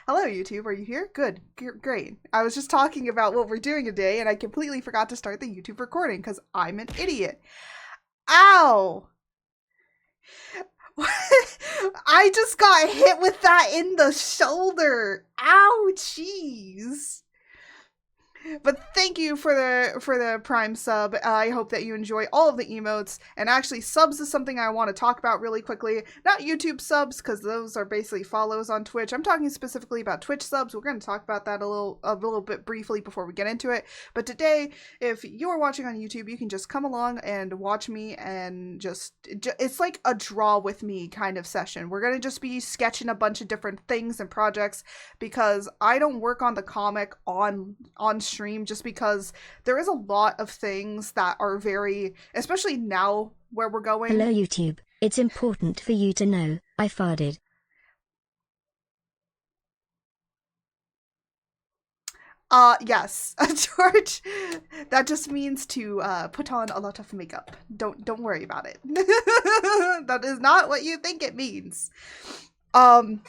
Hello, YouTube. Are you here? Good. Great. I was just talking about what we're doing today, and I completely forgot to start the YouTube recording because I'm an idiot. Ow! I just got hit with that in the shoulder. Ouchies. But thank you for the Prime sub. I hope that you enjoy all of the emotes. And actually, subs is something I want to talk about really quickly. Not YouTube subs, because those are basically follows on Twitch. I'm talking specifically about Twitch subs. We're going to talk about that a little bit briefly before we get into it. But today, if you're watching on YouTube, you can just come along and watch me and it's like a draw with me kind of session. We're going to just be sketching a bunch of different things and projects because I don't work on the comic on stream, just because there is a lot of things that are very, especially now where we're going. Hello YouTube, it's important for you to know, I farted. Yes, George, that just means to put on a lot of makeup. Don't worry about it. That is not what you think it means. But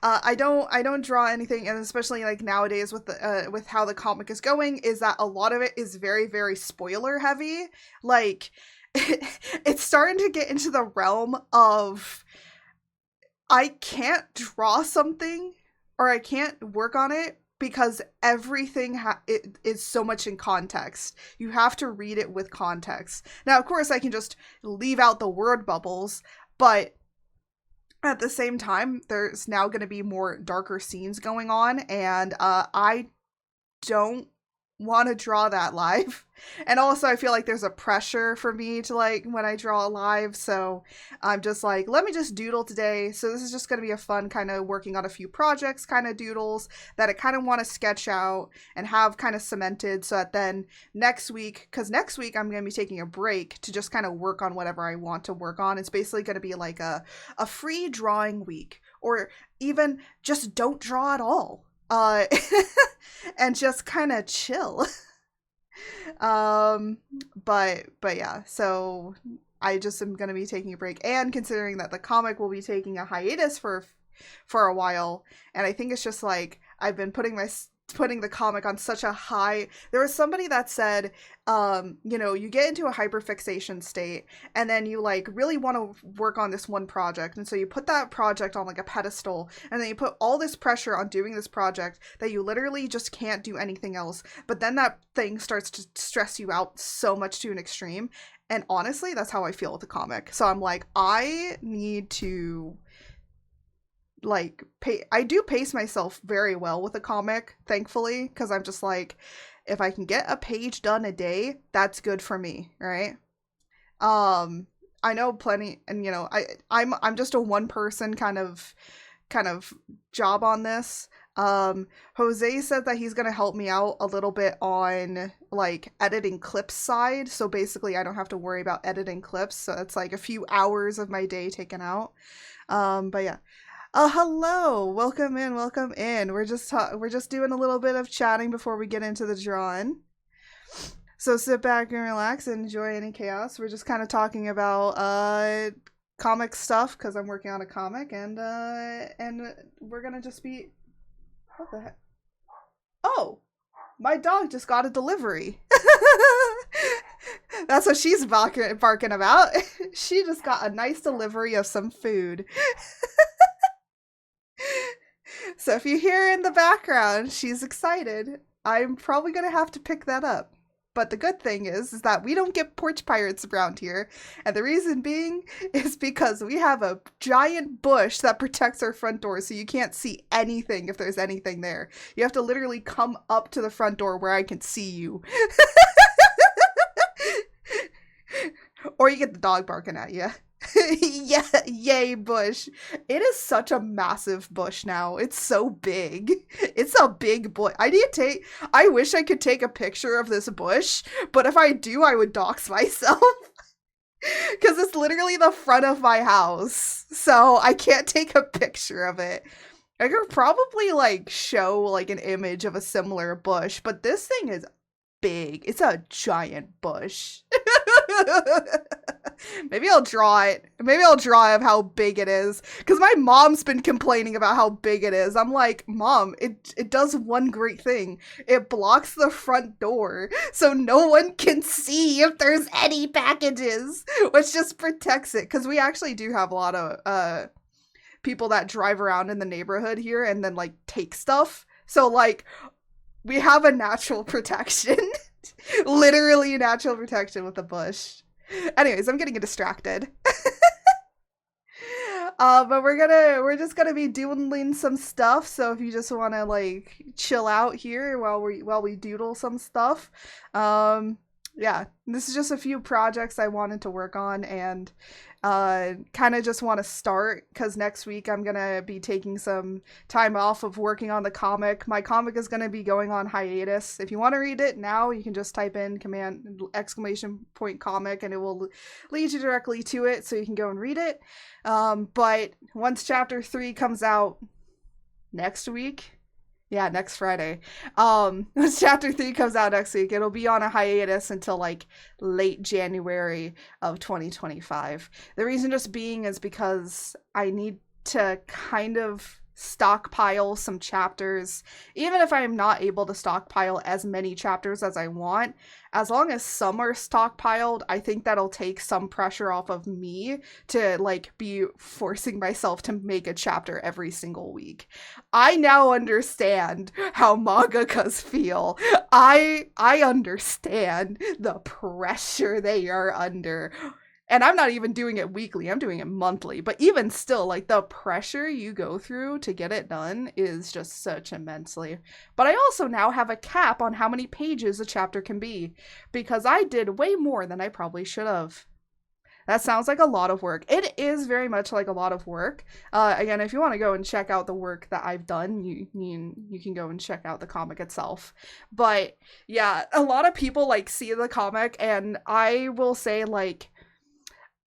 I don't draw anything, and especially like nowadays with how the comic is going, is that a lot of it is very, very spoiler heavy. Like it's starting to get into the realm of I can't draw something or I can't work on it because everything it is so much in context. You have to read it with context. Now, of course, I can just leave out the word bubbles, but at the same time, there's now going to be more darker scenes going on, and I don't want to draw that live. And also, I feel like there's a pressure for me to, like, when I draw live, so I'm just like, let me just doodle today. So this is just going to be a fun kind of working on a few projects kind of doodles that I kind of want to sketch out and have kind of cemented, so that then next week, because next week I'm going to be taking a break to just kind of work on whatever I want to work on. It's basically going to be like a free drawing week, or even just don't draw at all. And just kind of chill. But yeah, so I just am going to be taking a break, and considering that the comic will be taking a hiatus for a while, and I think it's just like I've been putting the comic on such a high. There was somebody that said, you know, you get into a hyperfixation state, and then you like really want to work on this one project, and so you put that project on like a pedestal, and then you put all this pressure on doing this project that you literally just can't do anything else. But then that thing starts to stress you out so much to an extreme. And honestly, that's how I feel with the comic. So I'm like, I need to I do pace myself very well with a comic, thankfully, because I'm just like, if I can get a page done a day, that's good for me, right? I know plenty, and you know, I'm just a one person kind of job on this. Jose said that he's gonna help me out a little bit on like editing clips side, so basically I don't have to worry about editing clips, so it's like a few hours of my day taken out. But yeah. Hello, welcome in. We're just doing a little bit of chatting before we get into the drawing. So sit back and relax and enjoy any chaos. We're just kind of talking about comic stuff because I'm working on a comic, and we're gonna just be, what the heck? Oh, my dog just got a delivery. That's what she's barking about. She just got a nice delivery of some food. So if you hear in the background, she's excited. I'm probably going to have to pick that up. But the good thing is that we don't get porch pirates around here. And the reason being is because we have a giant bush that protects our front door, so you can't see anything if there's anything there. You have to literally come up to the front door where I can see you. Or you get the dog barking at you. Yeah, yay, bush. It is such a massive bush now. It's so big. It's a big bush. I wish I could take a picture of this bush, but if I do, I would dox myself. Because it's literally the front of my house, so I can't take a picture of it. I could probably, like, show, like, an image of a similar bush, but this thing is big. It's a giant bush. Maybe I'll draw it. Maybe I'll draw of how big it is. Because my mom's been complaining about how big it is. I'm like, Mom, it does one great thing. It blocks the front door, so no one can see if there's any packages, which just protects it. Because we actually do have a lot of people that drive around in the neighborhood here and then, like, take stuff. So, like, we have a natural protection. Literally natural protection with a bush. Anyways, I'm getting distracted. But we're just gonna be doodling some stuff. So if you just want to like chill out here while we doodle some stuff, yeah, this is just a few projects I wanted to work on and kind of just want to start because next week I'm gonna be taking some time off of working on the comic. My comic is gonna be going on hiatus. If you want to read it now, you can just type in !comic and it will lead you directly to it, so you can go and read it. But once chapter 3 comes out next week, yeah, next Friday. Once chapter 3 comes out next week, it'll be on a hiatus until like late January of 2025. The reason just being is because I need to kind of stockpile some chapters. Even if I'm not able to stockpile as many chapters as I want, as long as some are stockpiled, I think that'll take some pressure off of me to like be forcing myself to make a chapter every single week. I now understand how mangakas feel. I understand the pressure they are under. And I'm not even doing it weekly, I'm doing it monthly. But even still, like, the pressure you go through to get it done is just such immensely. But I also now have a cap on how many pages a chapter can be, because I did way more than I probably should have. That sounds like a lot of work. It is very much like a lot of work. Again, if you want to go and check out the work that I've done, you can go and check out the comic itself. But yeah, a lot of people like see the comic, and I will say, like,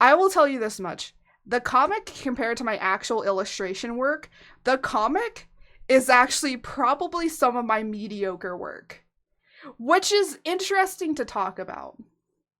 I will tell you this much. The comic, compared to my actual illustration work, the comic is actually probably some of my mediocre work. Which is interesting to talk about.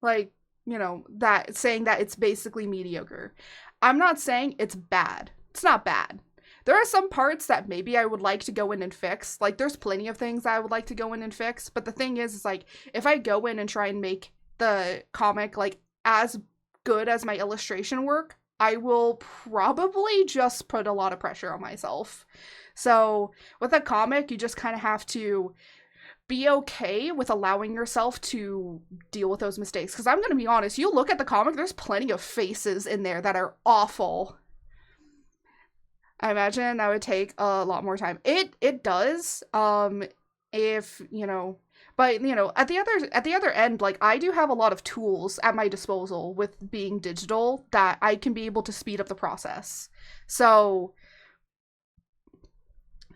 Like, you know, that saying that it's basically mediocre. I'm not saying it's bad. It's not bad. There are some parts that maybe I would like to go in and fix. Like, there's plenty of things I would like to go in and fix. But the thing is like, if I go in and try and make the comic, like, as good as my illustration work, I will probably just put a lot of pressure on myself. So with a comic, you just kind of have to be okay with allowing yourself to deal with those mistakes. Because I'm going to be honest, you look at the comic, there's plenty of faces in there that are awful. I imagine that would take a lot more time. It does. If, you know, but, you know, at the other end, like, I do have a lot of tools at my disposal with being digital that I can be able to speed up the process. So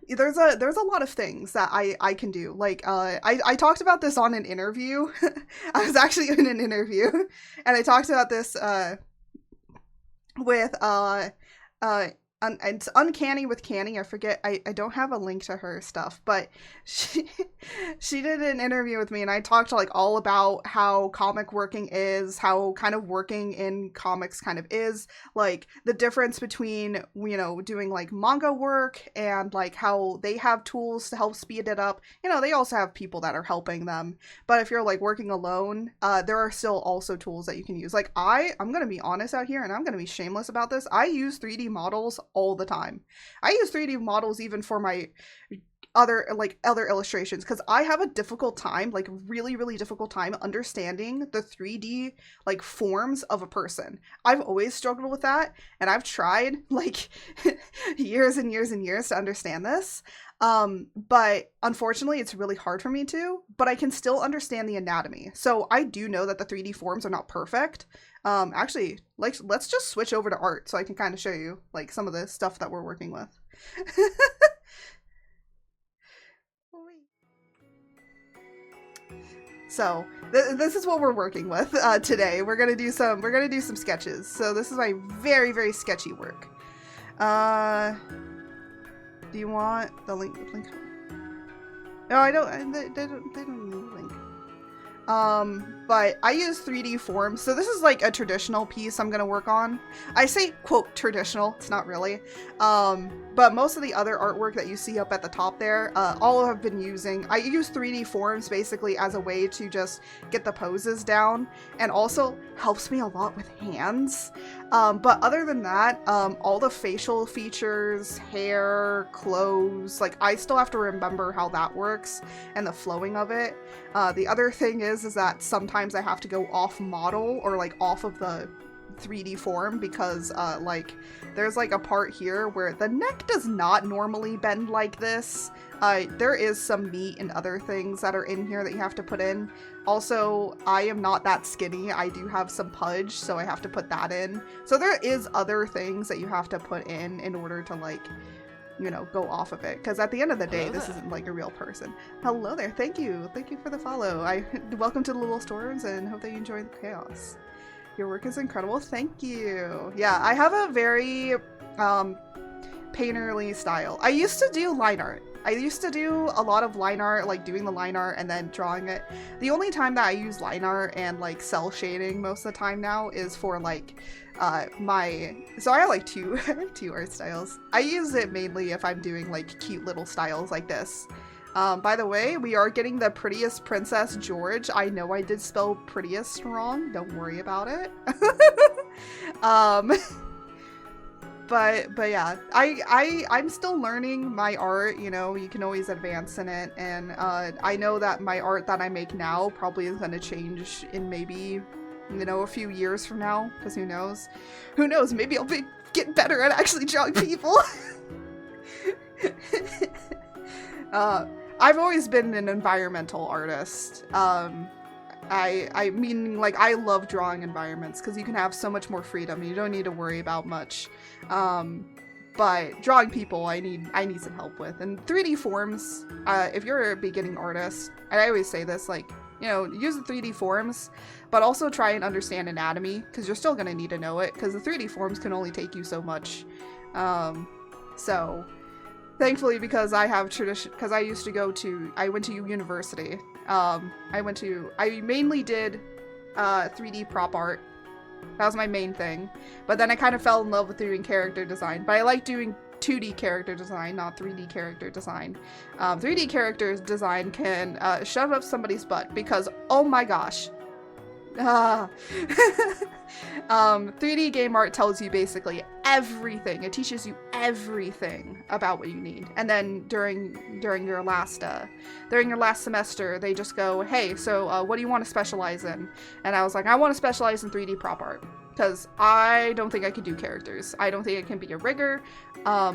there's a lot of things that I can do. Like, I talked about this on an interview. I was actually in an interview, and I talked about this with it's Uncanny with Canny. I forget. I don't have a link to her stuff, but she did an interview with me, and I talked like all about how comic working is, how kind of working in comics kind of is, like the difference between, you know, doing like manga work and like how they have tools to help speed it up. You know, they also have people that are helping them, but if you're like working alone, there are still also tools that you can use. Like I'm gonna be honest out here, and I'm gonna be shameless about this. I use 3D models all the time. I use 3D models even for my other illustrations, because I have a difficult time, like really difficult time understanding the 3D like forms of a person. I've always struggled with that, and I've tried like years and years and years to understand this. But unfortunately it's really hard for me to, but I can still understand the anatomy. So I do know that the 3D forms are not perfect. Actually, like, let's just switch over to art so I can kind of show you like some of the stuff that we're working with. So this is what we're working with today. We're gonna do some sketches. So this is my very sketchy work. Do you want the link? No, I don't. They don't need a link. but I use 3D forms. So this is like a traditional piece I'm going to work on. I say, quote, traditional. It's not really. But most of the other artwork that you see up at the top there, all I've been using, I use 3D forms basically as a way to just get the poses down, and also helps me a lot with hands. But other than that, all the facial features, hair, clothes, like I still have to remember how that works and the flowing of it. The other thing is that sometimes I have to go off model or like off of the 3D form because like there's like a part here where the neck does not normally bend like this. There is some meat and other things that are in here that you have to put in. Also, I am not that skinny. I do have some pudge, so I have to put that in. So there is other things that you have to put in order to like, you know, go off of it. Because at the end of the day, this isn't like a real person. Hello there. Thank you. Thank you for the follow. Welcome to the Little Storms and hope that you enjoy the chaos. Your work is incredible. Thank you. Yeah, I have a very painterly style. I used to do line art. I used to do a lot of line art, like doing the line art and then drawing it. The only time that I use line art and like cell shading most of the time now is for like so I have like two art styles. I use it mainly if I'm doing like cute little styles like this. By the way, we are getting the prettiest princess George. I know I did spell prettiest wrong. Don't worry about it. But yeah, I'm still learning my art, you know, you can always advance in it, and I know that my art that I make now probably is going to change in maybe, you know, a few years from now, because who knows? Who knows, maybe I'll be getting better at actually drawing people. I've always been an environmental artist. I mean, like, I love drawing environments because you can have so much more freedom. You don't need to worry about much. But drawing people, I need some help with. And 3D forms, if you're a beginning artist, and I always say this, like, you know, use the 3D forms, but also try and understand anatomy because you're still going to need to know it because the 3D forms can only take you so much. So thankfully, because I have tradition, because I went to university. I mainly did 3D prop art. That was my main thing. But then I kind of fell in love with doing character design. But I like doing 2D character design, not 3D character design. 3D character design can shove up somebody's butt because, oh my gosh. 3D game art tells you basically everything. It teaches you everything about what you need. And then during your last semester, they just go, hey, so what do you want to specialize in? And I was like, I want to specialize in 3D prop art because I don't think I can do characters. I don't think I can be a rigger. I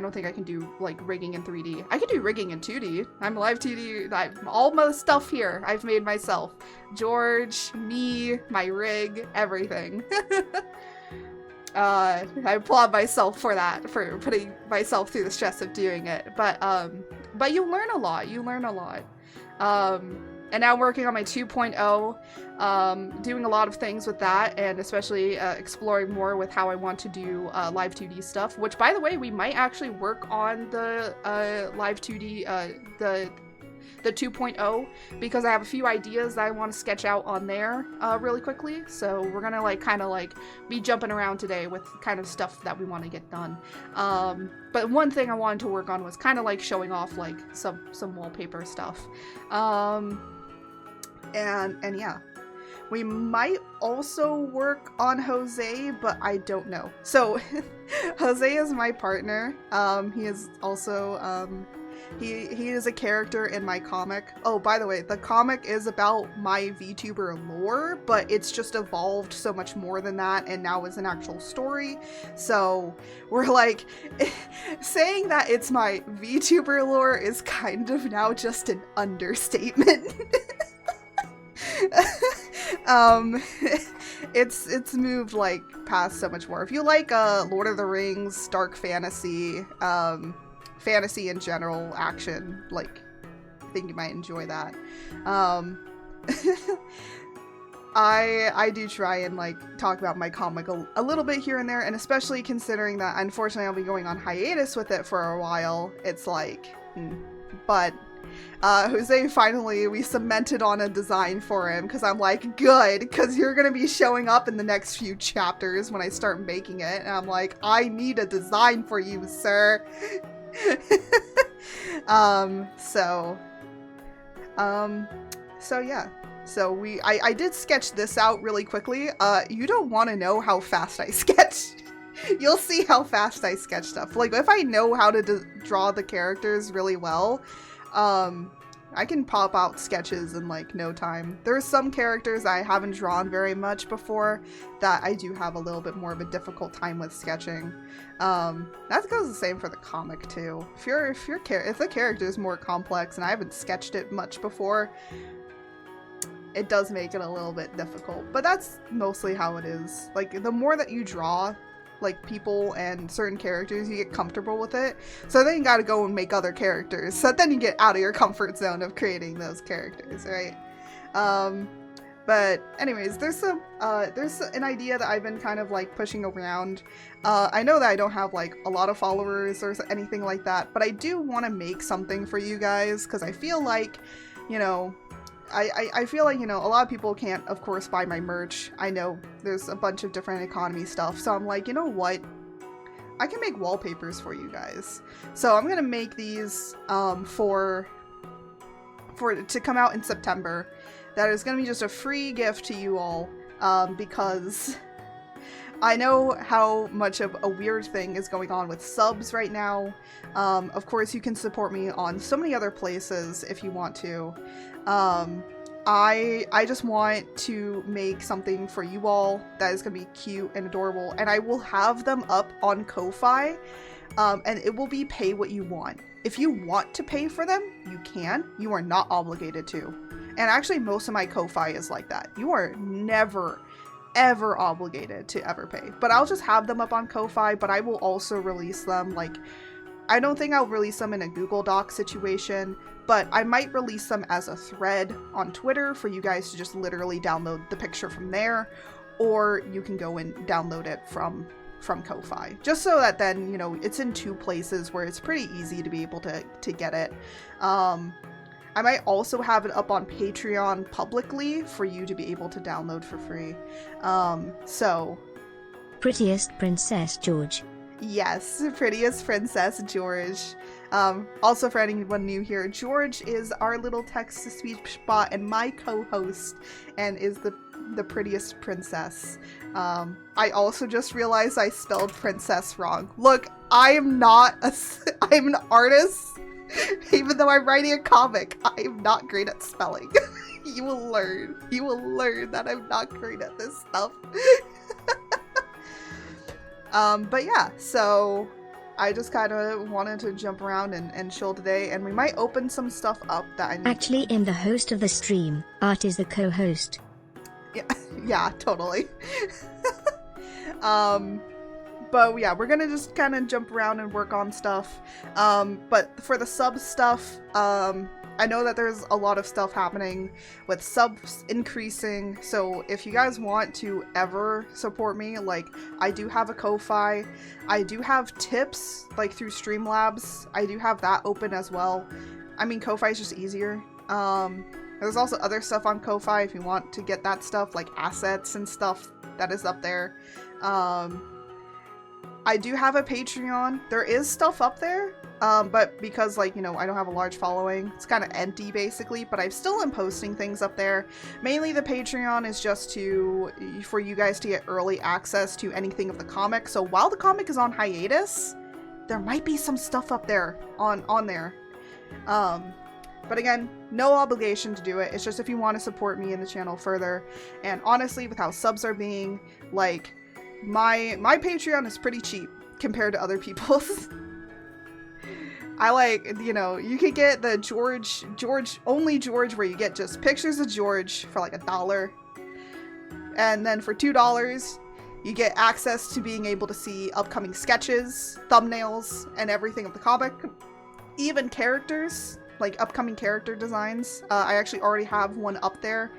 don't think I can do like rigging in 3D. I can do rigging in 2D. I'm live 2D. All my stuff here I've made myself. George, me, my rig, everything. I applaud myself for that, for putting myself through the stress of doing it. But you learn a lot. And now I'm working on my 2.0, doing a lot of things with that, and especially exploring more with how I want to do live 2D stuff, which, by the way, we might actually work on the live 2D, the 2.0, because I have a few ideas that I want to sketch out on there really quickly. So we're gonna kind of be jumping around today with kind of stuff that we want to get done. But one thing I wanted to work on was kind of showing off some wallpaper stuff. And yeah, we might also work on Jose, but I don't know. So Jose is my partner. He is also he is a character in my comic. Oh, by the way, the comic is about my VTuber lore, but it's just evolved so much more than that, and now is an actual story. So we're saying that it's my VTuber lore is kind of now just an understatement. It's moved past so much more. If you like Lord of the Rings, dark fantasy, fantasy in general, action, I think you might enjoy that. I do try and talk about my comic a little bit here and there, and especially considering that unfortunately I'll be going on hiatus with it for a while. It's but Jose finally, we cemented on a design for him because I'm like, good, because you're going to be showing up in the next few chapters when I start making it. And I'm like, I need a design for you, sir. So yeah. So I did sketch this out really quickly. You don't want to know how fast I sketch. You'll see how fast I sketch stuff. Like, if I know how to draw the characters really well, I can pop out sketches in like no time. There's some characters I haven't drawn very much before that I do have a little bit more of a difficult time with sketching. That goes the same for the comic too. If the character is more complex and I haven't sketched it much before, it does make it a little bit difficult. But that's mostly how it is. Like, the more that you draw like people and certain characters, you get comfortable with it. So then you gotta go and make other characters. So then you get out of your comfort zone of creating those characters, right? But anyways, there's an idea that I've been kind of like pushing around. I know that I don't have like a lot of followers or anything like that, but I do want to make something for you guys because I feel like, you know, I feel like, you know, a lot of people can't, of course, buy my merch. I know there's a bunch of different economy stuff. So I'm like, you know what? I can make wallpapers for you guys. So I'm going to make these to come out in September. That is going to be just a free gift to you all because I know how much of a weird thing is going on with subs right now. Of course, you can support me on so many other places if you want to. I just want to make something for you all that is going to be cute and adorable, and I will have them up on Ko-Fi, and it will be pay what you want. If you want to pay for them, you can. You are not obligated to. And actually, most of my Ko-Fi is like that. You are never, ever obligated to ever pay. But I'll just have them up on Ko-Fi, but I will also release them, like, I don't think I'll release them in a Google Doc situation, but I might release them as a thread on Twitter for you guys to just literally download the picture from there, or you can go and download it from Ko-Fi. Just so that then, you know, it's in two places where it's pretty easy to be able to get it. I might also have it up on Patreon publicly for you to be able to download for free. So... Prettiest Princess George. Yes, Prettiest Princess George. Also, for anyone new here, George is our little text-to-speech bot and my co-host, and is the prettiest princess. I also just realized I spelled princess wrong. Look, I'm an artist. Even though I'm writing a comic, I am not great at spelling. You will learn that I'm not great at this stuff. But yeah, so I just kind of wanted to jump around and chill today, and we might open some stuff up that I need. Actually, I'm the host of the stream. Art is the co-host. Yeah, totally. But yeah, we're gonna just kind of jump around and work on stuff. But for the sub stuff, I know that there's a lot of stuff happening with subs increasing, so if you guys want to ever support me, like, I do have a Ko-Fi, I do have tips, like, through Streamlabs, I do have that open as well. I mean, Ko-Fi is just easier. There's also other stuff on Ko-Fi if you want to get that stuff, like assets and stuff that is up there. I do have a Patreon. There is stuff up there, but because, like, you know, I don't have a large following, it's kind of empty basically, but I still am posting things up there. Mainly the Patreon is just for you guys to get early access to anything of the comic. So while the comic is on hiatus, there might be some stuff up there on there. But again, no obligation to do it. It's just if you want to support me in the channel further. And honestly, with how subs are being, like, my Patreon is pretty cheap compared to other people's. I like, you know, you could get the only George where you get just pictures of George for like $1. And then for $2, you get access to being able to see upcoming sketches, thumbnails, and everything of the comic. Even characters, like upcoming character designs. I actually already have one up there.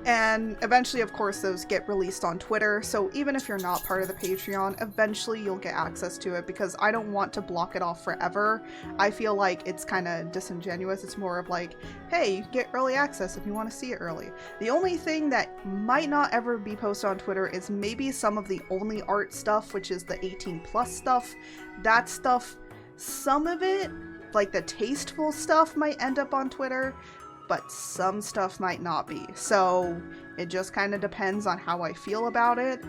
And eventually, of course, those get released on Twitter. So even if you're not part of the Patreon, eventually you'll get access to it, because I don't want to block it off forever. I feel like it's kind of disingenuous. It's more of like, hey, you get early access if you want to see it early. The only thing that might not ever be posted on Twitter is maybe some of the only art stuff, which is the 18+ stuff. That stuff, some of it, like the tasteful stuff, might end up on Twitter, but some stuff might not be. So it just kind of depends on how I feel about it.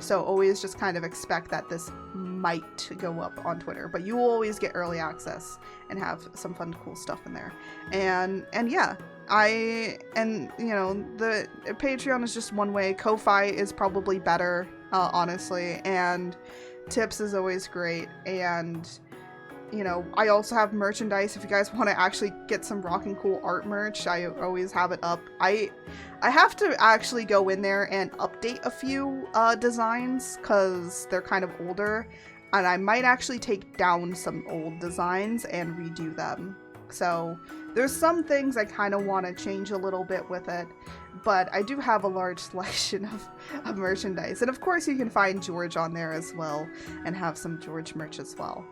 So always just kind of expect that this might go up on Twitter, but you will always get early access and have some fun, cool stuff in there. And yeah, you know, the Patreon is just one way. Ko-Fi is probably better, honestly, and Tips is always great. And you know, I also have merchandise if you guys want to actually get some rockin' cool art merch. I always have it up. I have to actually go in there and update a few designs, because they're kind of older, and I might actually take down some old designs and redo them. So there's some things I kind of want to change a little bit with it, but I do have a large selection of merchandise. And of course you can find George on there as well, and have some George merch as well.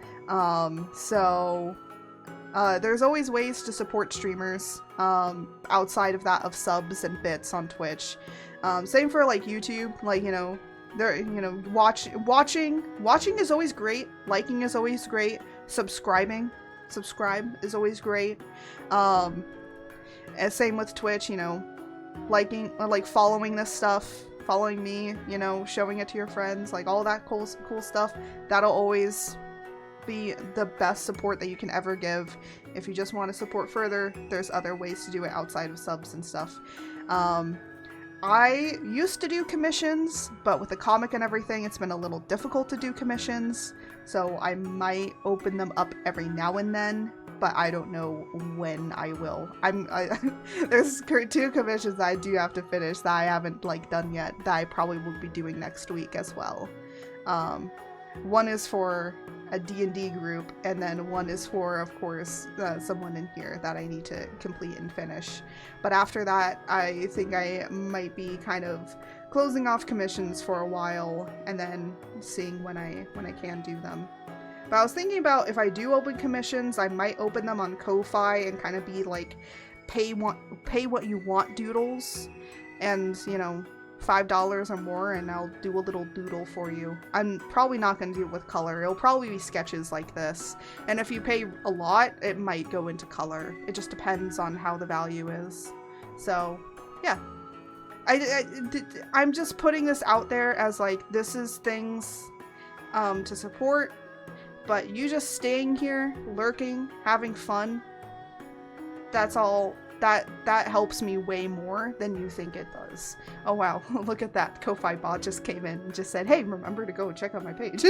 There's always ways to support streamers outside of that of subs and bits on Twitch. Same for like YouTube, like, you know, there, you know, watching is always great, liking is always great, subscribe is always great. And same with Twitch, you know, liking, like following this stuff, following me, you know, showing it to your friends, like all that cool stuff, that'll always be the best support that you can ever give. If you just want to support further, there's other ways to do it outside of subs and stuff. I used to do commissions, but with the comic and everything, it's been a little difficult to do commissions, so I might open them up every now and then, but I don't know when I will. There's 2 commissions I do have to finish that I haven't like done yet, that I probably will be doing next week as well. One is for a D&D group, and then one is for, of course, someone in here that I need to complete and finish. But after that, I think I might be kind of closing off commissions for a while, and then seeing when I can do them. But I was thinking about, if I do open commissions, I might open them on Ko-Fi and kind of be like, pay what you want doodles, and, you know, $5 or more, and I'll do a little doodle for you. I'm probably not going to do it with color. It'll probably be sketches like this. And if you pay a lot, it might go into color. It just depends on how the value is. So, yeah. I'm just putting this out there as like, this is things to support, but you just staying here, lurking, having fun, that's all. That helps me way more than you think it does. Oh wow, look at that. Ko-Fi bot just came in and just said, hey, remember to go check out my page.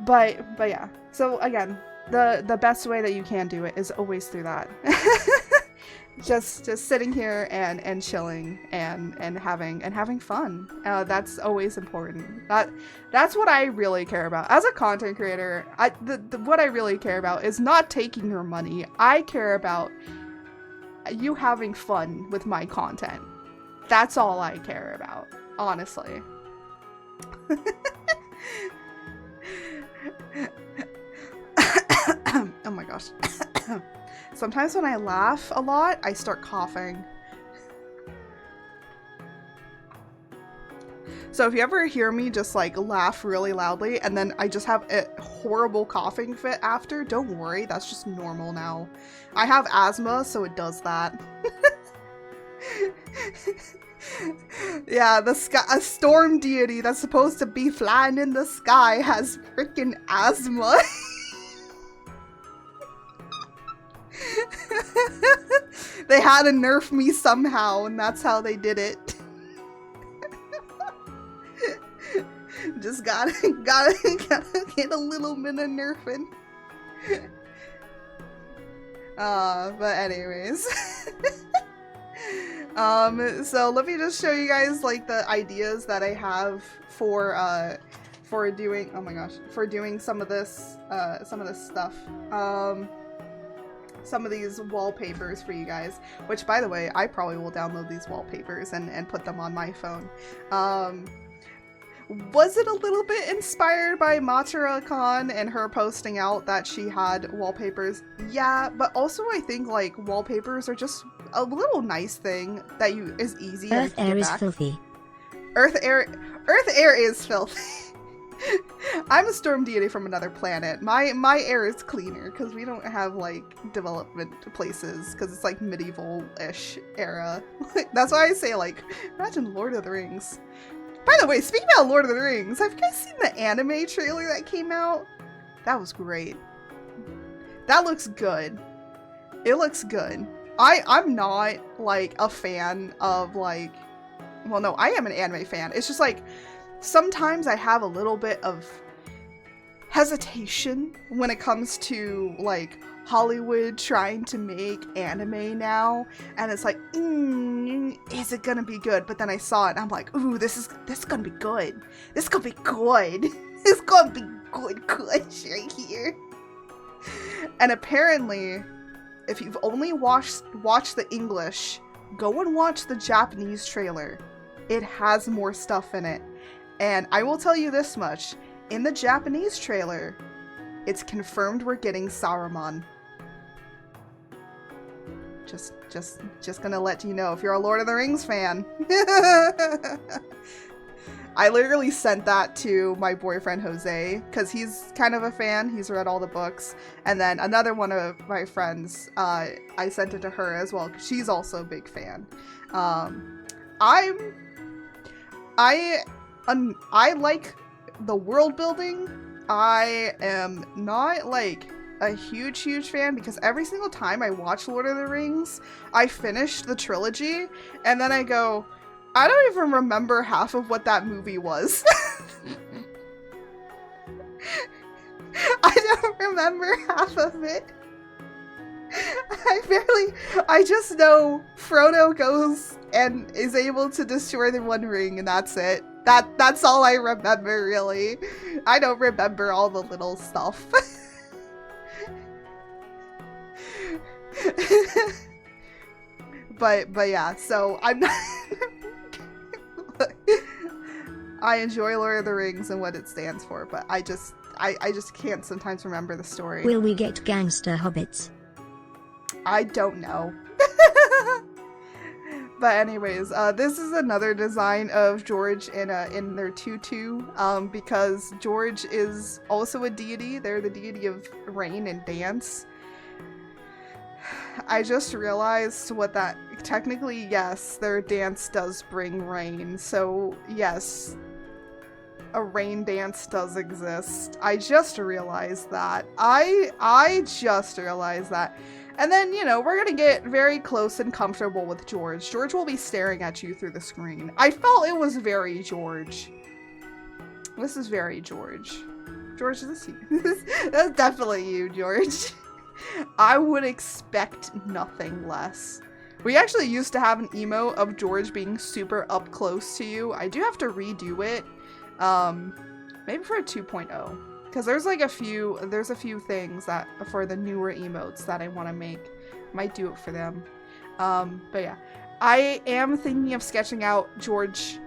But yeah. So again, the best way that you can do it is always through that. just sitting here and chilling and having fun. That's always important. That's what I really care about as a content creator. What I really care about is not taking your money. I care about you having fun with my content. That's all I care about, honestly. Oh my gosh. Sometimes when I laugh a lot, I start coughing. So if you ever hear me just like laugh really loudly and then I just have a horrible coughing fit after, don't worry, that's just normal now. I have asthma, so it does that. Yeah, a storm deity that's supposed to be flying in the sky has freaking asthma. They had to nerf me somehow, and that's how they did it. Just gotta get a little bit of nerfing. But anyways. So let me just show you guys like the ideas that I have for doing, oh my gosh, for doing some of this stuff. some of these wallpapers for you guys, which, by the way, I probably will download these wallpapers and put them on my phone. Was it a little bit inspired by Matsura-kan and her posting out that she had wallpapers? Yeah, but also I think, like, wallpapers are just a little nice thing that is easy and Earth air is filthy. Earth air is filthy. I'm a storm deity from another planet. My air is cleaner because we don't have, like, development places because it's, like, medieval-ish era. That's why I say, like, imagine Lord of the Rings. By the way, speaking about Lord of the Rings, have you guys seen the anime trailer that came out? That was great. That looks good. It looks good. I'm not, like, a fan of, like... Well, no, I am an anime fan. It's just, like, sometimes I have a little bit of hesitation when it comes to, like, Hollywood trying to make anime now, and it's like, is it gonna be good? But then I saw it and I'm like, ooh, this is gonna be good. This is gonna be good. It's gonna be good right here. And apparently, if you've only watched the English, go and watch the Japanese trailer. It has more stuff in it. And I will tell you this much, in the Japanese trailer, it's confirmed we're getting Saruman. Just gonna let you know if you're a Lord of the Rings fan. I literally sent that to my boyfriend Jose because he's kind of a fan. He's read all the books. And then another one of my friends, I sent it to her as well because she's also a big fan. I like the world building. I am not, like, a huge fan because every single time I watch Lord of the Rings, I finish the trilogy and then I go, I don't even remember half of what that movie was. I don't remember half of it. I just know Frodo goes and is able to destroy the One Ring and that's it. That's all I remember, really. I don't remember all the little stuff. but yeah, so I'm not... I enjoy Lord of the Rings and what it stands for, but I just can't sometimes remember the story. Will we get gangster hobbits? I don't know. But anyways, this is another design of George in their tutu, because George is also a deity. They're the deity of rain and dance. I just realized what that... Technically, yes, their dance does bring rain. So, yes, a rain dance does exist. I just realized that. I just realized that. And then, you know, we're gonna get very close and comfortable with George. George will be staring at you through the screen. I felt it was very George. This is very George. George, is this you? That's definitely you, George. I would expect nothing less. We actually used to have an emo of George being super up close to you. I do have to redo it. Maybe for a 2.0. Because there's like a few things that for the newer emotes that I want to make. Might do it for them. But yeah. I am thinking of sketching out George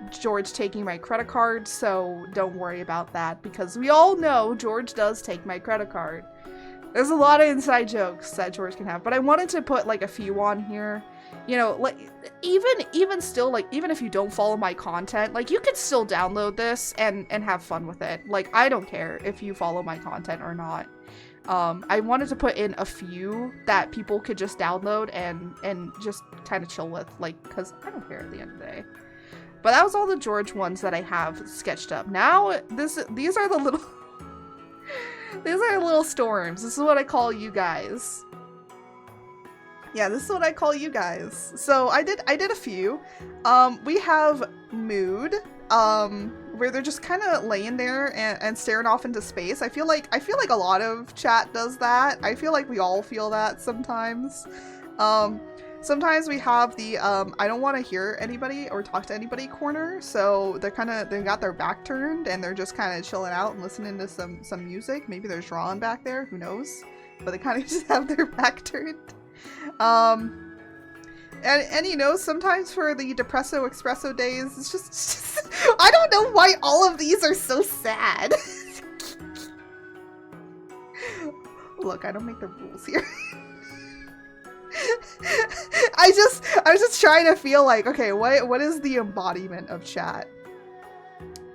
taking my credit card, so don't worry about that. Because we all know George does take my credit card. There's a lot of inside jokes that George can have, but I wanted to put like a few on here. You know, like even still, like even if you don't follow my content, like you could still download this and have fun with it. Like I don't care if you follow my content or not. I wanted to put in a few that people could just download and just kind of chill with, like, because I don't care at the end of the day. But that was all the George ones that I have sketched up. Now these are the little these are little storms. This is what I call you guys. Yeah, this is what I call you guys. So I did a few. We have Mood, where they're just kind of laying there and staring off into space. I feel like a lot of chat does that. I feel like we all feel that sometimes. Sometimes we have the I don't want to hear anybody or talk to anybody corner, so they got their back turned and they're just kind of chilling out and listening to some music. Maybe there's drawing back there, who knows? but they kind of just have their back turned. And you know, sometimes for the Depresso Espresso days, it's just I don't know why all of these are so sad. Look, I don't make the rules here. I'm just trying to feel like, okay, what is the embodiment of chat?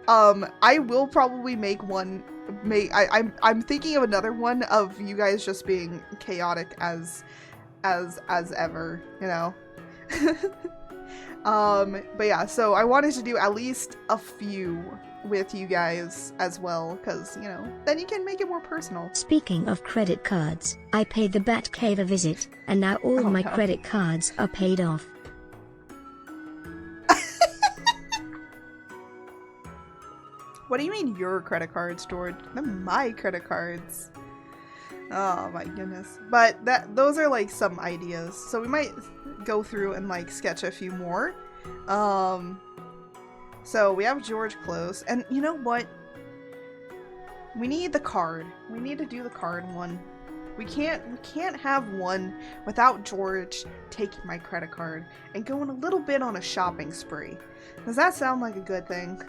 I will probably make one. I'm thinking of another one of you guys just being chaotic as ever, you know. But yeah, so I wanted to do at least a few with you guys as well, because, you know, then you can make it more personal. Speaking of credit cards, I paid the Batcave a visit, and now all my credit cards are paid off. What do you mean your credit cards, George? They're my credit cards. Oh my goodness. But those are like some ideas. So we might go through and like sketch a few more. So we have George close, and you know what? We need the card. We need to do the card one. We can't have one without George taking my credit card and going a little bit on a shopping spree. Does that sound like a good thing?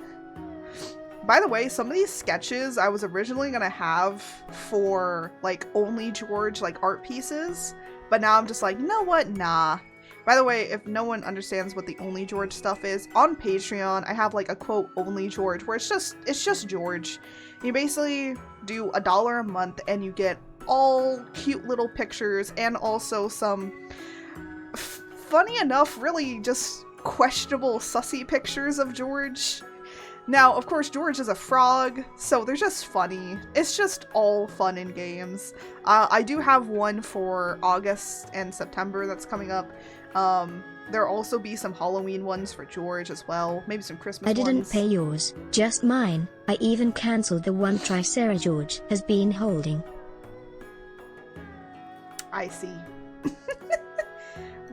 By the way, some of these sketches I was originally gonna have for like only George like art pieces, but now I'm just like, you know what? Nah. By the way, if no one understands what the Only George stuff is, on Patreon I have like a quote Only George where it's just George. You basically do $1 a month and you get all cute little pictures and also some funny enough, really just questionable sussy pictures of George. Now, of course, George is a frog, so they're just funny. It's just all fun and games. I do have one for August and September that's coming up. There'll also be some Halloween ones for George as well. Maybe some Christmas ones. I didn't pay yours, just mine. I even cancelled the one Tricera George has been holding. I see.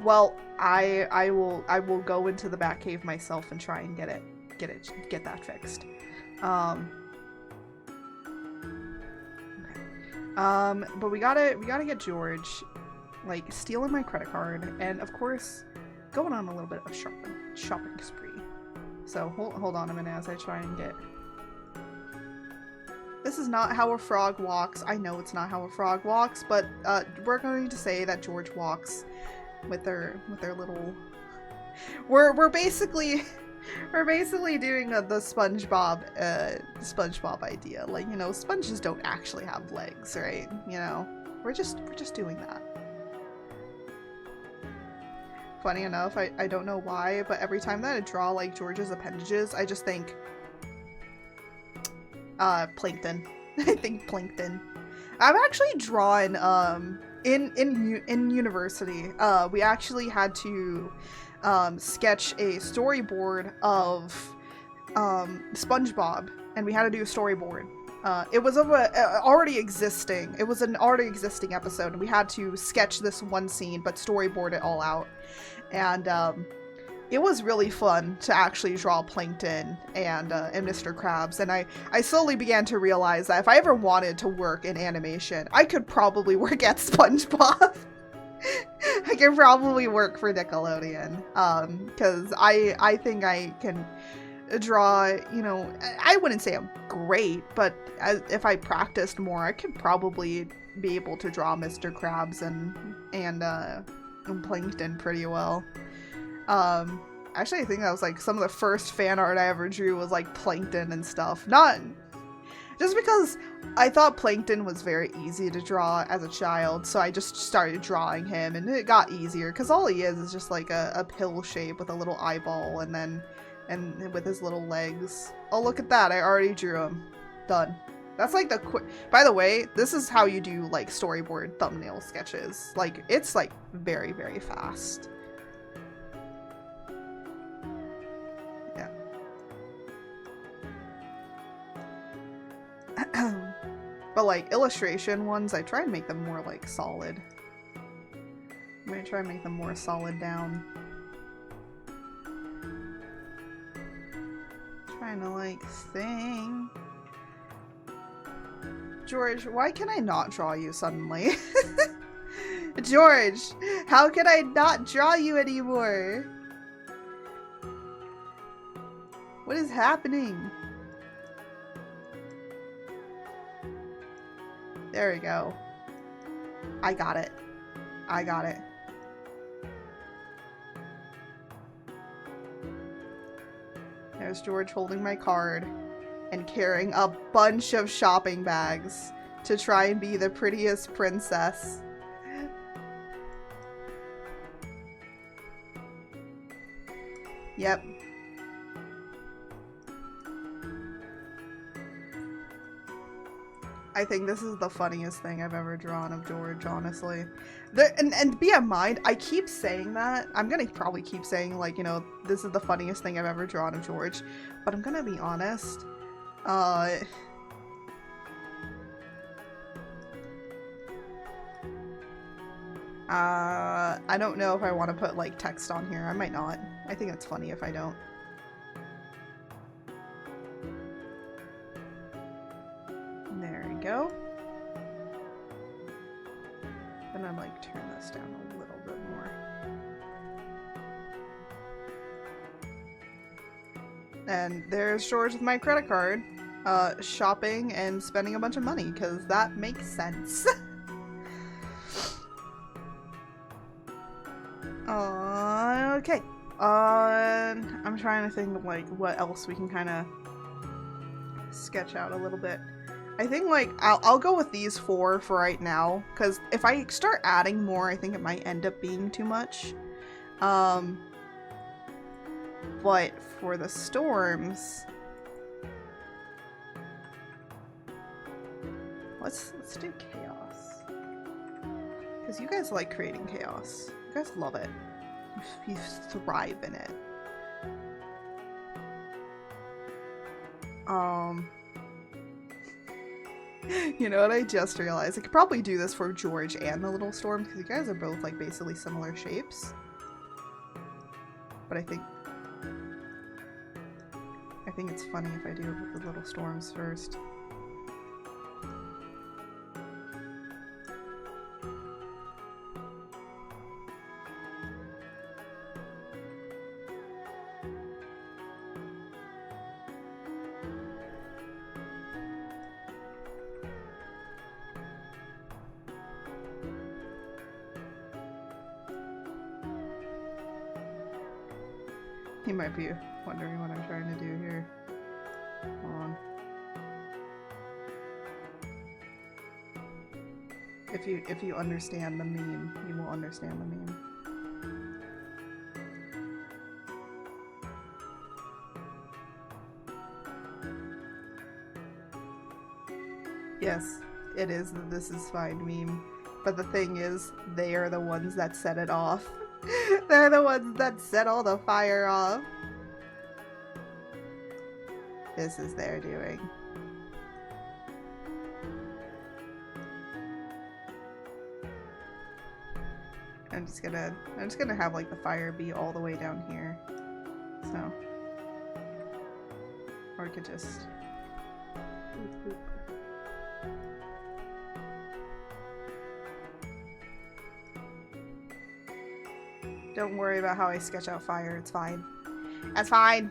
Well, I will go into the Batcave myself and try and get that fixed. Okay. But we gotta get George like stealing my credit card and of course going on a little bit of shopping spree. So hold on a minute as I try and get. This is not how a frog walks. I know it's not how a frog walks, but we're going to say that George walks with their little. We're basically doing the SpongeBob idea. Like, you know, sponges don't actually have legs, right? You know, we're just doing that. Funny enough, I don't know why, but every time that I draw like George's appendages, I just think plankton. I think plankton. I've actually drawn in university. We actually had to sketch a storyboard of SpongeBob, and we had to do a storyboard. It was of an already existing episode, and we had to sketch this one scene but storyboard it all out. And it was really fun to actually draw Plankton and Mr. Krabs, and I slowly began to realize that if I ever wanted to work in animation, I could probably work at SpongeBob. I can probably work for Nickelodeon, because I think I can draw, you know, I wouldn't say I'm great, but if I practiced more, I could probably be able to draw Mr. Krabs and Plankton pretty well. Actually, I think that was like some of the first fan art I ever drew was like Plankton and stuff. Not just because I thought Plankton was very easy to draw as a child, so I just started drawing him, and it got easier because all he is just like a pill shape with a little eyeball and with his little legs. Oh, look at that! I already drew him. Done. That's like the quick. By the way, this is how you do like storyboard thumbnail sketches. Like, it's like very, very fast. Yeah. But like illustration ones, I try and make them more like solid. I'm gonna try and make them more solid down. Trying to like think. George, why can I not draw you suddenly? George, how can I not draw you anymore? What is happening? There we go. I got it. I got it. There's George holding my card and carrying a bunch of shopping bags to try and be the prettiest princess. Yep. I think this is the funniest thing I've ever drawn of George, honestly. And be in mind, I keep saying that. I'm gonna probably keep saying, like, you know, this is the funniest thing I've ever drawn of George. But I'm gonna be honest. I don't know if I want to put, like, text on here. I might not. I think it's funny if I don't. There we go. Then I'd like turn this down a little bit more. And there's George with my credit card, shopping and spending a bunch of money, because that makes sense. Okay. I'm trying to think of, like, what else we can kind of sketch out a little bit. I think, like, I'll go with these 4 for right now, because if I start adding more, I think it might end up being too much. But for the storms, let's do chaos, because you guys like creating chaos. You guys love it. You thrive in it. You know what I just realized? I could probably do this for George and the little storms, because you guys are both, like, basically similar shapes. But I think it's funny if I do it with the little storms first. He might be wondering what I'm trying to do here. Hold on. If you understand the meme, you will understand the meme. Yes, it is the "this is fine" meme. But the thing is, they are the ones that set it off. They're the ones that set all the fire off. This is their doing. I'm just gonna have, like, the fire be all the way down here. So. Or I could just boop, boop. Don't worry about how I sketch out fire, it's fine. That's fine!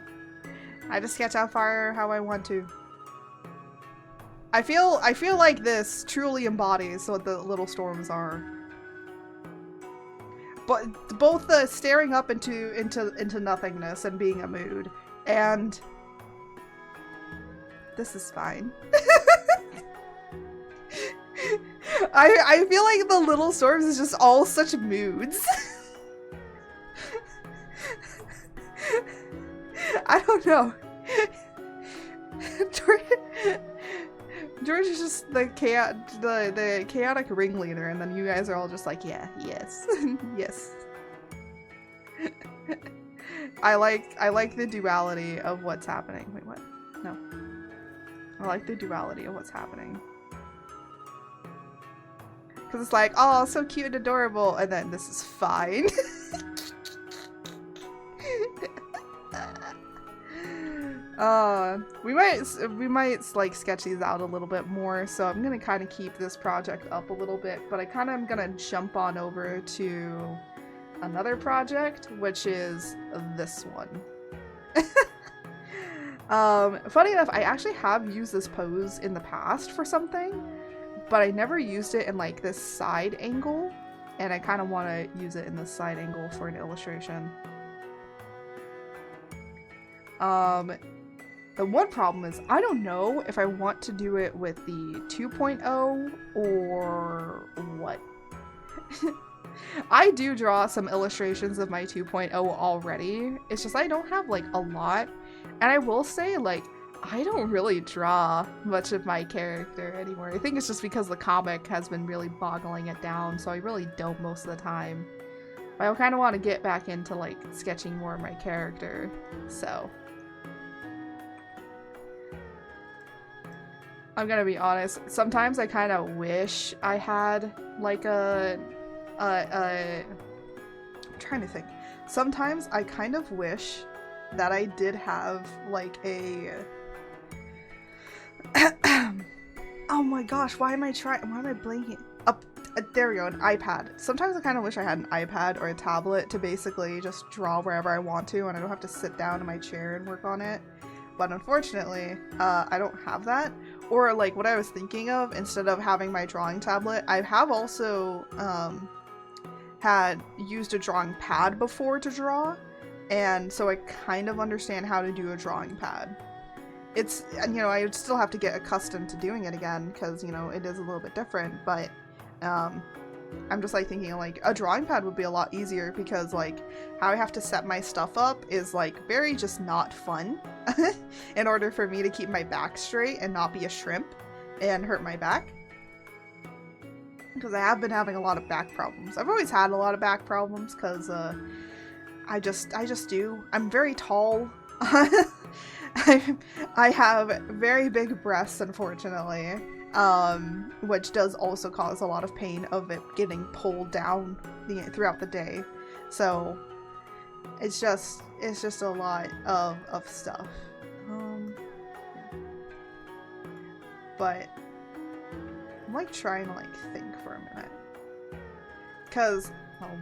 I just sketch out fire how I want to. I feel like this truly embodies what the little storms are. But both the staring up into nothingness and being a mood, and this is fine. I feel like the little storms is just all such moods. I don't know. George is just the chaotic ringleader, and then you guys are all just like, yeah, yes, yes. I like the duality of what's happening. Wait, what? No. I like the duality of what's happening. Because it's like, oh, so cute and adorable, and then this is fine. We might like sketch these out a little bit more, so I'm gonna kind of keep this project up a little bit, but I kind of am gonna jump on over to another project, which is this one. Funny enough, I actually have used this pose in the past for something, but I never used it in like this side angle, and I kind of want to use it in this side angle for an illustration. The one problem is I don't know if I want to do it with the 2.0 or what. I do draw some illustrations of my 2.0 already. It's just I don't have like a lot. And I will say, like, I don't really draw much of my character anymore. I think it's just because the comic has been really boggling it down, so I really don't most of the time. But I kind of want to get back into like sketching more of my character, so. I'm gonna be honest, sometimes I kind of wish I had like I'm trying to think. Sometimes I kind of wish that I did have like a oh my gosh, why am I blanking? There we go, an iPad. Sometimes I kind of wish I had an iPad or a tablet to basically just draw wherever I want to and I don't have to sit down in my chair and work on it. But unfortunately, I don't have that. Or like what I was thinking of, instead of having my drawing tablet, I have also had used a drawing pad before to draw, and so I kind of understand how to do a drawing pad. It's, and you know, I would still have to get accustomed to doing it again because, you know, it is a little bit different, but I'm just like thinking like a drawing pad would be a lot easier because like how I have to set my stuff up is like very just not fun in order for me to keep my back straight and not be a shrimp and hurt my back. Because I have been having a lot of back problems. I've always had a lot of back problems because I just do. I'm very tall. I have very big breasts, unfortunately. Which does also cause a lot of pain of it getting pulled down throughout the day. So it's just a lot of stuff. Yeah. But I'm like trying to like think for a minute. Cause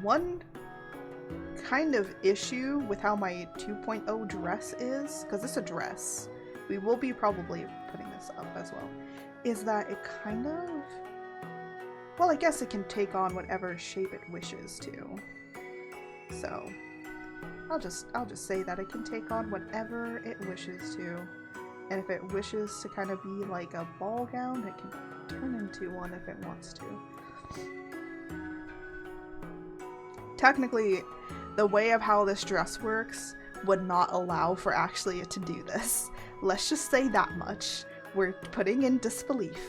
one kind of issue with how my 2.0 dress is, cause it's a dress. We will be probably putting this up as well. Is that it kind of, well, I guess it can take on whatever shape it wishes to. So I'll just say that it can take on whatever it wishes to. And if it wishes to kind of be like a ball gown, it can turn into one if it wants to. Technically, the way of how this dress works would not allow for actually it to do this. Let's just say that much. We're putting in disbelief.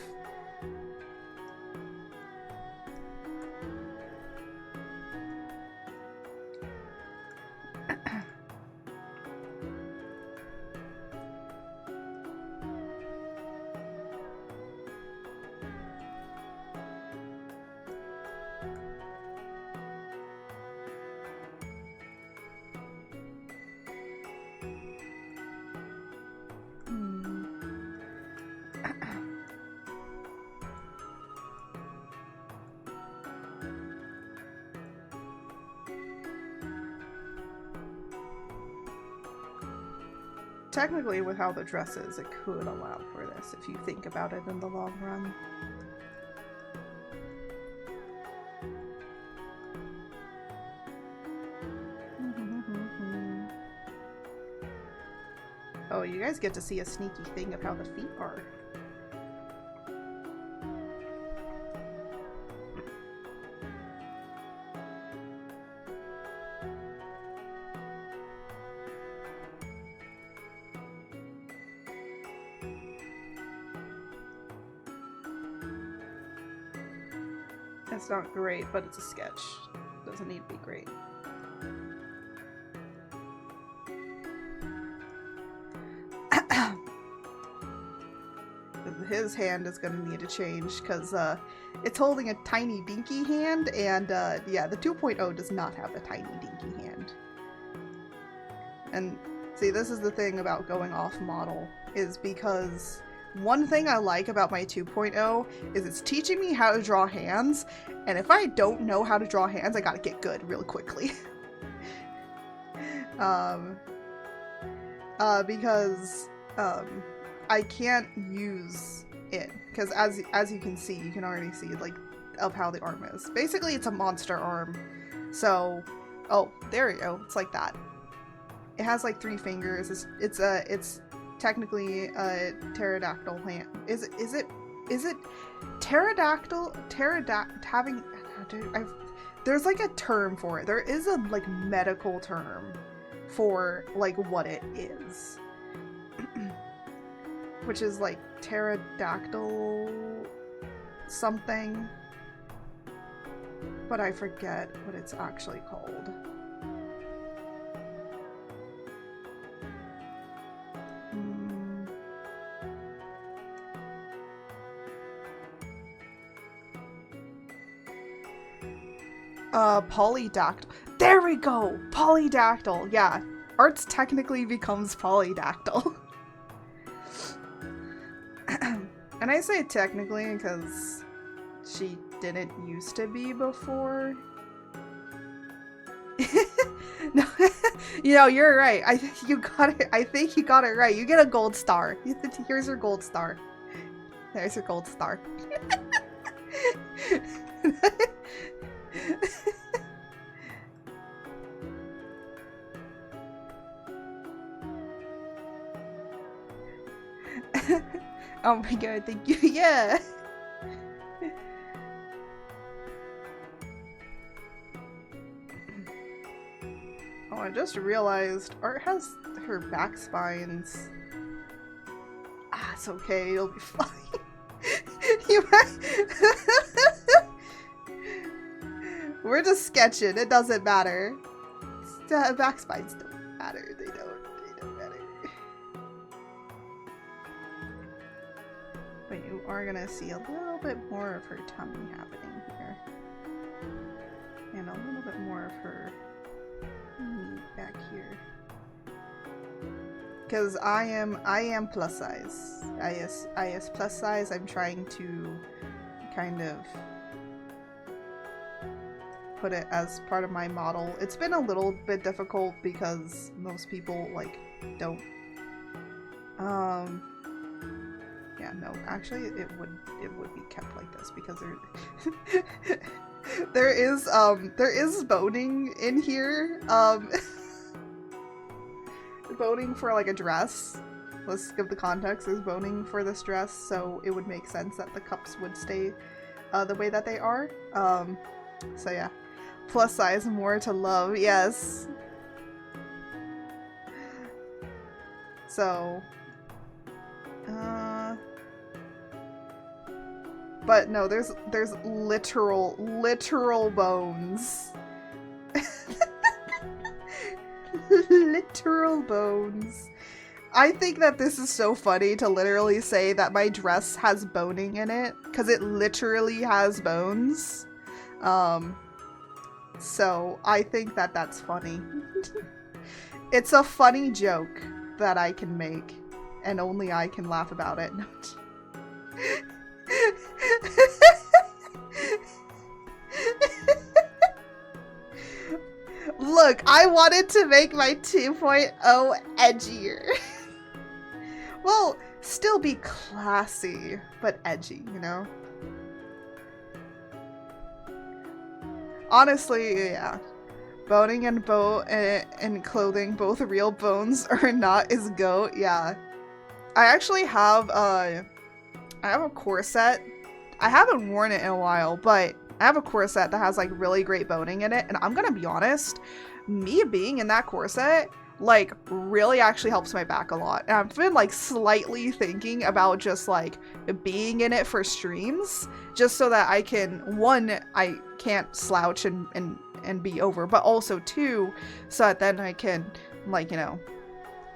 Technically, with how the dress is, it could allow for this if you think about it in the long run. Oh, you guys get to see a sneaky thing of how the feet are. It's not great, but it's a sketch. Doesn't need to be great. His hand is gonna need to change because it's holding a tiny dinky hand, and yeah, the 2.0 does not have a tiny dinky hand. And See, this is the thing about going off model, is because one thing I like about my 2.0 is it's teaching me how to draw hands, and if I don't know how to draw hands, I gotta get good real quickly. Because I can't use it, because as you can see, you can already see like of how the arm is. Basically, it's a monster arm. So, oh, there you go. It's like that. It has like 3 fingers. It's technically a pterodactyl hand. Is it pterodactyl? Having there's like a term for it. There is a like medical term for like what it is, which is like pterodactyl something, but I forget what it's actually called. Polydactyl. There we go! Polydactyl, yeah. Arts technically becomes polydactyl. And I say technically because she didn't used to be before. No, you know, you're right. I think you got it. I think you got it right. You get a gold star. Here's your gold star. There's your gold star. Oh my god, thank you. Yeah. Oh, I just realized Art has her back spines. Ah, it's okay, it'll be fine. We're just sketching, it doesn't matter. Back spines don't matter, they don't matter. But you are gonna see a little bit more of her tummy happening here. And a little bit more of her meat back here. Because I am plus size. I is plus size. I'm trying to kind of put it as part of my model. It's been a little bit difficult because most people like don't yeah, no, actually it would be kept like this because there is boning in here. Boning for like a dress. Let's give the context. There's boning for this dress, so it would make sense that the cups would stay the way that they are. So yeah. Plus size, more to love, yes. So but no, there's literal bones. Literal bones. I think that this is so funny to literally say that my dress has boning in it, because it literally has bones. So I think that that's funny. It's a funny joke that I can make, and only I can laugh about it. Look, I wanted to make my 2.0 edgier. Well, still be classy, but edgy, you know? Honestly, yeah. Boning and and clothing, both real bones or not, is GOAT, yeah. I actually have I have a corset. I haven't worn it in a while, but I have a corset that has like really great boning in it, and I'm gonna be honest, me being in that corset like really actually helps my back a lot. And I've been like slightly thinking about just like being in it for streams, just so that I can, one, I can't slouch and be over, but also two, so that then I can like, you know,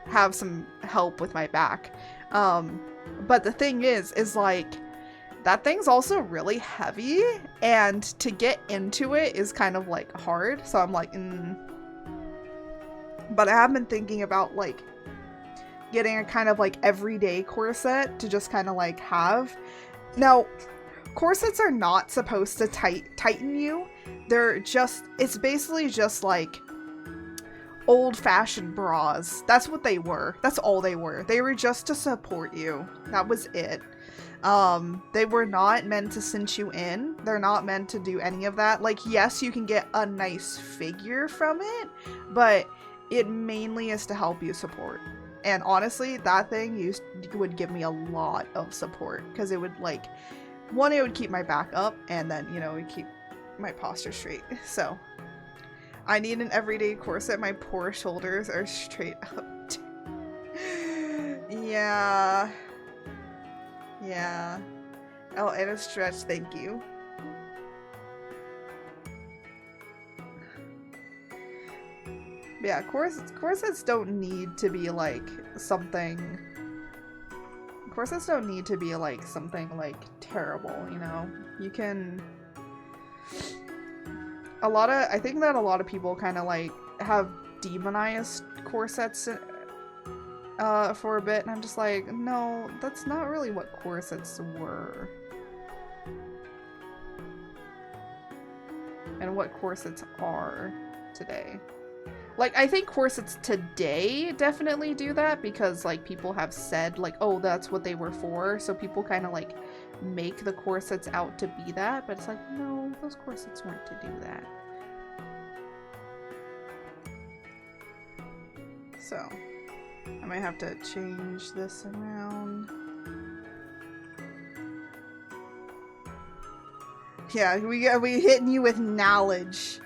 have some help with my back. But the thing is like, that thing's also really heavy, and to get into it is kind of like hard, so I'm like, But I have been thinking about like getting a kind of like everyday corset to just kind of like have. Now, corsets are not supposed to tighten you. They're just, it's basically just like old-fashioned bras. That's what they were. That's all they were. They were just to support you. That was it. They were not meant to cinch you in. They're not meant to do any of that. Like, yes, you can get a nice figure from it, but it mainly is to help you support. And honestly, that thing would give me a lot of support, because it would, like, one, it would keep my back up, and then, you know, it would keep my posture straight. So I need an everyday corset. My poor shoulders are straight up. Yeah. Yeah. Oh, and a stretch, thank you. Yeah, corsets don't need to be like something. Corsets don't need to be like something like terrible, you know? You can. I think that a lot of people kind of like have demonized corsets for a bit, and I'm just like, no, that's not really what corsets were. And what corsets are today. Like, I think corsets today definitely do that, because like people have said like, oh, that's what they were for, so people kind of like make the corsets out to be that, but it's like, no, those corsets weren't to do that. So I might have to change this around. Yeah, we hitting you with knowledge.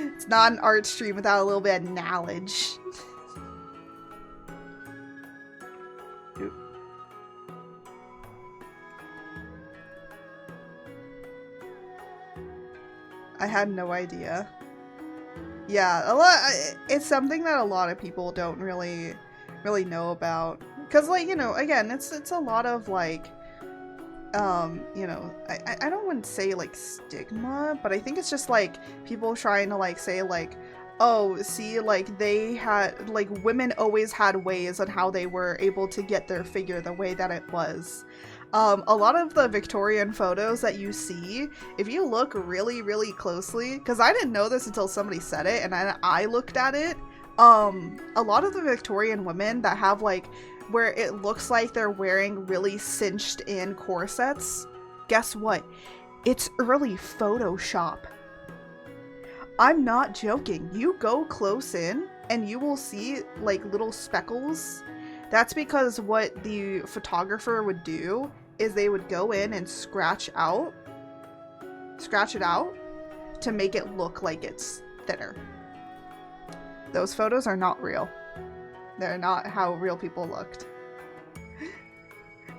It's not an art stream without a little bit of knowledge. Oop. I had no idea. Yeah, it's something that a lot of people don't really know about, because, like, you know, again, it's a lot of like, you know, I don't want to say like stigma, but I think it's just like people trying to like say like, oh, see, like they had, like, women always had ways on how they were able to get their figure the way that it was. A lot of the Victorian photos that you see, if you look really, really closely, because I didn't know this until somebody said it, and I looked at it, a lot of the Victorian women that have, like, where it looks like they're wearing really cinched in corsets, guess what? It's early Photoshop. I'm not joking. You go close in, and you will see, like, little speckles. That's because what the photographer would do is they would go in and scratch it out to make it look like it's thinner. Those photos are not real. They're not how real people looked.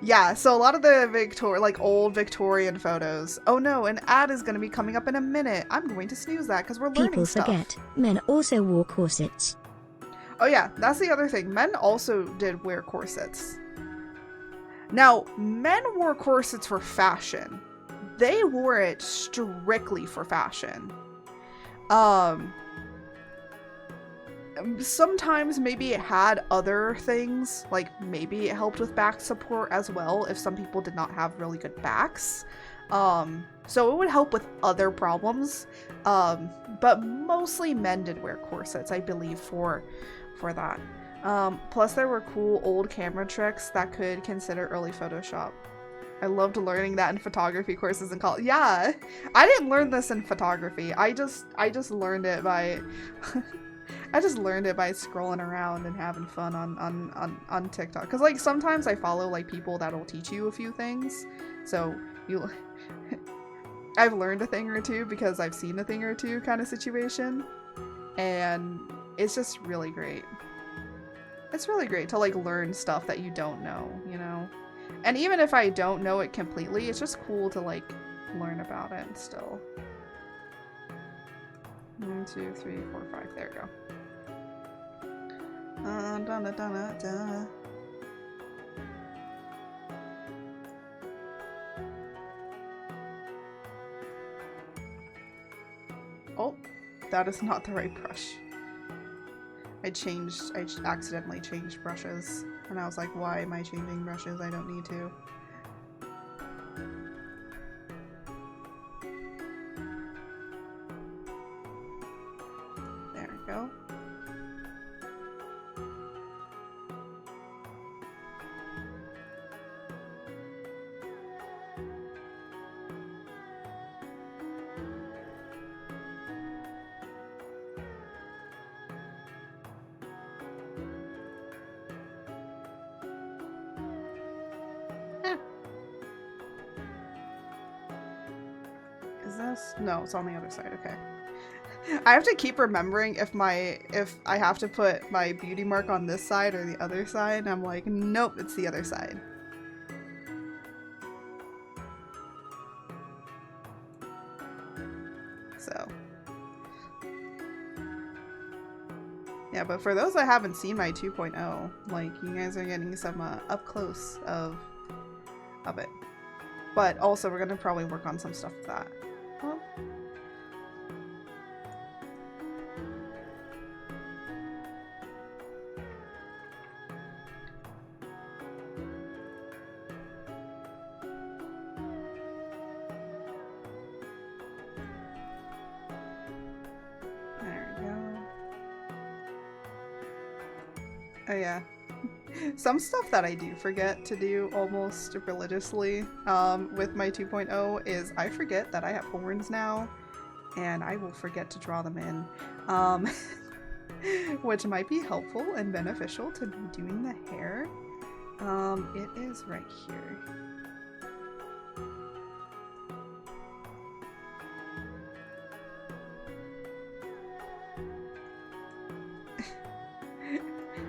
Yeah, so a lot of the old Victorian photos. Oh no, an ad is going to be coming up in a minute. I'm going to snooze that because we're learning stuff. People forget, men also wore corsets. Oh yeah, that's the other thing. Men also did wear corsets. Now, men wore corsets for fashion. They wore it strictly for fashion. Sometimes maybe it had other things, like maybe it helped with back support as well if some people did not have really good backs. So it would help with other problems. But mostly men did wear corsets, I believe, for that. Plus there were cool old camera tricks that could consider early Photoshop. I loved learning that in photography courses in college. Yeah, I didn't learn this in photography. I just learned it by I just learned it by scrolling around and having fun on TikTok. Cause like sometimes I follow like people that'll teach you a few things. So I've learned a thing or two because I've seen a thing or two kind of situation. And it's just really great. It's really great to like learn stuff that you don't know, you know? And even if I don't know it completely, it's just cool to like learn about it still. 1, 2, 3, 4, 5. There we go. Oh, that is not the right brush. I accidentally changed brushes, and I was like, why am I changing brushes? I don't need to. There we go. Is this? No, it's on the other side. Okay. I have to keep remembering if I have to put my beauty mark on this side or the other side. And I'm like, nope, it's the other side. So. Yeah, but for those that haven't seen my 2.0, like, you guys are getting some up close of it. But also, we're gonna probably work on some stuff with that. Well, there we go. Oh yeah. Some stuff that I do forget to do almost religiously with my 2.0 is I forget that I have horns now, and I will forget to draw them in, which might be helpful and beneficial to be doing the hair. It is right here.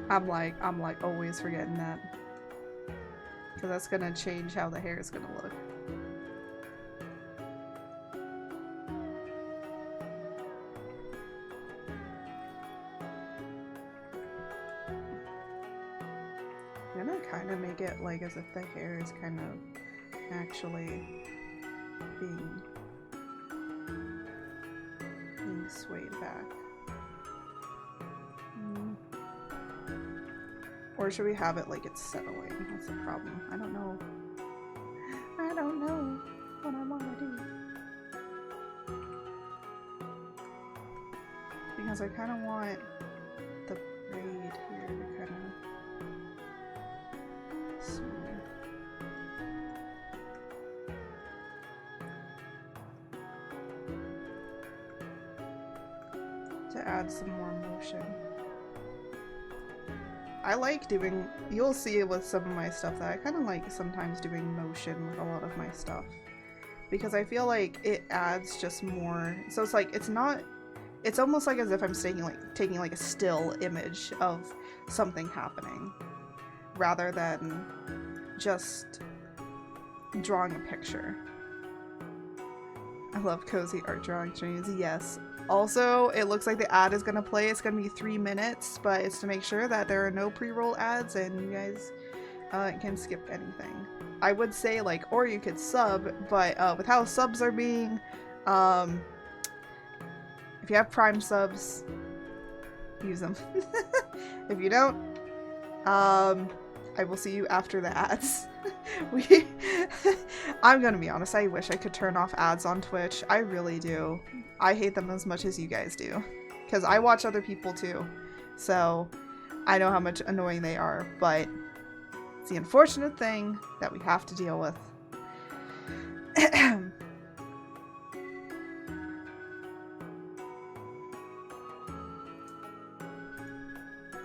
I'm like always forgetting that, because that's gonna change how the hair is gonna look. I'm gonna kind of make it like as if the hair is kind of actually being swayed back. Or should we have it like it's settling? That's the problem. I don't know. I don't know what I want to do. Because I kind of want the braid here to kind of swing. To add some more motion. I like doing, you'll see with some of my stuff that I kind of like sometimes doing motion with a lot of my stuff. Because I feel like it adds just more, so it's like, it's almost like as if I'm taking like a still image of something happening. Rather than just drawing a picture. I love cozy art drawing streams, yes. Also, it looks like the ad is gonna play. It's gonna be 3 minutes, but it's to make sure that there are no pre-roll ads and you guys can skip anything. I would say, like, or you could sub, but with how subs are being, if you have Prime subs, use them. If you don't, I will see you after the ads. I'm gonna be honest, I wish I could turn off ads on Twitch. I really do. I hate them as much as you guys do. Because I watch other people too. So I know how much annoying they are, but it's the unfortunate thing that we have to deal with.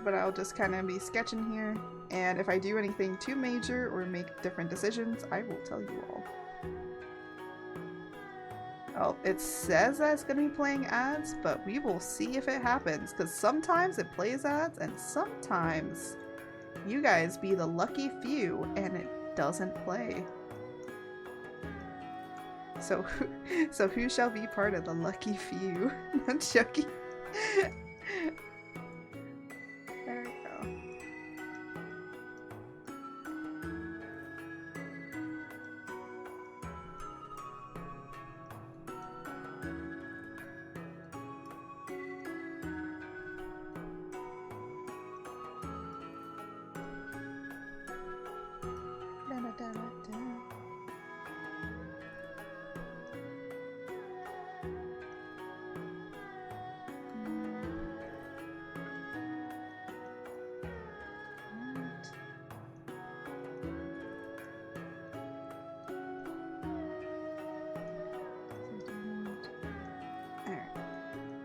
But I'll just kind of be sketching here, and if I do anything too major or make different decisions, I will tell you all. Oh, it says that it's going to be playing ads, but we will see if it happens, because sometimes it plays ads, and sometimes you guys be the lucky few, and it doesn't play. So who shall be part of the lucky few? I'm joking. There we go.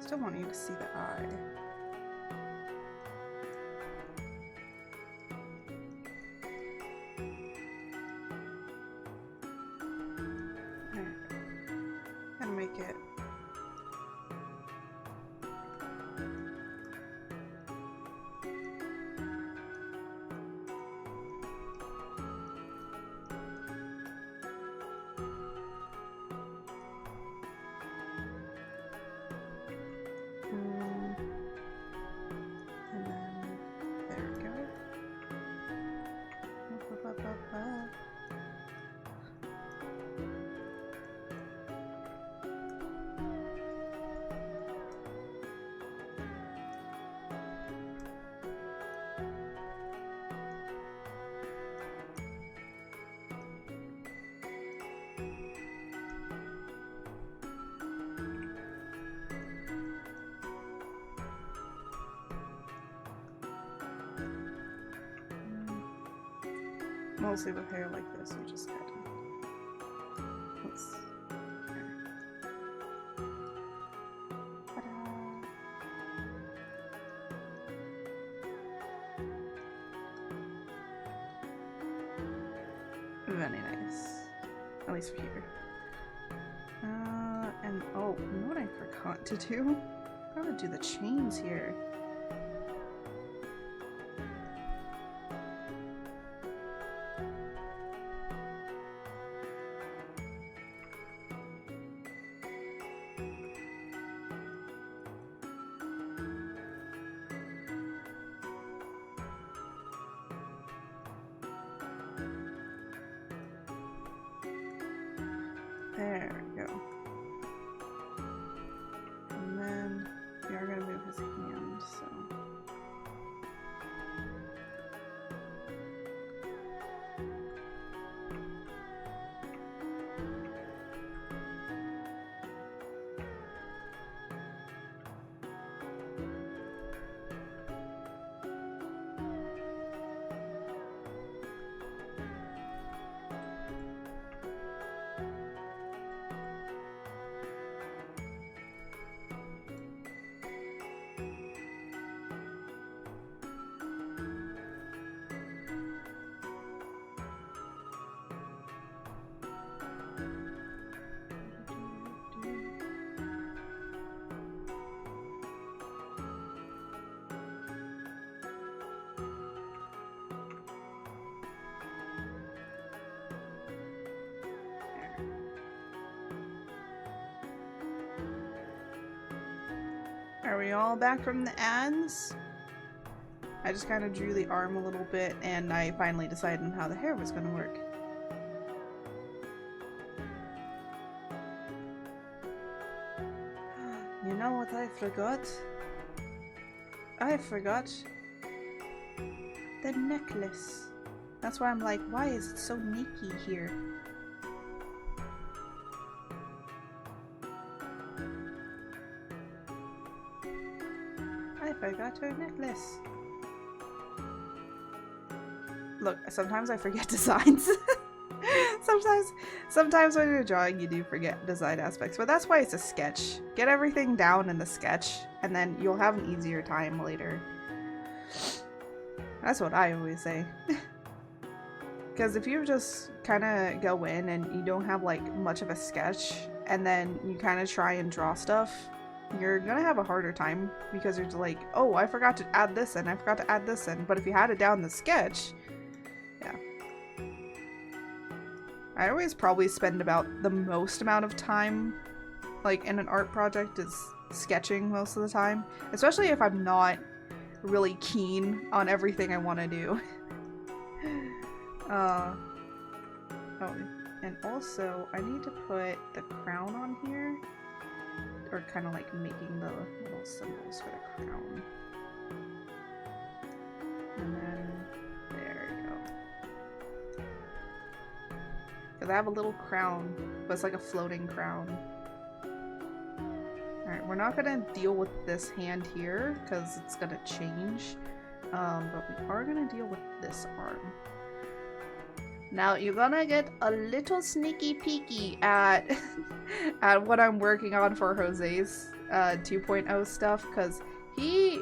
Still want you to see the eye. Alright. Gotta make it. Mostly with hair like this, you just gotta. Let's. Very nice. At least for here. And oh, you know what I forgot to do? I gotta do the chains here. There we go. And then we are going to move his hand, so. Are we all back from the ads? I just kind of drew the arm a little bit and I finally decided on how the hair was going to work. You know what I forgot? I forgot the necklace. That's why I'm like, why is it so sneaky here? I forgot her necklace. Look, sometimes I forget designs. sometimes when you're drawing you do forget design aspects, but that's why it's a sketch. Get everything down in the sketch and then you'll have an easier time later. That's what I always say. Because if you just kind of go in and you don't have like much of a sketch and then you kind of try and draw stuff, you're gonna have a harder time because you're like, oh, I forgot to add this in, I forgot to add this in. But if you had it down in the sketch, yeah. I always probably spend about the most amount of time like in an art project is sketching most of the time. Especially if I'm not really keen on everything I want to do. Oh, and also I need to put the crown on here. Or kind of like making the little symbols for the crown. And then, there you go. Because I have a little crown, but it's like a floating crown. Alright, we're not going to deal with this hand here, because it's going to change. But we are going to deal with this arm. Now you're gonna get a little sneaky peeky at at what I'm working on for Jose's 2.0 stuff, because he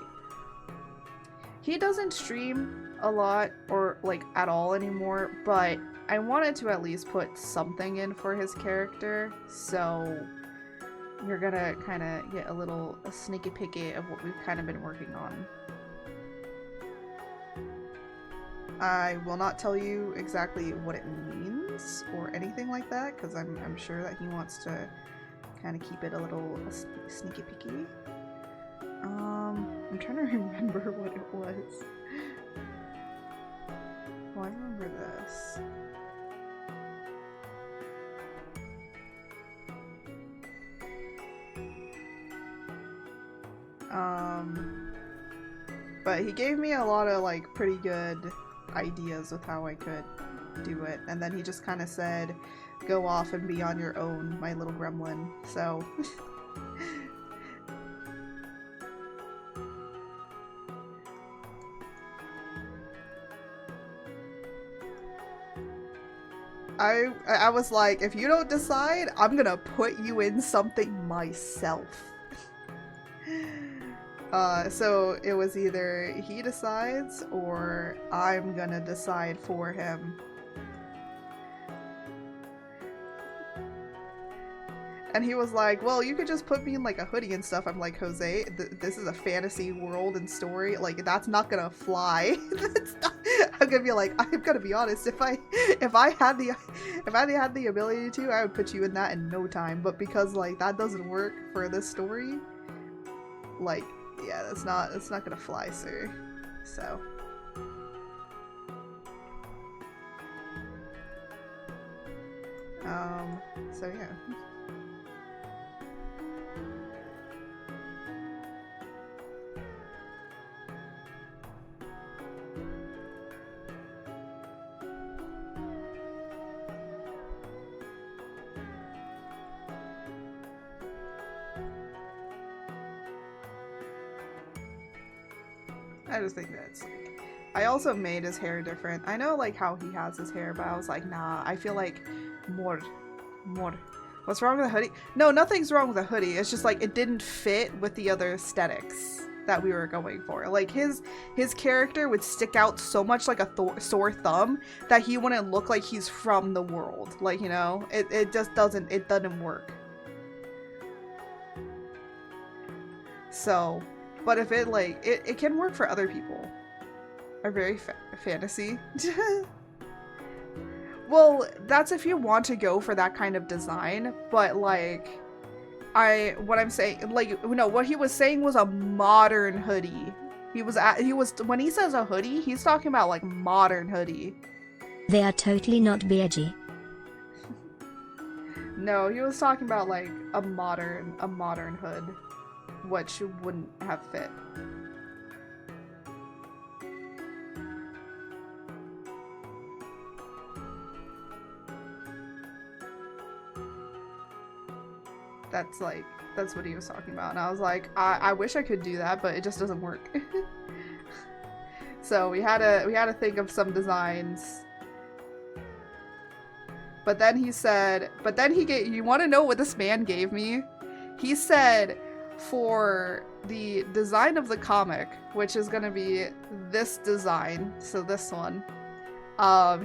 doesn't stream a lot or like at all anymore, but I wanted to at least put something in for his character, so you're gonna kind of get a sneaky picky of what we've kind of been working on. I will not tell you exactly what it means or anything like that, because I'm sure that he wants to kind of keep it a little sneaky picky. I'm trying to remember what it was. Well, I remember this. But he gave me a lot of like pretty good ideas with how I could do it, and then he just kind of said, go off and be on your own, my little gremlin. So I was like, if you don't decide, I'm gonna put you in something myself. So it was either he decides or I'm gonna decide for him. And he was like, well, you could just put me in like a hoodie and stuff. I'm like, Jose, this is a fantasy world and story. Like, that's not gonna fly. That's not, I'm gonna be like, I'm gonna be honest. If I had the ability to, I would put you in that in no time. But because like that doesn't work for this story, like, yeah, it's not gonna fly, sir. So. So yeah. I just think that's like, I also made his hair different. I know like how he has his hair, but I was like, nah, I feel like more. What's wrong with the hoodie? No, nothing's wrong with the hoodie. It's just like it didn't fit with the other aesthetics that we were going for. Like his character would stick out so much like a sore thumb that he wouldn't look like he's from the world. Like, you know, it just doesn't work. So, but if it like, it can work for other people. Are very fantasy. Well, that's if you want to go for that kind of design, but like, what I'm saying, like, no, what he was saying was a modern hoodie. When he says a hoodie, he's talking about like modern hoodie. They are totally not edgy. No, he was talking about like a modern hood, which wouldn't have fit. That's what he was talking about, and I was like, I wish I could do that, but it just doesn't work. So we had to think of some designs. But then he said, you want to know what this man gave me? He said, for the design of the comic, which is gonna be this design, so this one,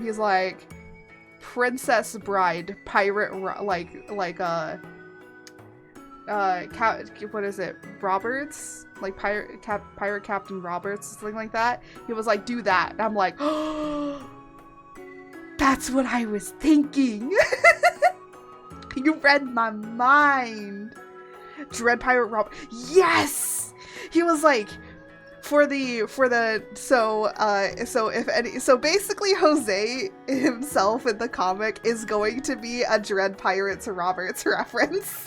he's like, Princess Bride, pirate, what is it? Roberts? Like pirate Captain Roberts, something like that. He was like, do that. And I'm like, oh, that's what I was thinking. You read my mind. Dread Pirate Robert. Yes! He was like, so basically Jose himself in the comic is going to be a Dread Pirates Roberts reference.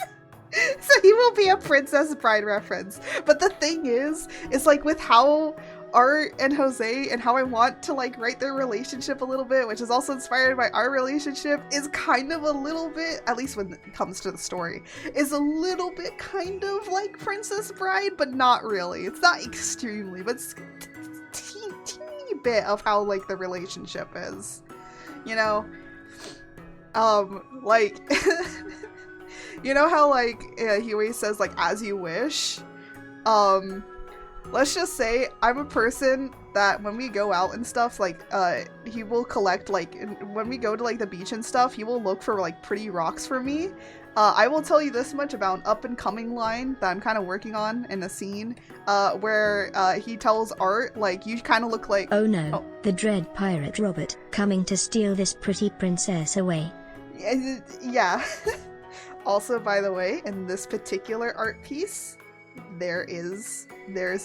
So he will be a Princess Bride reference. But the thing is like with how Art and Jose and how I want to like write their relationship a little bit, which is also inspired by our relationship, is kind of a little bit, at least when it comes to the story, is a little bit kind of like Princess Bride, but not really. It's not extremely, but it's teeny bit of how like the relationship is, you know? Like You know how, like, he always says, like, as you wish? Let's just say I'm a person that when we go out and stuff, like, he will collect, like, when we go to, like, the beach and stuff, he will look for, like, pretty rocks for me. I will tell you this much about an up-and-coming line that I'm kind of working on in a scene, where he tells Art, like, you kind of look like... Oh no, the dread pirate Robert, coming to steal this pretty princess away. Yeah. Also, by the way, in this particular art piece, there's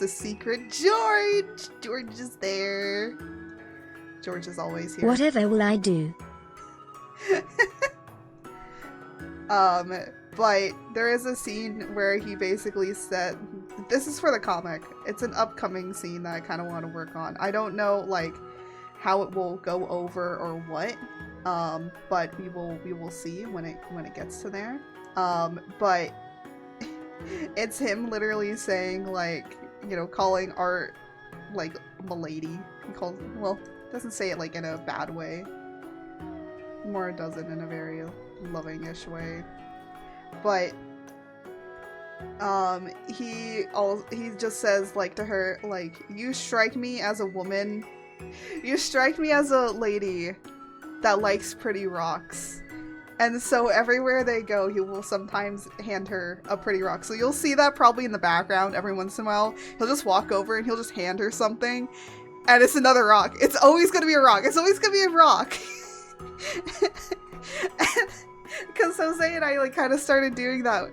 a secret George! George is there. George is always here. Whatever will I do? But there is a scene where he basically said, this is for the comic. It's an upcoming scene that I kind of want to work on. I don't know, like, how it will go over or what, but we will see when it gets to there. But it's him literally saying, like, you know, calling Art, like, milady. He calls, well, doesn't say it, like, in a bad way. More does it in a very loving-ish way. But, he just says, like, to her, like, you strike me as a woman. You strike me as a lady that likes pretty rocks. And so everywhere they go, he will sometimes hand her a pretty rock. So you'll see that probably in the background every once in a while. He'll just walk over and he'll just hand her something. And it's another rock. It's always going to be a rock. It's always going to be a rock. Because Jose and I, like, kind of started doing that.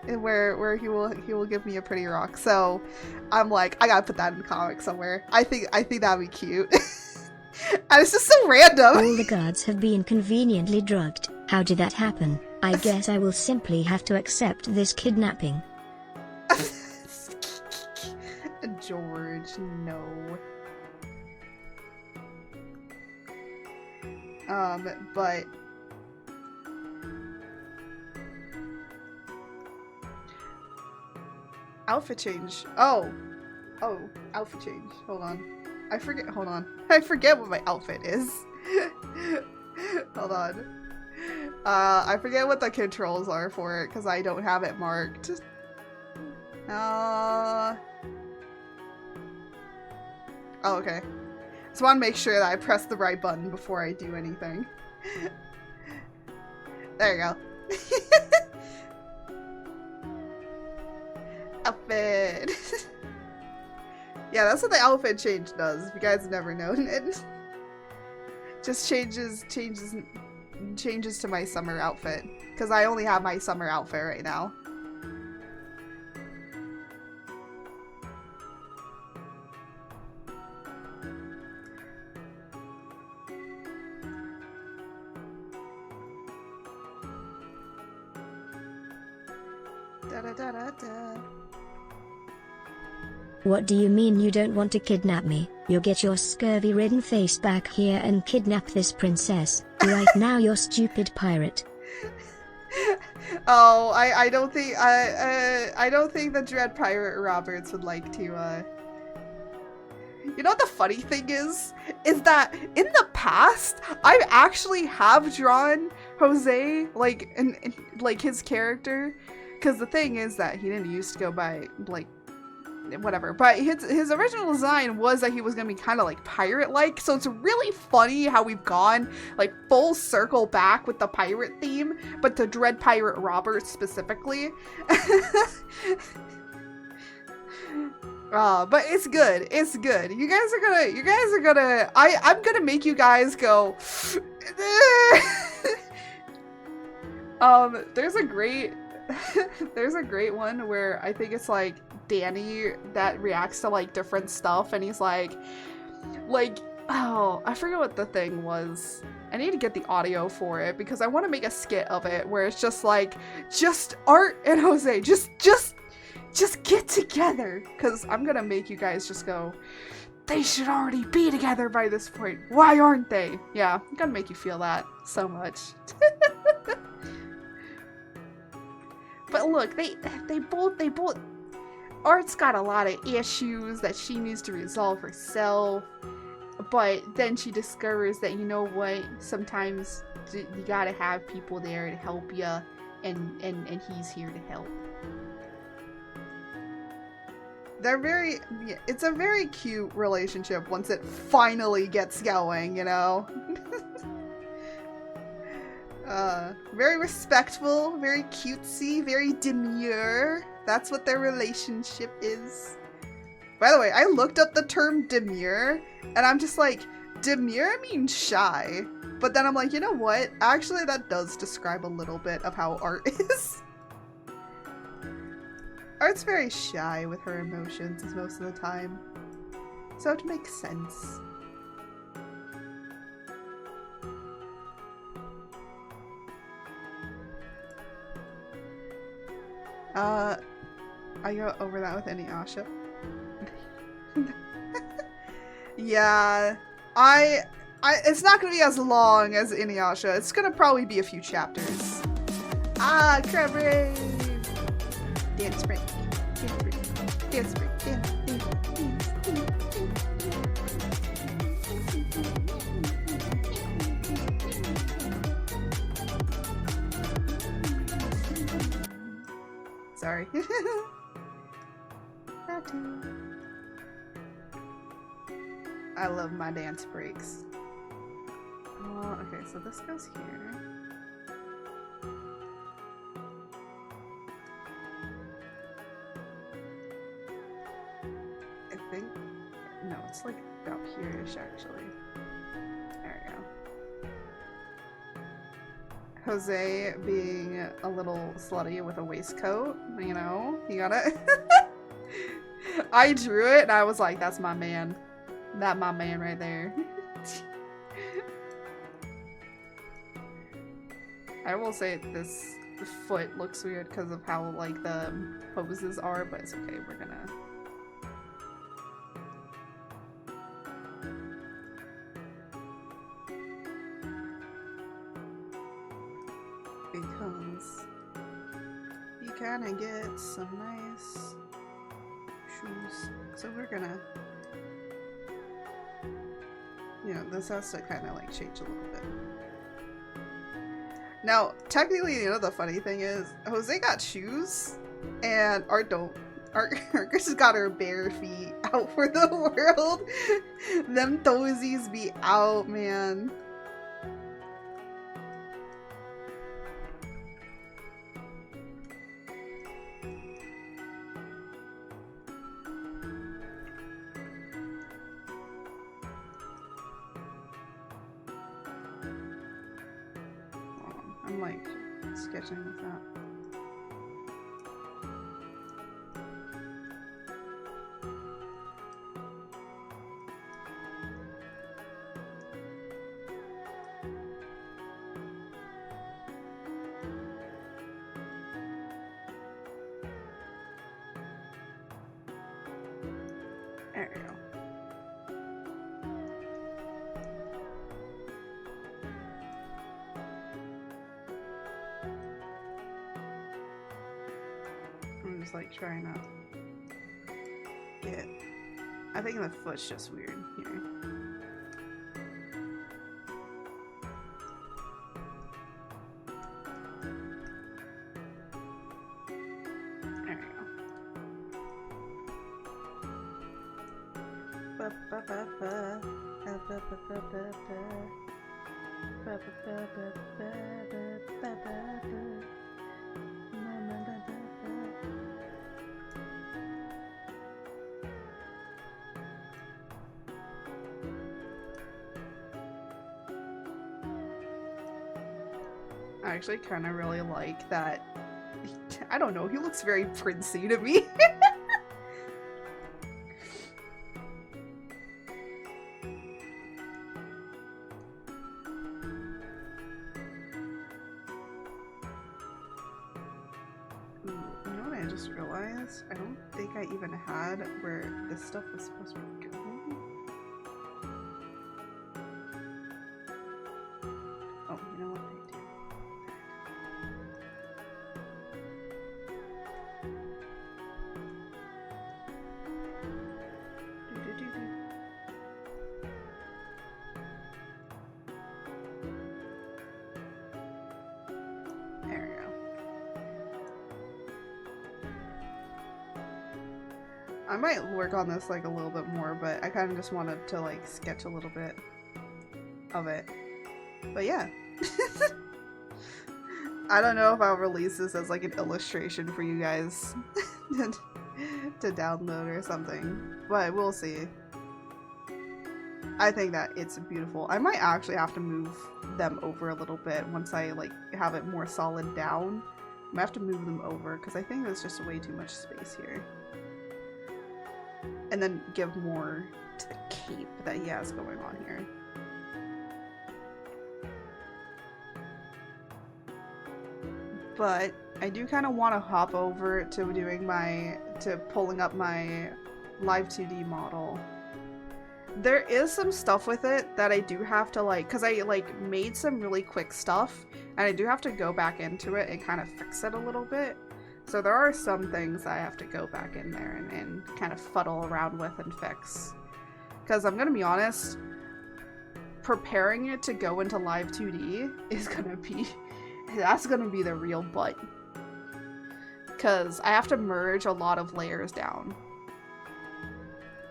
Where he will give me a pretty rock. So I'm like, I gotta put that in the comic somewhere. I think that'd be cute. And it's just so random. All the guards have been conveniently drugged. How did that happen? I guess I will simply have to accept this kidnapping. George, no. But outfit change. Oh, outfit change. Hold on. I forget what my outfit is. Hold on. I forget what the controls are for it because I don't have it marked. Oh, okay. Just want to make sure that I press the right button before I do anything. There you go. Outfit. Yeah, that's what the outfit change does, if you guys have never known it. Just changes to my summer outfit. Because I only have my summer outfit right now. Da da da da da. What do you mean you don't want to kidnap me? You'll get your scurvy-ridden face back here and kidnap this princess. Right now, you stupid pirate. Oh, I don't think I don't think the Dread Pirate Roberts would like to You know what the funny thing is that in the past I actually have drawn Jose like in like his character, because the thing is that he didn't used to go by like whatever, but his original design was that he was gonna be kind of like pirate-like, so it's really funny how we've gone like full circle back with the pirate theme, but to Dread Pirate Robert specifically. But it's good. It's good. You guys are gonna I'm gonna make you guys go there's a great one where I think it's like Danny that reacts to like different stuff, and he's like, oh, I forget what the thing was. I need to get the audio for it because I want to make a skit of it where it's just like, just Art and Jose, just get together, because I'm gonna make you guys just go, they should already be together by this point. Why aren't they? Yeah, I'm gonna make you feel that so much. But look, they both. Art's got a lot of issues that she needs to resolve herself, but then she discovers that, you know what, sometimes you gotta have people there to help you and he's here to help. It's a very cute relationship once it finally gets going, you know? Very respectful, very cutesy, very demure. That's what their relationship is. By the way, I looked up the term demure, and I'm just like, demure means shy. But then I'm like, you know what? Actually, that does describe a little bit of how Art is. Art's very shy with her emotions most of the time. So it makes sense. I go over that with any Asha. Yeah, it's not gonna be as long as Inuyasha. It's gonna probably be a few chapters. Ah, crab rave! Dance break. Dance break. Dance break. Dance, dance, dance, dance. Sorry. I love my dance breaks. Oh, okay, so this goes here. I think... No, it's like about here-ish, actually. There we go. Jose being a little slutty with a waistcoat, you know? You gotta... I drew it and I was like, that's my man. That my man right there. I will say this foot looks weird because of how like the poses are, but it's okay, we're gonna... Because you kinda get some nice shoes. So we're gonna... You know, this has to kind of like change a little bit. Now, technically, you know, the funny thing is, Jose got shoes, and Art don't. Art just got her bare feet out for the world. Them toesies be out, man. I'm like sketching this out. There we go. I'm just like trying to get... I think the foot's just weird here. There we go. Ba ba ba ba. Ba ba ba ba ba ba. Ba ba ba ba ba ba ba ba ba. I actually kind of really like that. I don't know, he looks very princey to me. You know what I just realized? I don't think I even had where this stuff was supposed to be going. Oh, you know what I do? There we go. I might work on this like a little bit more, but I kind of just wanted to like sketch a little bit of it. But yeah. I don't know if I'll release this as like an illustration for you guys to download or something, but we'll see. I think that it's beautiful. I might actually have to move them over a little bit once I like have it more solid down. I might have to move them over because I think there's just way too much space here. And then give more to the cape that he has going on here. But I do kind of want to hop over to pulling up my Live 2D model. There is some stuff with it that I do have to like, because I like made some really quick stuff and I do have to go back into it and kind of fix it a little bit. So there are some things I have to go back in there and kind of fuddle around with and fix. Because I'm going to be honest, preparing it to go into Live 2D is going to be, that's going to be the real butt. Because I have to merge a lot of layers down.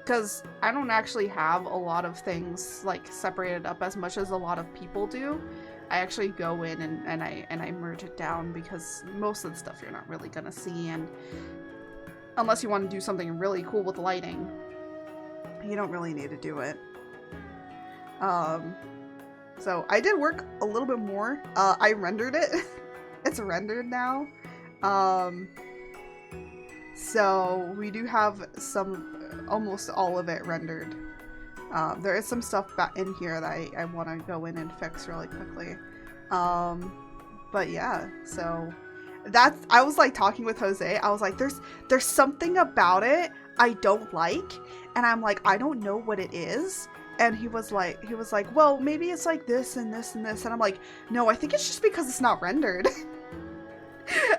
Because I don't actually have a lot of things like separated up as much as a lot of people do. I actually go in and I merge it down because most of the stuff you're not really gonna see, and unless you want to do something really cool with lighting, you don't really need to do it. So I did work a little bit more. I rendered it. It's rendered now. So we do have almost all of it rendered. There is some stuff back in here that I want to go in and fix really quickly. But yeah, so I was like talking with Jose. I was like, there's something about it I don't like, and I'm like, I don't know what it is. And he was like, well, maybe it's like this and this and this. And I'm like, no, I think it's just because it's not rendered.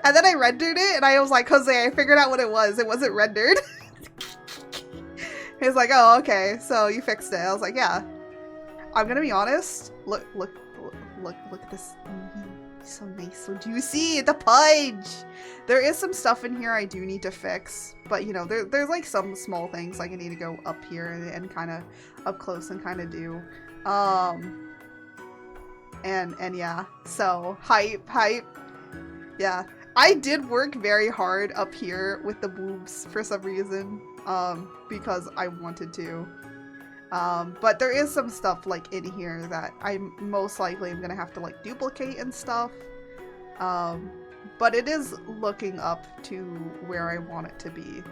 And then I rendered it, and I was like, Jose, I figured out what it was. It wasn't rendered. He was like, oh, okay, so you fixed it. I was like, yeah. I'm gonna be honest. Look at this. So nice, so juicy, the punch! There is some stuff in here I do need to fix, but you know, there's like some small things like I need to go up here and kind of up close and kind of do. And yeah, so hype. Yeah, I did work very hard up here with the boobs for some reason, because I wanted to. But there is some stuff like in here that I most likely am gonna have to like duplicate and stuff. But it is looking up to where I want it to be,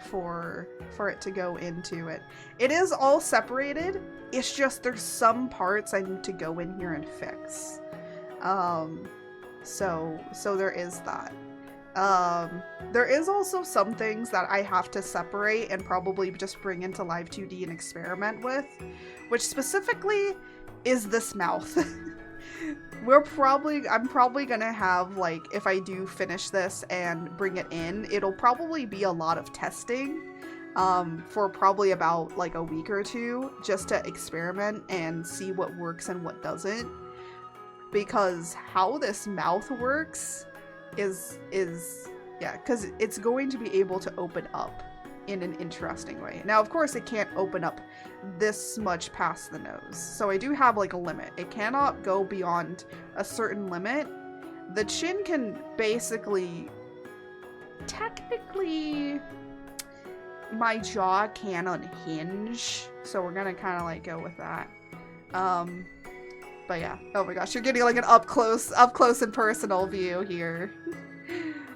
for it to go into it. It is all separated. It's just there's some parts I need to go in here and fix. So there is that. There is also some things that I have to separate and probably just bring into Live 2D and experiment with, which specifically is this mouth. I'm probably gonna have, like, if I do finish this and bring it in, it'll probably be a lot of testing, for probably about like a week or two, just to experiment and see what works and what doesn't. Because how this mouth works is yeah, because it's going to be able to open up in an interesting way. Now, of course, it can't open up this much past the nose, so I do have like a limit. It cannot go beyond a certain limit. The chin can basically, technically, my jaw can unhinge, so we're gonna kind of like go with that. But yeah, oh my gosh, you're getting like an up close and personal view here.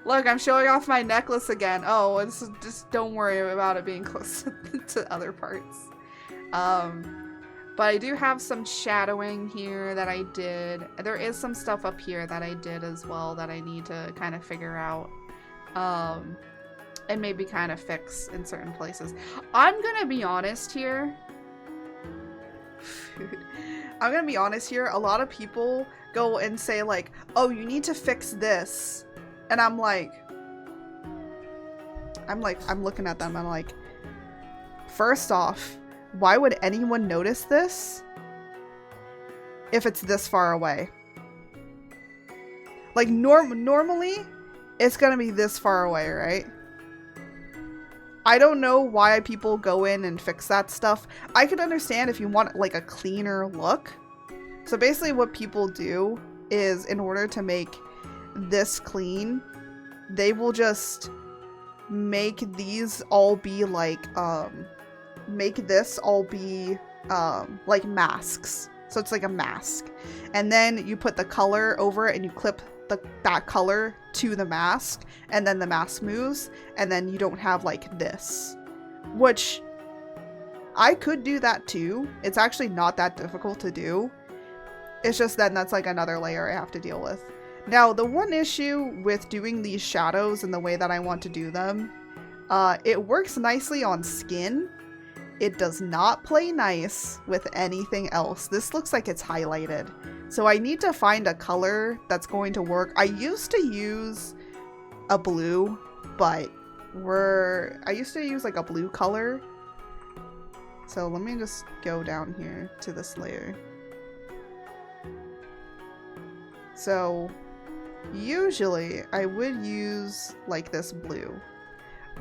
Look, I'm showing off my necklace again. Oh, it's just don't worry about it being close to other parts. But I do have some shadowing here that I did. There is some stuff up here that I did as well that I need to kind of figure out. And maybe kind of fix in certain places. I'm gonna be honest here. I'm gonna be honest here. A lot of people go and say like, oh, you need to fix this. And I'm looking at them, I'm like, first off, why would anyone notice this if it's this far away? Like, normally, it's gonna be this far away, right? I don't know why people go in and fix that stuff. I could understand if you want like a cleaner look. So basically what people do is, in order to make this clean, they will just make these all be like, make this all be like masks. So it's like a mask. And then you put the color over it and you clip that color to the mask, and then the mask moves, and then you don't have like this. Which I could do that too. It's actually not that difficult to do. It's just then that's like another layer I have to deal with. Now, the one issue with doing these shadows in the way that I want to do them, it works nicely on skin. It does not play nice with anything else. This looks like it's highlighted. So I need to find a color that's going to work. I used to use a blue, but I used to use like a blue color. So let me just go down here to this layer. So usually I would use like this blue,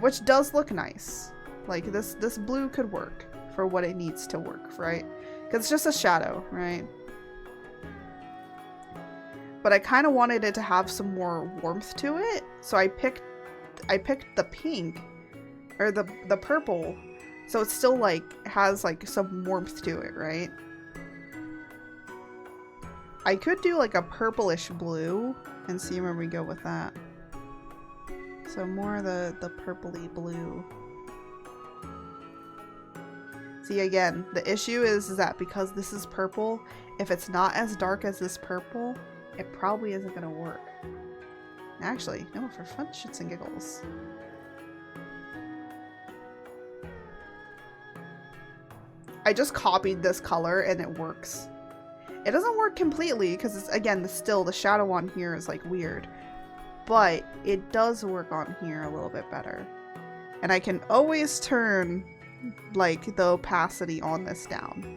which does look nice. Like this blue could work for what it needs to work, right? Because it's just a shadow, right? But I kind of wanted it to have some more warmth to it, so I picked the pink or the purple, so it still like has like some warmth to it, right? I could do like a purplish blue and see where we go with that. So more the purpley blue. See, again, the issue is that because this is purple, if it's not as dark as this purple, it probably isn't going to work. Actually, no, for fun shits and giggles. I just copied this color and it works. It doesn't work completely because it's, again, the shadow on here is like weird. But it does work on here a little bit better. And I can always turn like the opacity on this down.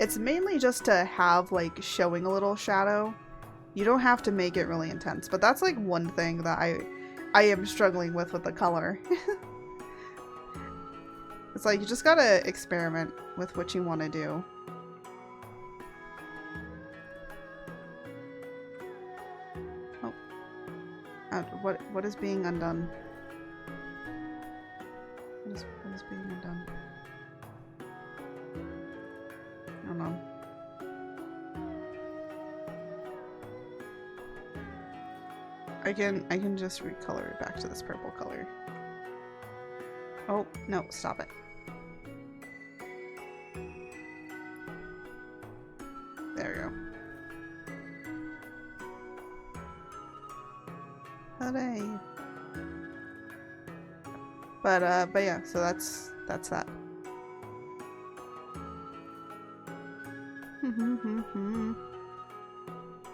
It's mainly just to have like showing a little shadow. You don't have to make it really intense, but that's like one thing that I am struggling with the color. It's like you just gotta experiment with what you want to do. Oh, what is being undone? What is being undone? I don't know. I can just recolor it back to this purple color. Oh, no, stop it. There we go. Hooray. But yeah, so that's that.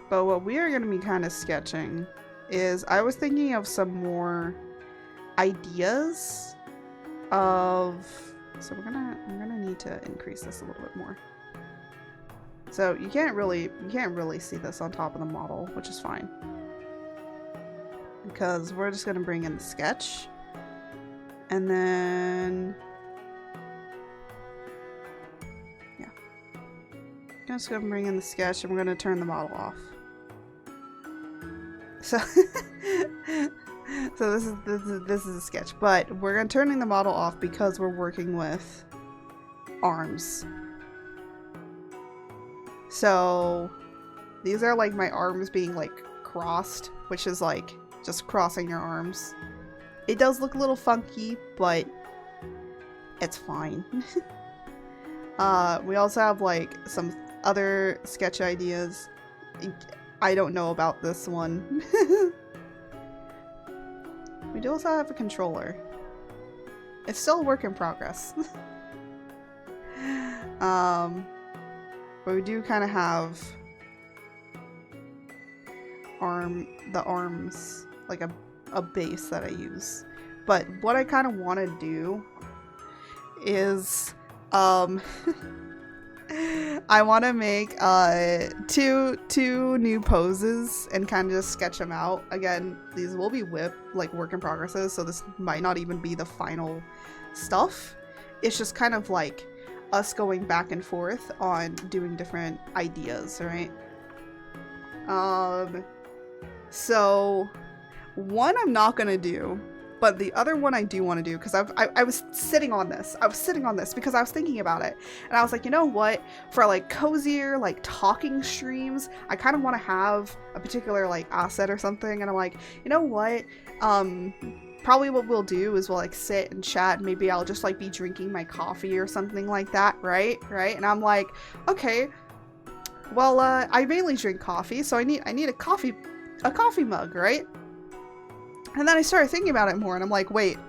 But what we are going to be kind of sketching is, I was thinking of some more ideas of, so I'm gonna need to increase this a little bit more. So you can't really see this on top of the model, which is fine, because we're just gonna bring in the sketch, and then yeah, just gonna bring in the sketch, and we're gonna turn the model off. So so this is a sketch, but we're turning the model off because we're working with arms. So these are like my arms being like crossed, which is like just crossing your arms. It does look a little funky, but it's fine. We also have like some other sketch ideas. I don't know about this one. We do also have a controller. It's still a work in progress. But we do kind of have the arms, like a base that I use. But what I kind of want to do is I want to make two new poses and kind of just sketch them out. Again, these will be like work in progresses, so this might not even be the final stuff. It's just kind of like us going back and forth on doing different ideas, right? So one I'm not gonna do, but the other one I do want to do, because I was sitting on this. I was sitting on this because I was thinking about it. And I was like, you know what? For like cozier, like talking streams, I kind of want to have a particular like asset or something. And I'm like, you know what? Probably what we'll do is we'll like sit and chat. Maybe I'll just like be drinking my coffee or something like that, right? And I'm like, okay, well, I mainly drink coffee, so I need a coffee mug, right? And then I started thinking about it more, and I'm like, wait,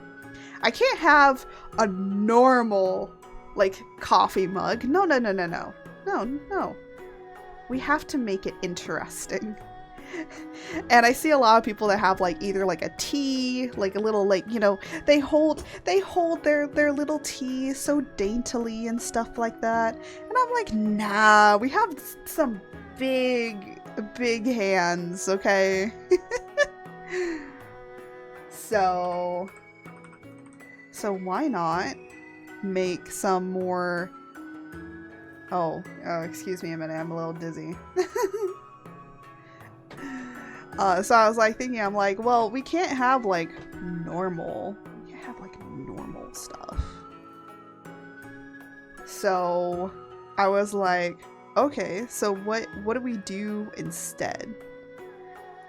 I can't have a normal, like, coffee mug. No. We have to make it interesting. And I see a lot of people that have, like, either, like, a tea, like, a little, like, you know, they hold their little tea so daintily and stuff like that. And I'm like, nah, we have some big hands, okay? So why not make some more... Oh, excuse me a minute, I'm a little dizzy. So I was like thinking, I'm like, well, we can't have like normal stuff. So I was like, okay, so what do we do instead?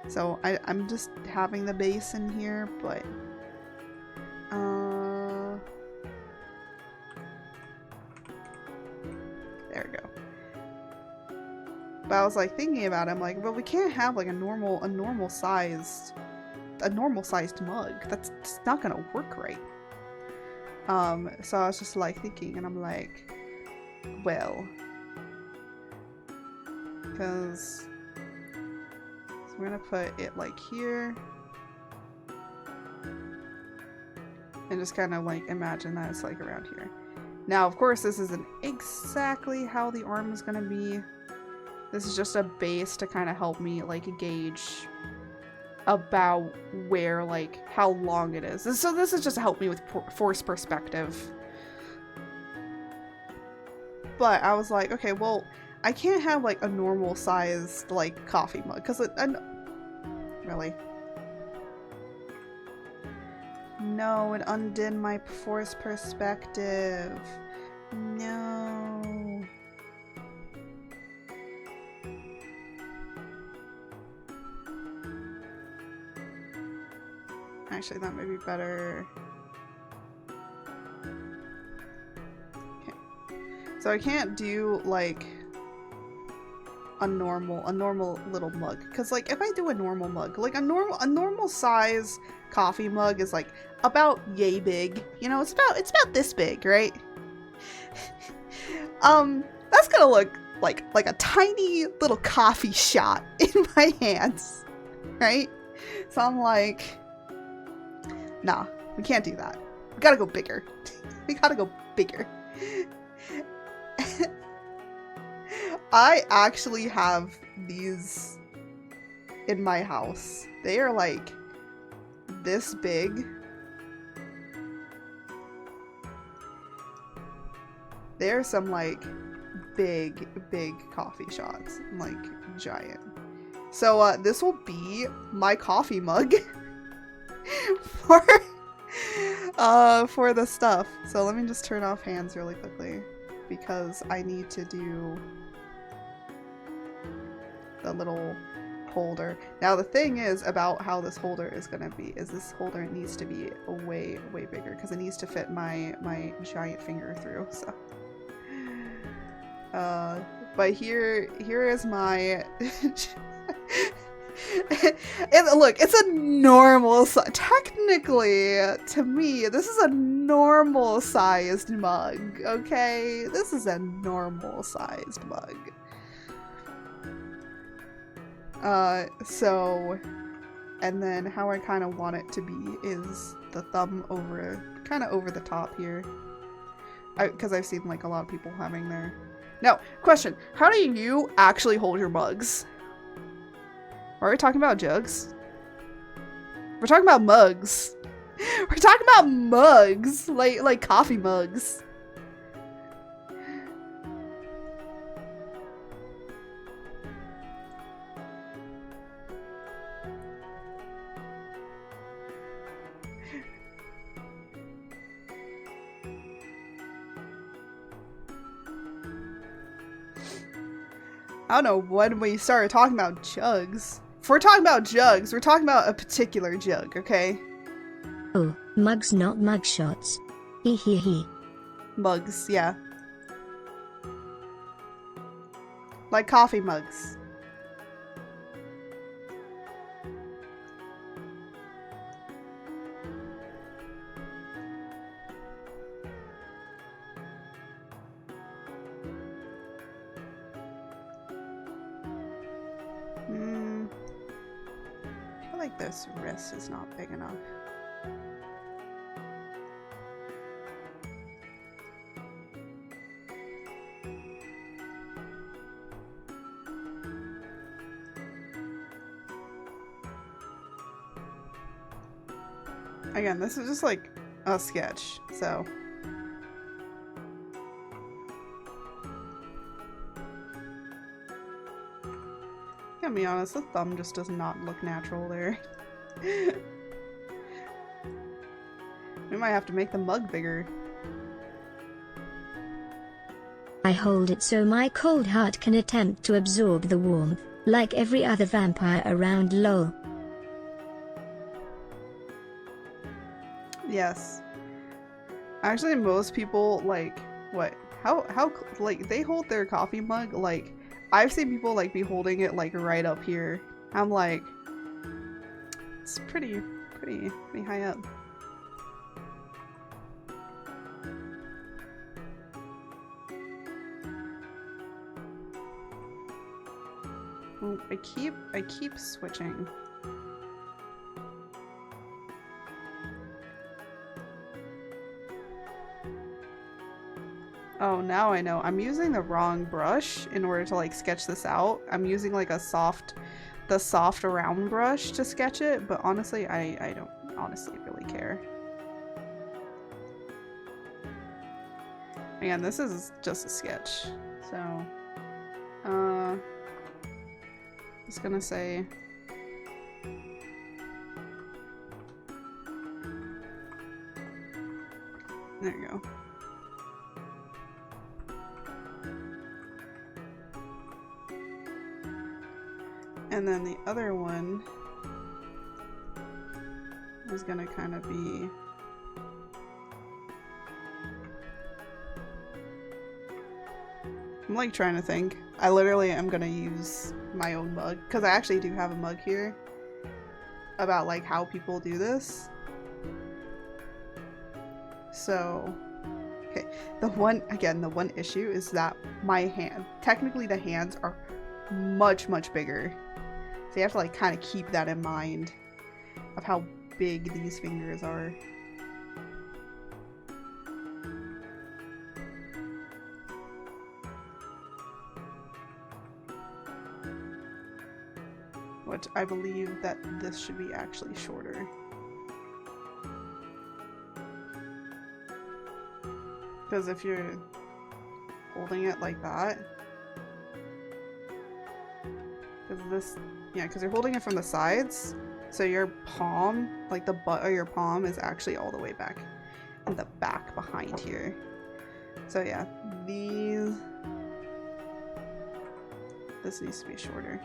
So I'm just having the base in here, but there we go. But I was like thinking about it, I'm like, well, we can't have like a normal sized mug. That's just not gonna work right. So I was just like thinking, and I'm like, well, because we're gonna put it like here and just kind of like imagine that it's like around here. Now, of course, this isn't exactly how the arm is gonna be. This is just a base to kind of help me like gauge about where, like, how long it is. So this is just to help me with force perspective. But I was like, okay, well, I can't have like a normal sized like coffee mug because really. No, it undid my force perspective. No. Actually, that may be better. Okay. So I can't do like a normal little mug, because like if I do a normal mug, like a normal size coffee mug is like about yay big, you know, it's about this big, right? That's gonna look like a tiny little coffee shot in my hands, right? So I'm like, nah, we can't do that. We gotta go bigger. We gotta go bigger. I actually have these in my house. They are like this big. They're some like big coffee shots, like giant. So this will be my coffee mug for the stuff. So let me just turn off hands really quickly because I need to do the little holder. Now the thing is about how this holder is gonna be is this holder needs to be way bigger because it needs to fit my giant finger through. So but here is my look, it's a normal technically to me this is a normal sized mug, okay? This is a normal sized mug. So, and then how I kind of want it to be is the thumb kind of over the top here. Because I've seen like a lot of people having their Now, question. How do you actually hold your mugs? Are we talking about jugs? We're talking about mugs. We're talking about mugs. Like coffee mugs. I don't know when we started talking about jugs. If we're talking about jugs, we're talking about a particular jug, okay? Oh, mugs not mugshots. Hee hee hee. Mugs, yeah. Like coffee mugs. I feel like this wrist is not big enough. Again, this is just like a sketch, so. Gotta be honest, the thumb just does not look natural there. We might have to make the mug bigger. I hold it so my cold heart can attempt to absorb the warmth, like every other vampire around lol. Yes. Actually, most people, like, what? How, like, they hold their coffee mug, like, I've seen people, like, be holding it, like, right up here. I'm like, it's pretty high up. Oh, I keep switching. Oh, now I know. I'm using the wrong brush in order to like sketch this out. I'm using like the soft round brush to sketch it, but honestly, I don't honestly really care. Again, this is just a sketch. So, just gonna say there you go. And then the other one is gonna kind of be I'm like trying to think. I literally am gonna use my own mug because I actually do have a mug here about like how people do this. So, okay, the one issue is that my hand, technically the hands are much bigger. So you have to like kind of keep that in mind of how big these fingers are. Which I believe that this should be actually shorter. Because if you're holding it like that, because you're holding it from the sides, so your palm, like the butt of your palm, is actually all the way back in the back behind here. So yeah, this needs to be shorter.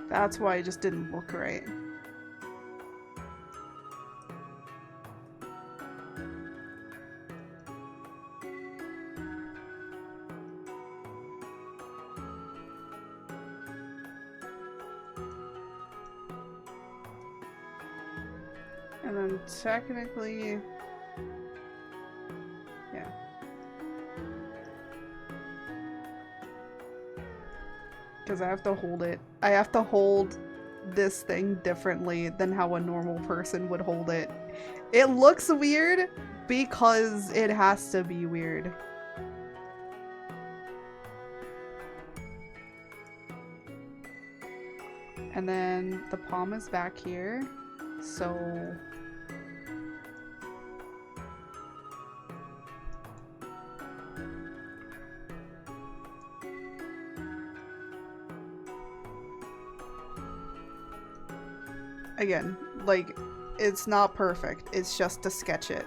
That's why it just didn't look right. And then technically, yeah. Because I have to hold it. I have to hold this thing differently than how a normal person would hold it. It looks weird because it has to be weird. And then the palm is back here, so... Again, like, it's not perfect, it's just to sketch it.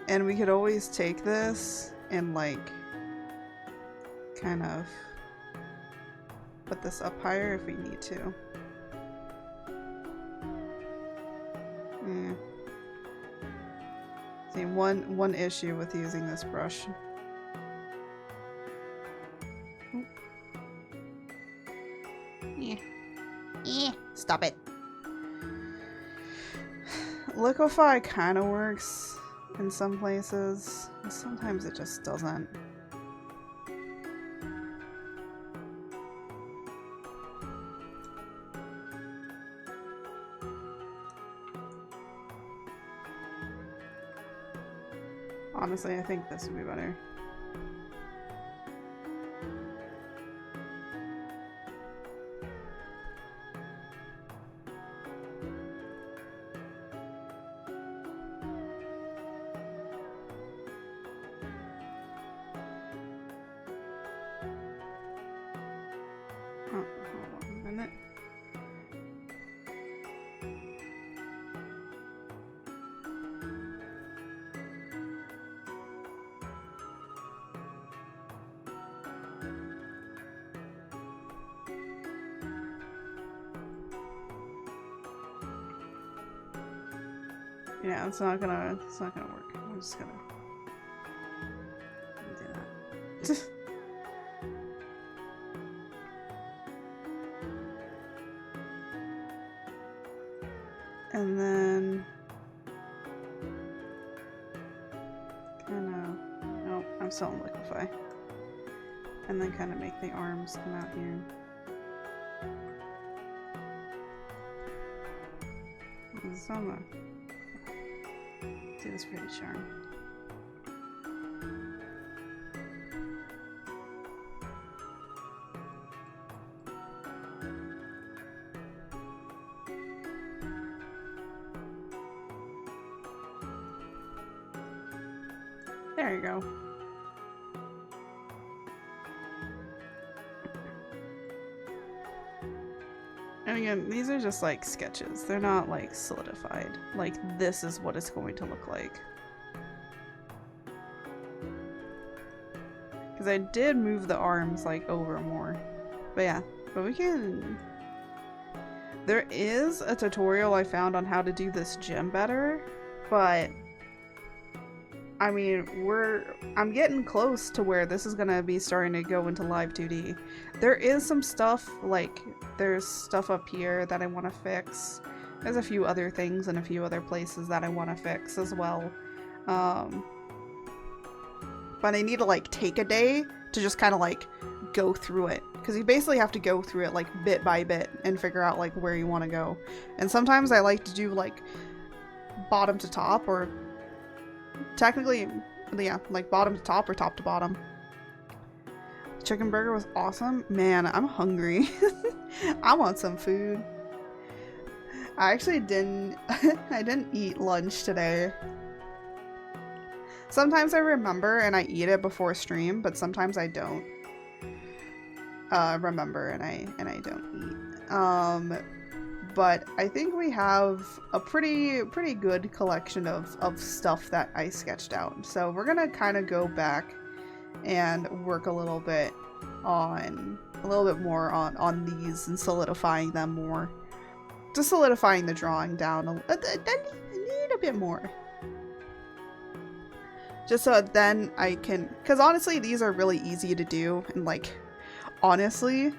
And we could always take this and, like, kind of put this up higher if we need to. Yeah. See, one issue with using this brush. Stop it. Liquify kind of works in some places, and sometimes it just doesn't. Honestly, I think this would be better. Oh, hold on a minute. Yeah, it's not gonna work. I'm just gonna do that. And then kinda, nope, I'm still in liquify. And then kinda make the arms come out here. This is on the do this pretty charm. There you go. And again, these are just like sketches. They're not like solidified. Like, this is what it's going to look like. Because I did move the arms like over more. But yeah, but we can... There is a tutorial I found on how to do this gem better, but I mean, I'm getting close to where this is gonna be starting to go into live 2D. There is some stuff, like, there's stuff up here that I want to fix. There's a few other things in a few other places that I want to fix as well. But I need to, like, take a day to just kind of, like, go through it. Because you basically have to go through it, like, bit by bit and figure out, like, where you want to go. And sometimes I like to do, like, bottom to top, or technically, yeah, like bottom to top or top to bottom. Chicken burger was awesome. Man, I'm hungry. I want some food. I actually didn't eat lunch today. Sometimes I remember and I eat it before stream, but sometimes I don't remember and I don't eat. But I think we have a pretty good collection of stuff that I sketched out. So we're gonna kind of go back and work a little bit more on these and solidifying them more. Just solidifying the drawing down a little bit more. Just so then I can, because honestly these are really easy to do, and like honestly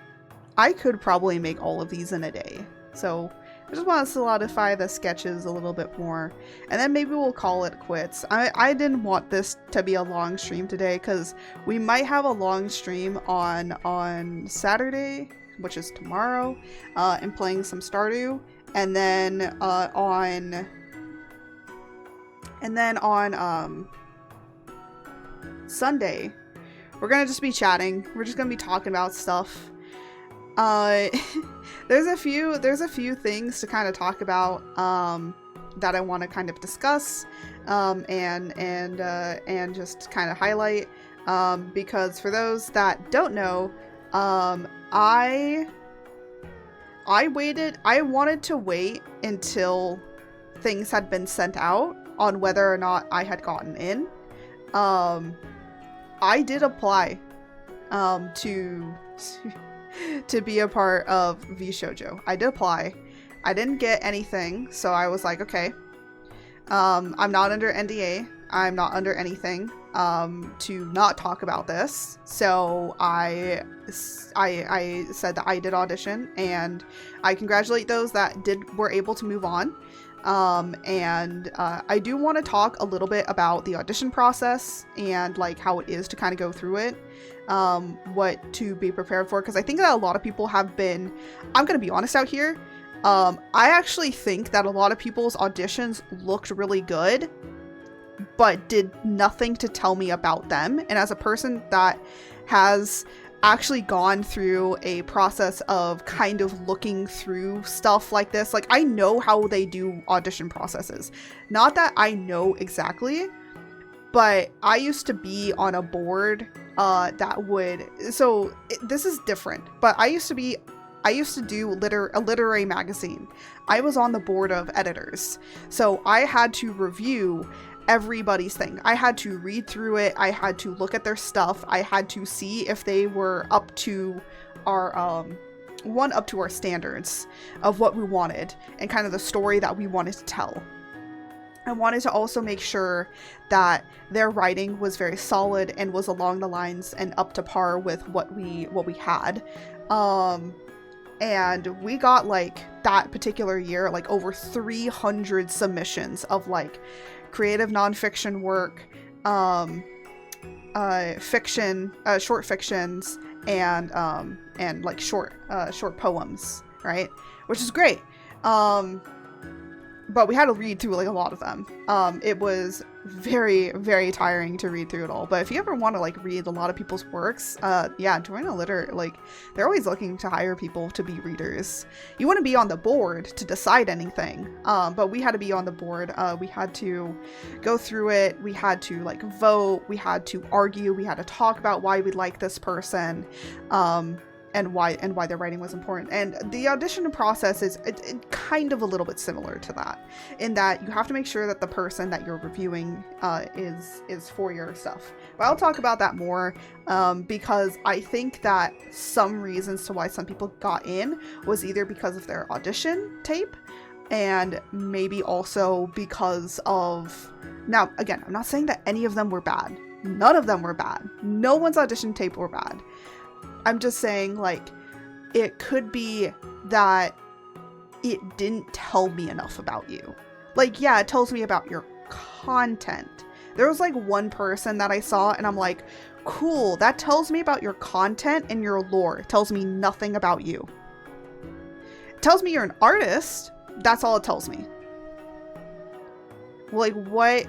I could probably make all of these in a day. So I just want to solidify the sketches a little bit more, and then maybe we'll call it quits. I didn't want this to be a long stream today, because we might have a long stream on Saturday, which is tomorrow, and playing some Stardew, and then on Sunday, we're gonna just be chatting. We're just gonna be talking about stuff. There's a few things to kind of talk about that I want to kind of discuss and just kind of highlight, because for those that don't know, I wanted to wait until things had been sent out on whether or not I had gotten in. I did apply to be a part of V Shoujo. I did apply. I didn't get anything, so I was like, okay. I'm not under NDA. I'm not under anything to not talk about this. So I said that I did audition, and I congratulate those that were able to move on. I do want to talk a little bit about the audition process and like how it is to kind of go through it, what to be prepared for, because I think that a lot of people have been, I'm going to be honest out here, I actually think that a lot of people's auditions looked really good, but did nothing to tell me about them. And as a person that has actually gone through a process of kind of looking through stuff like this, like I know how they do audition processes. Not that I know exactly, but I used to be on a board this is different, but I used to do a literary magazine. I was on the board of editors, so I had to review everybody's thing. I had to read through it. I had to look at their stuff. I had to see if they were up to our standards of what we wanted and kind of the story that we wanted to tell. I wanted to also make sure that their writing was very solid and was along the lines and up to par with what we had. And we got, like, that particular year, like, over 300 submissions of, like, creative nonfiction work, fiction, short fictions, and like short poems, right? Which is great. But we had to read through like a lot of them. It was very, very tiring to read through it all. But if you ever want to like read a lot of people's works, yeah, join a litter. Like they're always looking to hire people to be readers. You want to be on the board to decide anything. But we had to be on the board. We had to go through it. We had to like vote. We had to argue. We had to talk about why we like this person. And why their writing was important. And the audition process is kind of a little bit similar to that, in that you have to make sure that the person that you're reviewing is for your stuff. But I'll talk about that more because I think that some reasons to why some people got in was either because of their audition tape, and maybe also because of, now again, I'm not saying that any of them were bad. None of them were bad. No one's audition tape were bad. I'm just saying, like, it could be that it didn't tell me enough about you. Like, yeah, it tells me about your content. There was, like, one person that I saw, and I'm like, cool, that tells me about your content and your lore. It tells me nothing about you. It tells me you're an artist. That's all it tells me. Like, what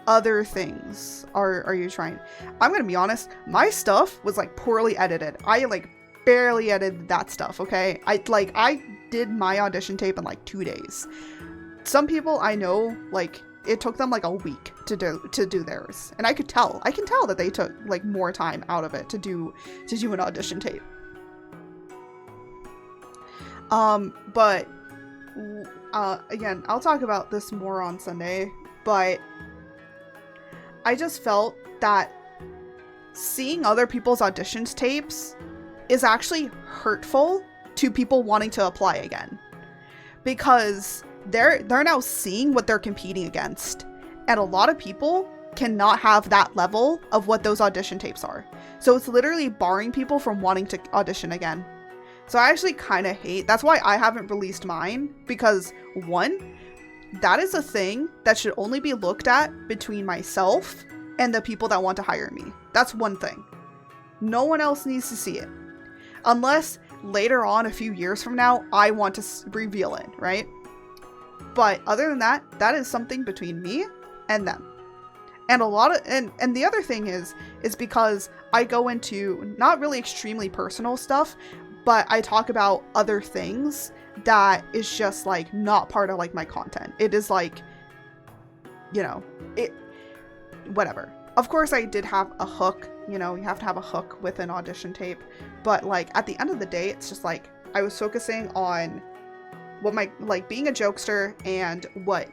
other things are you trying? I'm gonna be honest, my stuff was like poorly edited. I like barely edited that stuff, okay? I did my audition tape in like 2 days. Some people I know, like, it took them like a week to do theirs. And I can tell that they took like more time out of it to do an audition tape. But again, I'll talk about this more on Sunday, but I just felt that seeing other people's auditions tapes is actually hurtful to people wanting to apply again, because they're now seeing what they're competing against, and a lot of people cannot have that level of what those audition tapes are. So it's literally barring people from wanting to audition again. So I actually kind of hate, that's why I haven't released mine, because one, that is a thing that should only be looked at between myself and the people that want to hire me. That's one thing. No one else needs to see it. Unless later on, a few years from now, I want to reveal it, right? But other than that, that is something between me and them. And a lot of, and the other thing is because I go into not really extremely personal stuff, but I talk about other things that is just like not part of like my content. It is like, you know, it, whatever. Of course I did have a hook, you know, you have to have a hook with an audition tape, but like at the end of the day, it's just like, I was focusing on what my, like being a jokester and what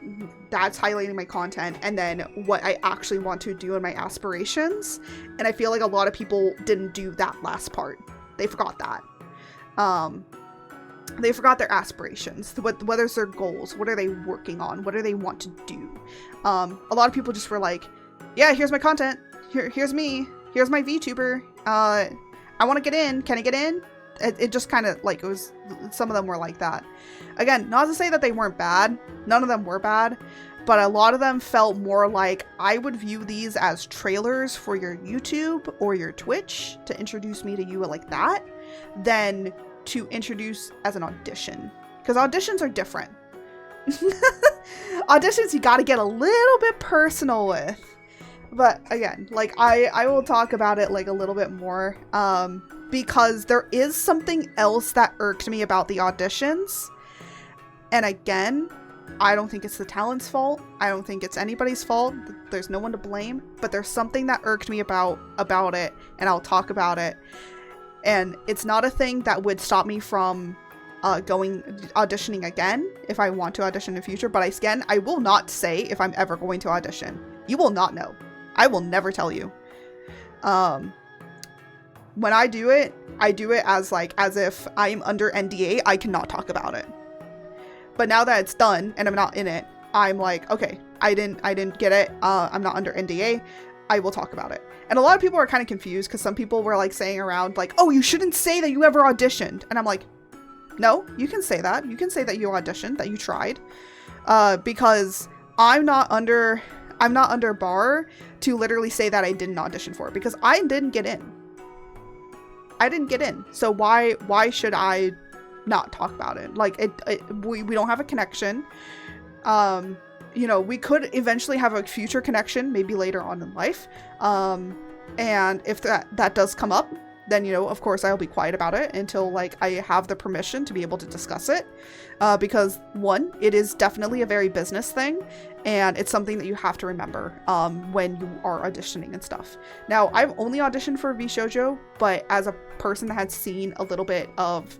that's highlighting my content, and then what I actually want to do in my aspirations. And I feel like a lot of people didn't do that last part. They forgot that. They forgot their aspirations. What is their goals? What are they working on? What do they want to do? A lot of people just were like, yeah, here's my content. Here's me. Here's my VTuber. I want to get in. Can I get in? It just kind of like, it was, some of them were like that. Again, not to say that they weren't bad. None of them were bad. But a lot of them felt more like, I would view these as trailers for your YouTube or your Twitch to introduce me to you like that, than to introduce as an audition. Because auditions are different. Auditions you gotta get a little bit personal with. But again, like I will talk about it like a little bit more, because there is something else that irked me about the auditions. And again, I don't think it's the talent's fault. I don't think it's anybody's fault. There's no one to blame. But there's something that irked me about it, and I'll talk about it. And it's not a thing that would stop me from auditioning again if I want to audition in the future. But again, I will not say if I'm ever going to audition. You will not know. I will never tell you. When I do it as if I'm under NDA. I cannot talk about it. But now that it's done and I'm not in it, I'm like, okay, I didn't get it. I'm not under NDA. I will talk about it. And a lot of people are kind of confused because some people were like saying around like, oh, you shouldn't say that you ever auditioned. And I'm like, no, you can say that. You can say that you auditioned, that you tried. Because I'm not under bar to literally say that I didn't audition for it, because I didn't get in. I didn't get in. So why should I not talk about it? Like we don't have a connection. You know, we could eventually have a future connection, maybe later on in life. And if that does come up, then, you know, of course I'll be quiet about it until like I have the permission to be able to discuss it. Because one, it is definitely a very business thing, and it's something that you have to remember when you are auditioning and stuff. Now, I've only auditioned for VShojo, but as a person that had seen a little bit of,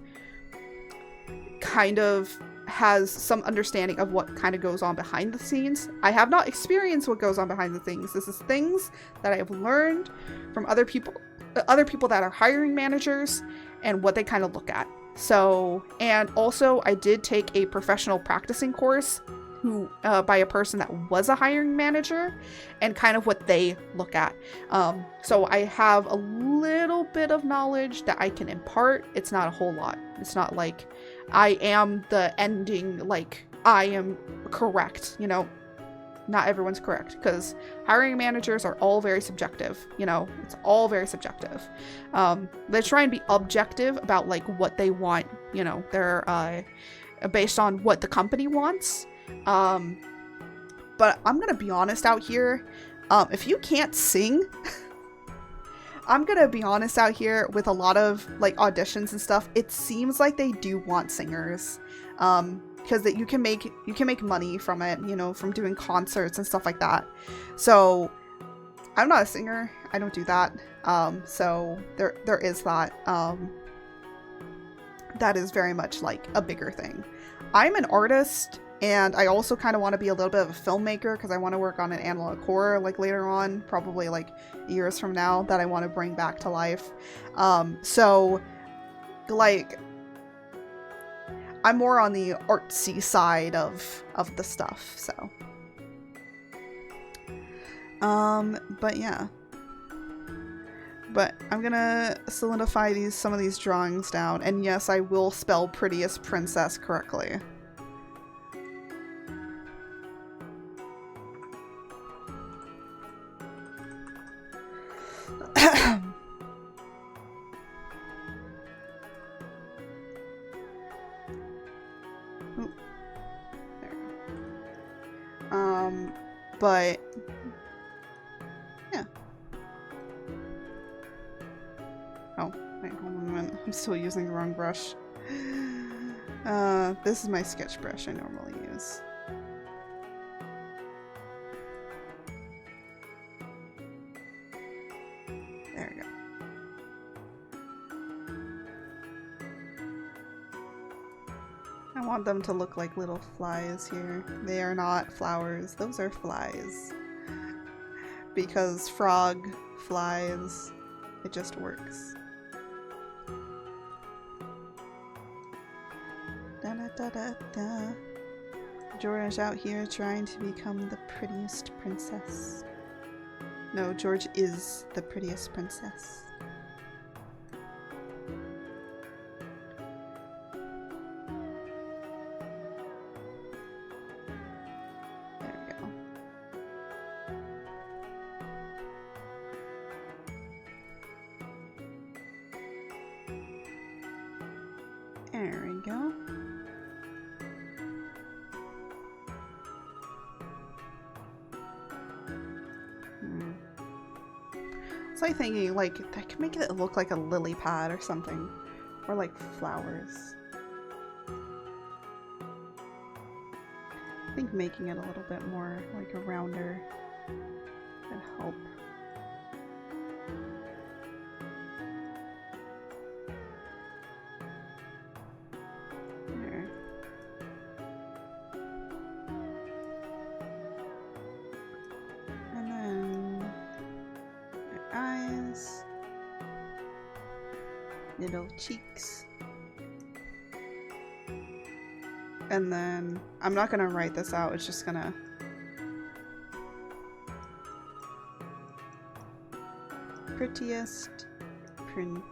kind of has some understanding of what kind of goes on behind the scenes. I have not experienced what goes on behind the scenes. This is things that I have learned from other people that are hiring managers and what they kind of look at. So, and also I did take a professional practicing course by a person that was a hiring manager, and kind of what they look at. So I have a little bit of knowledge that I can impart. It's not a whole lot. It's not like I am the ending, like I am correct, you know. Not everyone's correct, because hiring managers are all very subjective, you know. It's all very subjective. They try and be objective about like what they want, you know. They're based on what the company wants. But I'm gonna be honest out here. If you can't sing, I'm gonna be honest out here, with a lot of like auditions and stuff, it seems like they do want singers. Because that you can make money from it, you know, from doing concerts and stuff like that. So I'm not a singer. I don't do that. So there is that. That is very much like a bigger thing. I'm an artist, and I also kind of want to be a little bit of a filmmaker, because I want to work on an analog horror like later on, probably like years from now, that I want to bring back to life. So like, I'm more on the artsy side of the stuff, so. But yeah. But I'm gonna solidify some of these drawings down, and yes, I will spell prettiest princess correctly. Oop. There. But yeah. Oh, wait, hold on a minute. I'm still using the wrong brush. This is my sketch brush I normally use. There we go. I want them to look like little flies here. They are not flowers, those are flies. Because frog, flies, it just works. Da da da da da. George out here trying to become the prettiest princess. No, George is the prettiest princess. There we go. There we go. It's like thinking, like, I could make it look like a lily pad or something. Or like flowers. I think making it a little bit more like a rounder would help. There. And then their eyes, little cheeks. And then, I'm not gonna write this out, it's just gonna... Prettiest princess.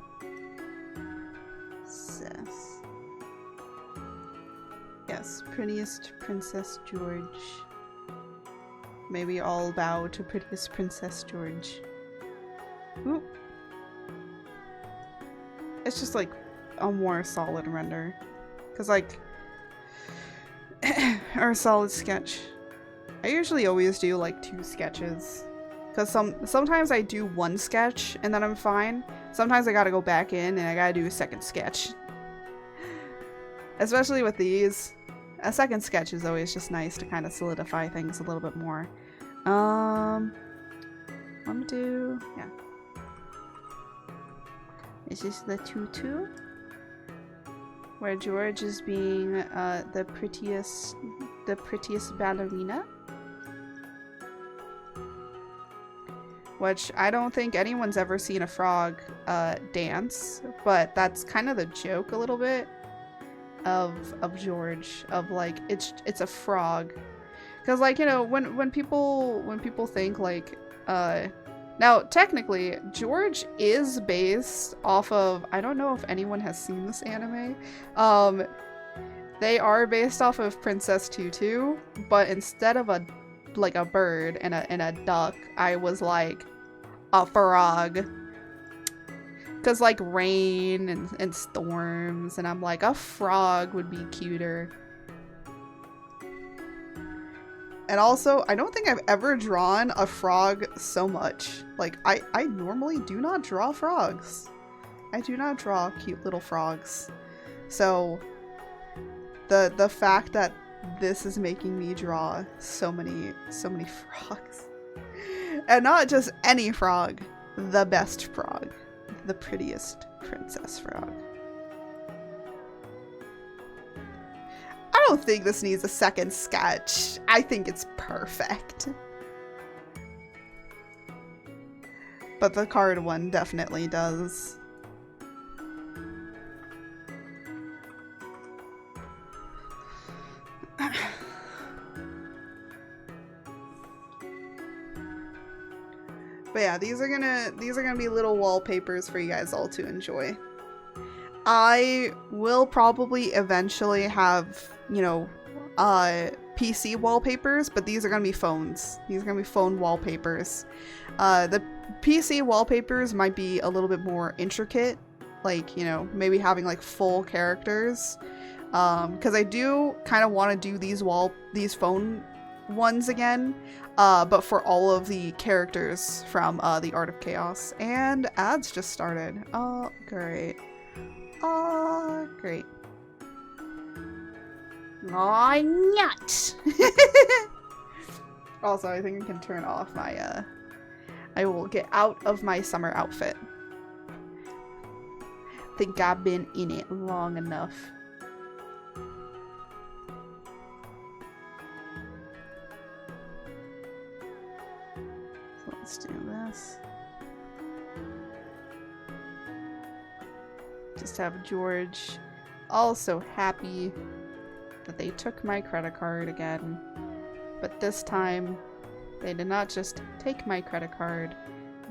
Yes, prettiest Princess George. Maybe all bow to prettiest Princess George. Oop. It's just like a more solid render. Cause like... or a solid sketch. I usually always do like 2 sketches. Cause sometimes I do 1 sketch and then I'm fine. Sometimes I gotta go back in and I gotta do a second sketch. Especially with these. A second sketch is always just nice to kind of solidify things a little bit more. Let me do... yeah. Is this the tutu? Where George is being the prettiest ballerina. Which I don't think anyone's ever seen a frog dance, but that's kind of the joke a little bit of George, of like it's a frog. Cause like, you know, when people think like now technically George is based off of, I don't know if anyone has seen this anime. They are based off of Princess Tutu, but instead of a bird and a duck, I was like a frog. Cause like rain and storms, and I'm like a frog would be cuter. And also, I don't think I've ever drawn a frog so much. Like, I normally do not draw frogs. I do not draw cute little frogs. So, the fact that this is making me draw so many frogs. And not just any frog, the best frog. The prettiest princess frog. I don't think this needs a second sketch. I think it's perfect. But the card one definitely does. But yeah, these are gonna be little wallpapers for you guys all to enjoy. I will probably eventually have, you know, PC wallpapers, but these are gonna be phones. These are gonna be phone wallpapers. The PC wallpapers might be a little bit more intricate, like, you know, maybe having like full characters. Because I do kind of want to do these phone ones again, but for all of the characters from the Art of Chaos. And ads just started. Oh, great. Oh, great. Aw, nuts! Also, I think I can turn off my, I will get out of my summer outfit. Think I've been in it long enough. So let's do this. Just have George also happy that they took my credit card again. But this time, they did not just take my credit card,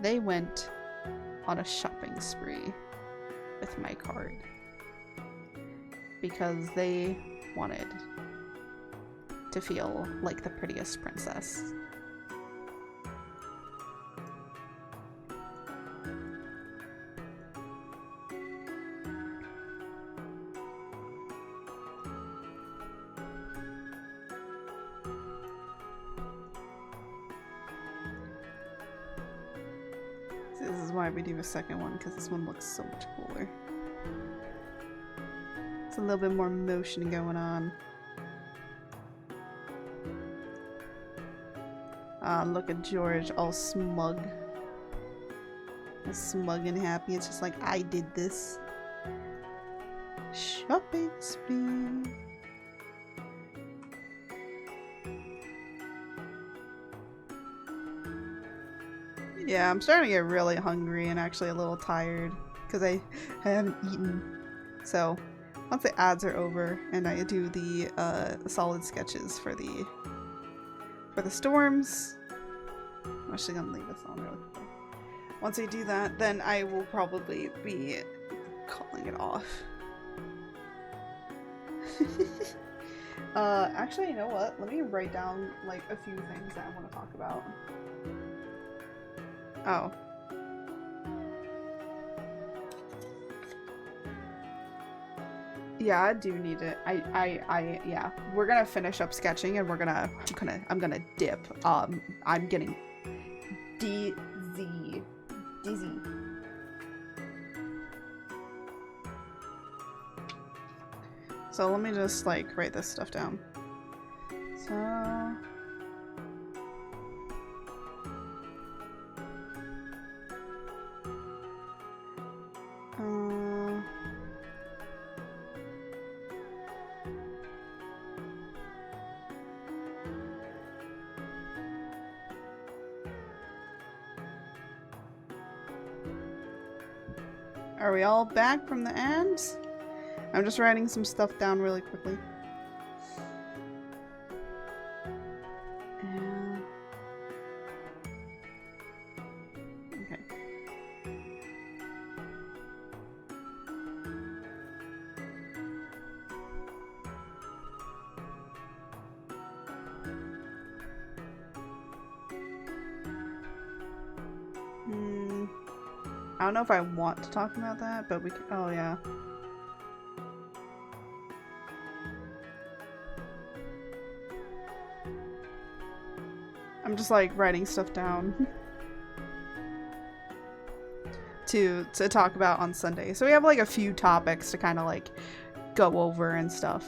they went on a shopping spree with my card. Because they wanted to feel like the prettiest princess. This is why we do a second one, because this one looks so much cooler. It's a little bit more motion going on. Look at George all smug. All smug and happy. It's just like, I did this. Shopping spree. Yeah, I'm starting to get really hungry and actually a little tired because I haven't eaten. So once the ads are over and I do the solid sketches for the storms, I'm actually gonna leave this on really quickly. Once I do that, then I will probably be calling it off. Actually, you know what? Let me write down like a few things that I want to talk about. Oh. Yeah, I do need it. Yeah. We're gonna finish up sketching and I'm gonna dip. I'm getting dizzy. So let me just like write this stuff down. So are we all back from the ads? I'm just writing some stuff down really quickly. Okay. I don't know if I want to talk about that, but we can. Oh, yeah. I'm just like writing stuff down to talk about on Sunday. So we have like a few topics to kind of like go over and stuff.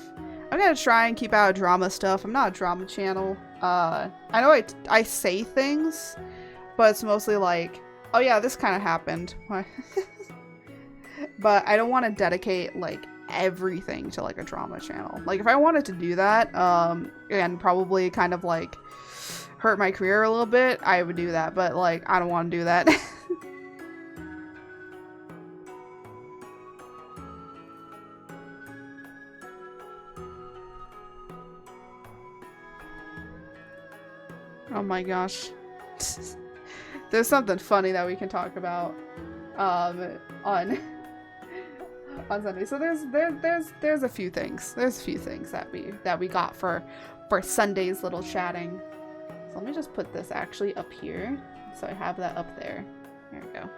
I'm gonna try and keep out of drama stuff. I'm not a drama channel. I know I say things, but it's mostly like, oh yeah, this kind of happened. But I don't want to dedicate like everything to like a drama channel. Like if I wanted to do that, and probably kind of like hurt my career a little bit, I would do that. But like, I don't want to do that. Oh my gosh. There's something funny that we can talk about on Sunday. So there's a few things. There's a few things that we got for Sunday's little chatting. So let me just put this actually up here. So I have that up there. There we go.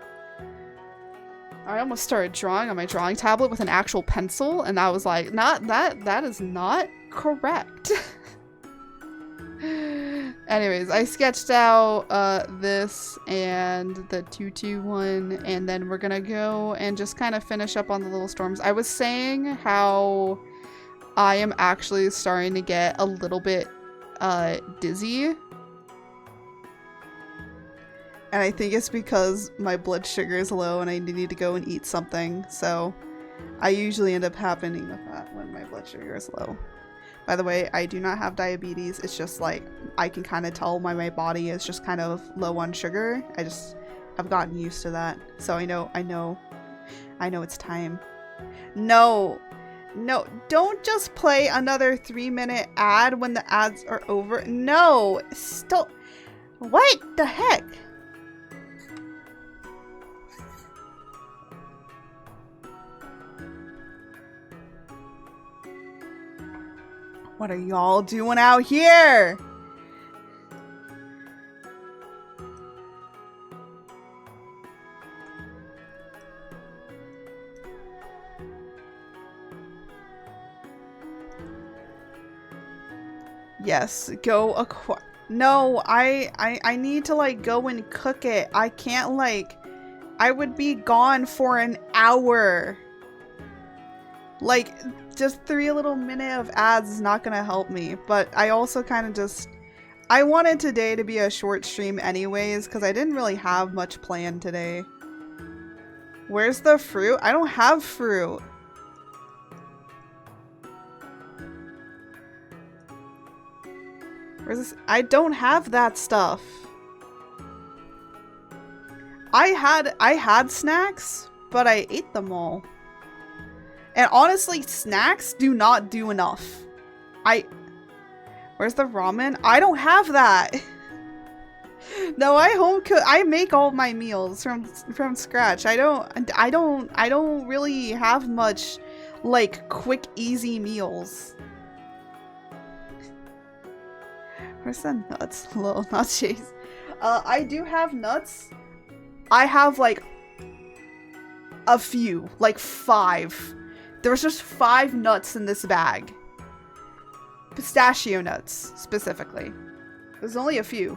I almost started drawing on my drawing tablet with an actual pencil, and I was like, that is not correct. Anyways, I sketched out this and the tutu one, and then we're gonna go and just kind of finish up on the little storms. I was saying how I am actually starting to get a little bit dizzy. And I think it's because my blood sugar is low and I need to go and eat something. So I usually end up happening with that when my blood sugar is low. By the way, I do not have diabetes. It's just like I can kind of tell my body is just kind of low on sugar. I've gotten used to that. So I know it's time. No, don't just play another 3-minute ad when the ads are over. No, stop. What the heck? What are y'all doing out here? Yes, go acquire. No, I need to like go and cook it. I can't like, I would be gone for an hour. Like, just 3 little minutes of ads is not gonna help me, but I also kind of just, I wanted today to be a short stream anyways, because I didn't really have much planned today. Where's the fruit? I don't have fruit. Where's this? I don't have that stuff. I had snacks, but I ate them all. And honestly, snacks do not do enough. Where's the ramen? I don't have that. No, I home cook. I make all my meals from scratch. I don't really have much like quick, easy meals. Where's the nuts? Little nut chase. I do have nuts. I have like a few, like 5. There's just 5 nuts in this bag. Pistachio nuts, specifically. There's only a few.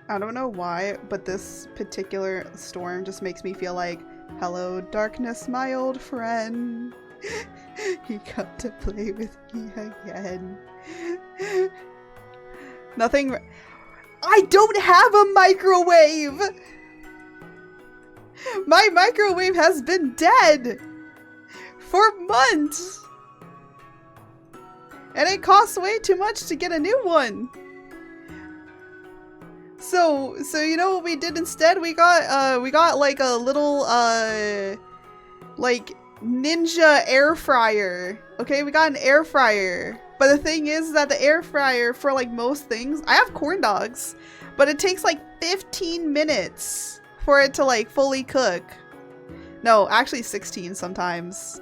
I don't know why, but this particular storm just makes me feel like, hello, darkness, my old friend. You got to play with me again. Nothing. I don't have a microwave! My microwave has been dead for months! And it costs way too much to get a new one. So you know what we did instead? We got like a little like ninja air fryer. Okay, we got an air fryer. But the thing is that the air fryer for like most things, I have corn dogs, but it takes like 15 minutes for it to like fully cook. No, actually 16 sometimes.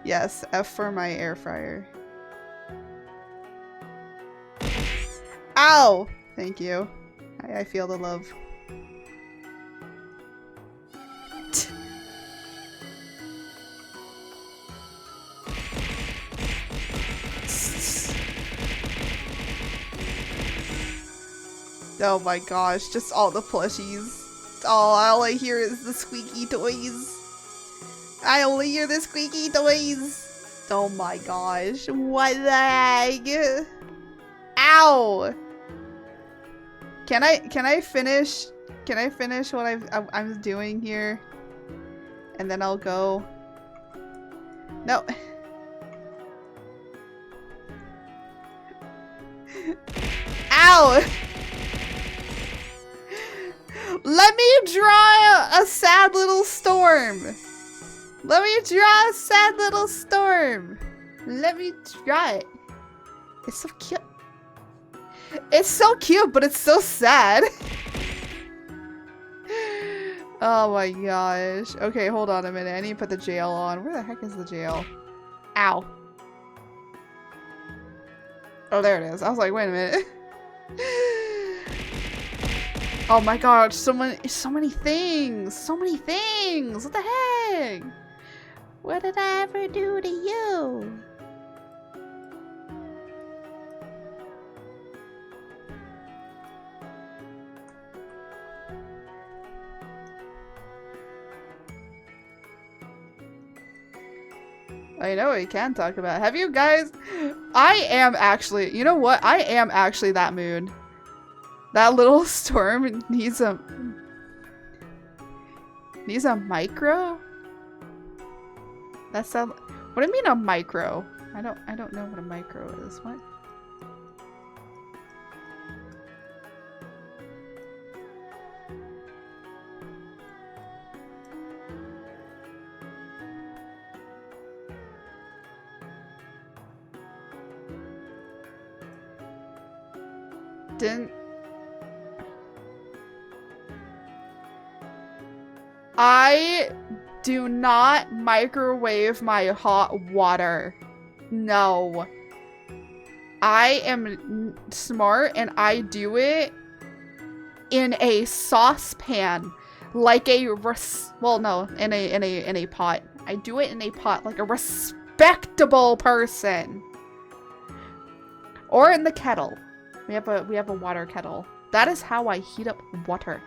Yes, F for my air fryer. Ow! Thank you. I feel the love. Oh my gosh, just all the plushies. All I hear is the squeaky toys. I only hear the squeaky toys. Oh my gosh, what the heck? Ow! Can I finish what I'm doing here? And then I'll go. No. Ow! Let me draw a sad little storm. Let me draw a sad little storm. Let me draw it. It's so cute. It's so cute, but it's so sad. Oh my gosh. Okay, hold on a minute. I need to put the jail on. Where the heck is the jail? Ow. Oh, there it is. I was like, wait a minute. Oh my god, so many things. So many things. What the heck? What did I ever do to you? I know we can talk about it. Have you guys? I am actually, you know what? I am actually that mood. That little storm needs a micro? That sound, what do you mean a micro? I don't know what a micro is. What? I do not microwave my hot water. No. I am smart and I do it in a saucepan, like a in a pot. I do it in a pot like a respectable person. Or in the kettle. We have a water kettle. That is how I heat up water.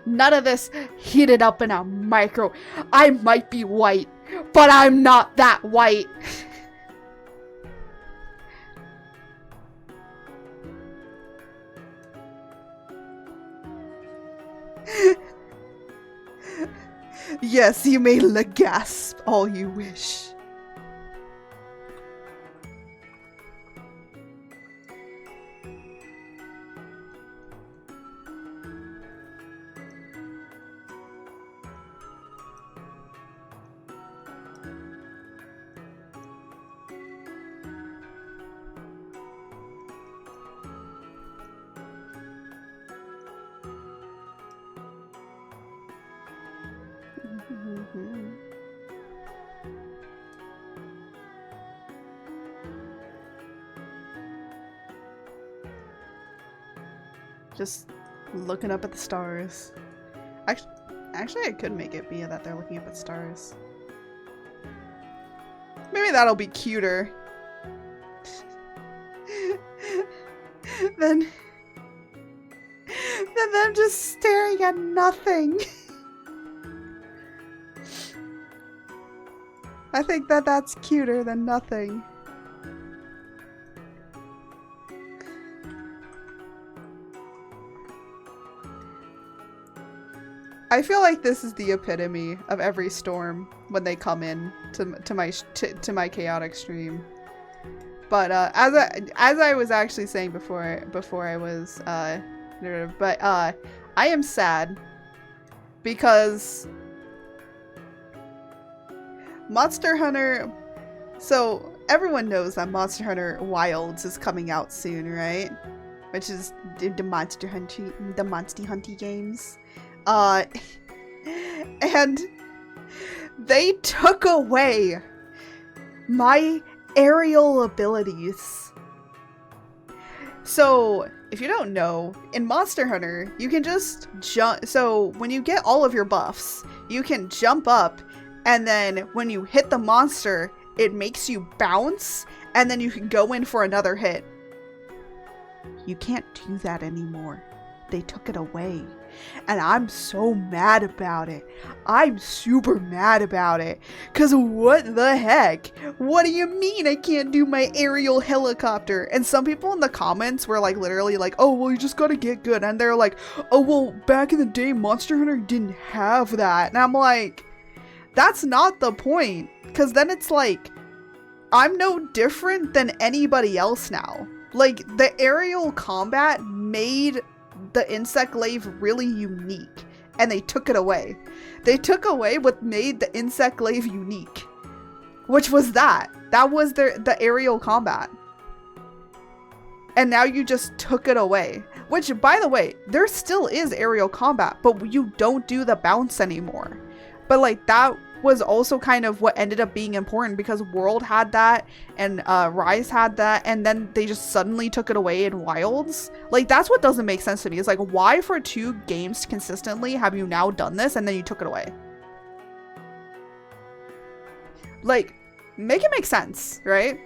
None of this heated up in a micro. I might be white, but I'm not that white. Yes, you may gasp all you wish. Just looking up at the stars. Actually, I could make it be that they're looking up at stars. Maybe that'll be cuter. than them just staring at nothing. I think that's cuter than nothing. I feel like this is the epitome of every storm when they come in to my chaotic stream. But as I was actually saying before I was I am sad because Monster Hunter. So everyone knows that Monster Hunter Wilds is coming out soon, right? Which is the Monster Hunty games. And they took away my aerial abilities. So, if you don't know, in Monster Hunter, you can just jump. So, when you get all of your buffs, you can jump up, and then when you hit the monster, it makes you bounce, and then you can go in for another hit. You can't do that anymore. They took it away. And I'm so mad about it. I'm super mad about it. Cause what the heck? What do you mean I can't do my aerial helicopter? And some people in the comments were like literally like, oh, well, you just gotta get good. And they're like, oh, well, back in the day, Monster Hunter didn't have that. And I'm like, that's not the point. Cause then it's like, I'm no different than anybody else now. Like, the aerial combat made the insect glaive really unique, and they took it away. They took away what made the insect glaive unique, which was that. That was the aerial combat. And now you just took it away. Which, by the way, there still is aerial combat, but you don't do the bounce anymore. But, like, that was also kind of what ended up being important, because World had that and Rise had that, and then they just suddenly took it away in Wilds. Like, that's what doesn't make sense to me. It's like, why for 2 games consistently have you now done this and then you took it away? Like, make it make sense, right?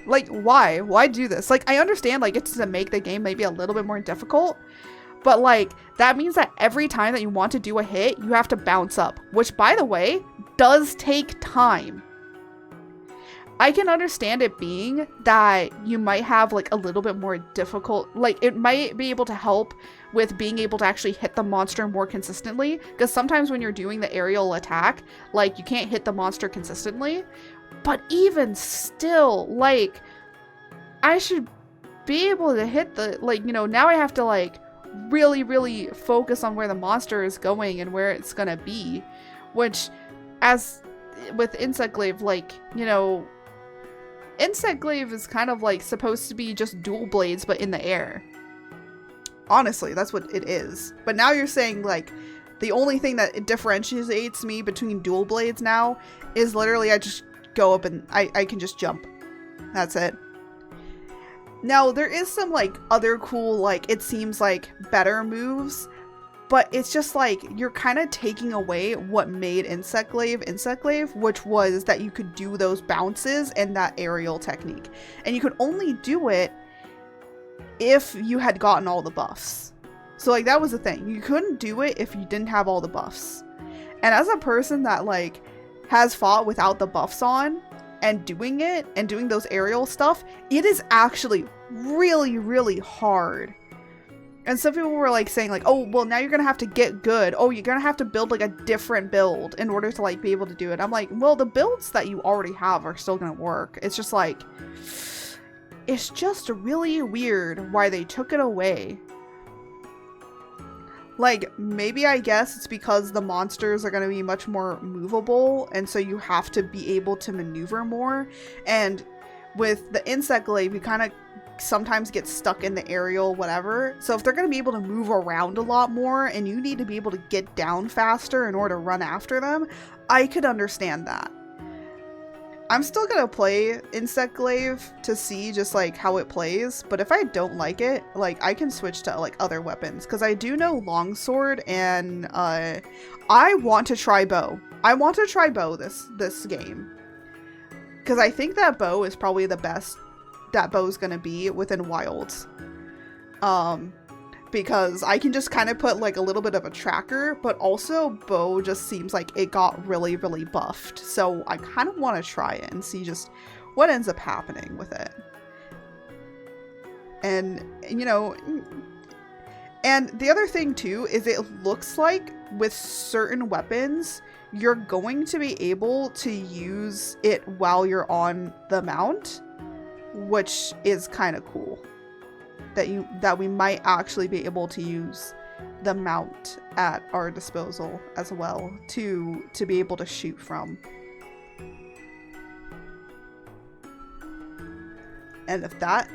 Like, why do this? Like, I understand, like, it's to make the game maybe a little bit more difficult, but, like, that means that every time that you want to do a hit, you have to bounce up, which, by the way, does take time. I can understand it being that you might have, like, a little bit more difficult, like, it might be able to help with being able to actually hit the monster more consistently, because sometimes when you're doing the aerial attack, like, you can't hit the monster consistently, but even still, like, I should be able to hit the, like, you know, now I have to, like, really focus on where the monster is going and where it's gonna be, which, as with Insect Glaive, like, you know, Insect Glaive is kind of like supposed to be just dual blades but in the air. Honestly, that's what it is. But now you're saying, like, the only thing that differentiates me between dual blades now is literally I just go up and I can just jump. That's it. Now, there is some, like, other cool, like, it seems like better moves, but it's just like you're kind of taking away what made Insect Glaive, which was that you could do those bounces and that aerial technique. And you could only do it if you had gotten all the buffs. So, like, that was the thing. You couldn't do it if you didn't have all the buffs. And as a person that, like, has fought without the buffs on, and doing it, and doing those aerial stuff, it is actually really hard. And some people were, like, saying, like, oh, well, now you're gonna have to get good. Oh, you're gonna have to build, like, a different build in order to, like, be able to do it. I'm like, well, the builds that you already have are still gonna work. It's just, like, it's just really weird why they took it away. Like, maybe I guess it's because the monsters are going to be much more movable, and so you have to be able to maneuver more. And with the Insect Glaive, you kind of sometimes get stuck in the aerial whatever. So if they're going to be able to move around a lot more, and you need to be able to get down faster in order to run after them, I could understand that. I'm still gonna play Insect Glaive to see just, like, how it plays, but if I don't like it, like, I can switch to, like, other weapons, because I do know Longsword, and I want to try bow. I want to try bow this game, because I think that bow is probably the best that bow's gonna be within Wilds. Because I can just kind of put, like, a little bit of a tracker, but also bow just seems like it got really buffed. So I kind of want to try it and see just what ends up happening with it. And, you know, and the other thing too is it looks like with certain weapons, you're going to be able to use it while you're on the mount, which is kind of cool. That we might actually be able to use the mount at our disposal as well to be able to shoot from. And if that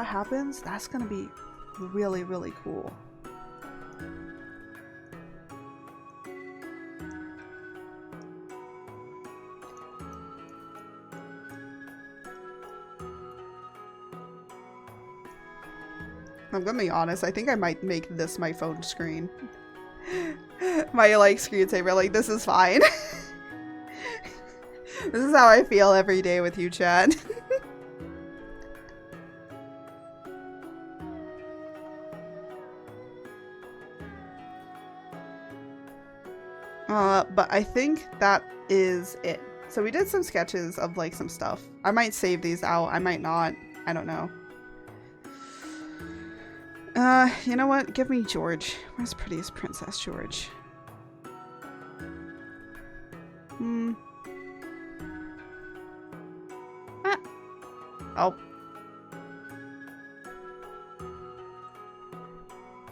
happens, that's gonna be really cool. I'm gonna be honest, I think I might make this my phone screen. My, like, screensaver, like, this is fine. This is how I feel every day with you, Chad. But I think that is it. So we did some sketches of, like, some stuff. I might save these out, I might not. I don't know. You know what? Give me George. Where's Prettiest Princess George? Ah. Oh.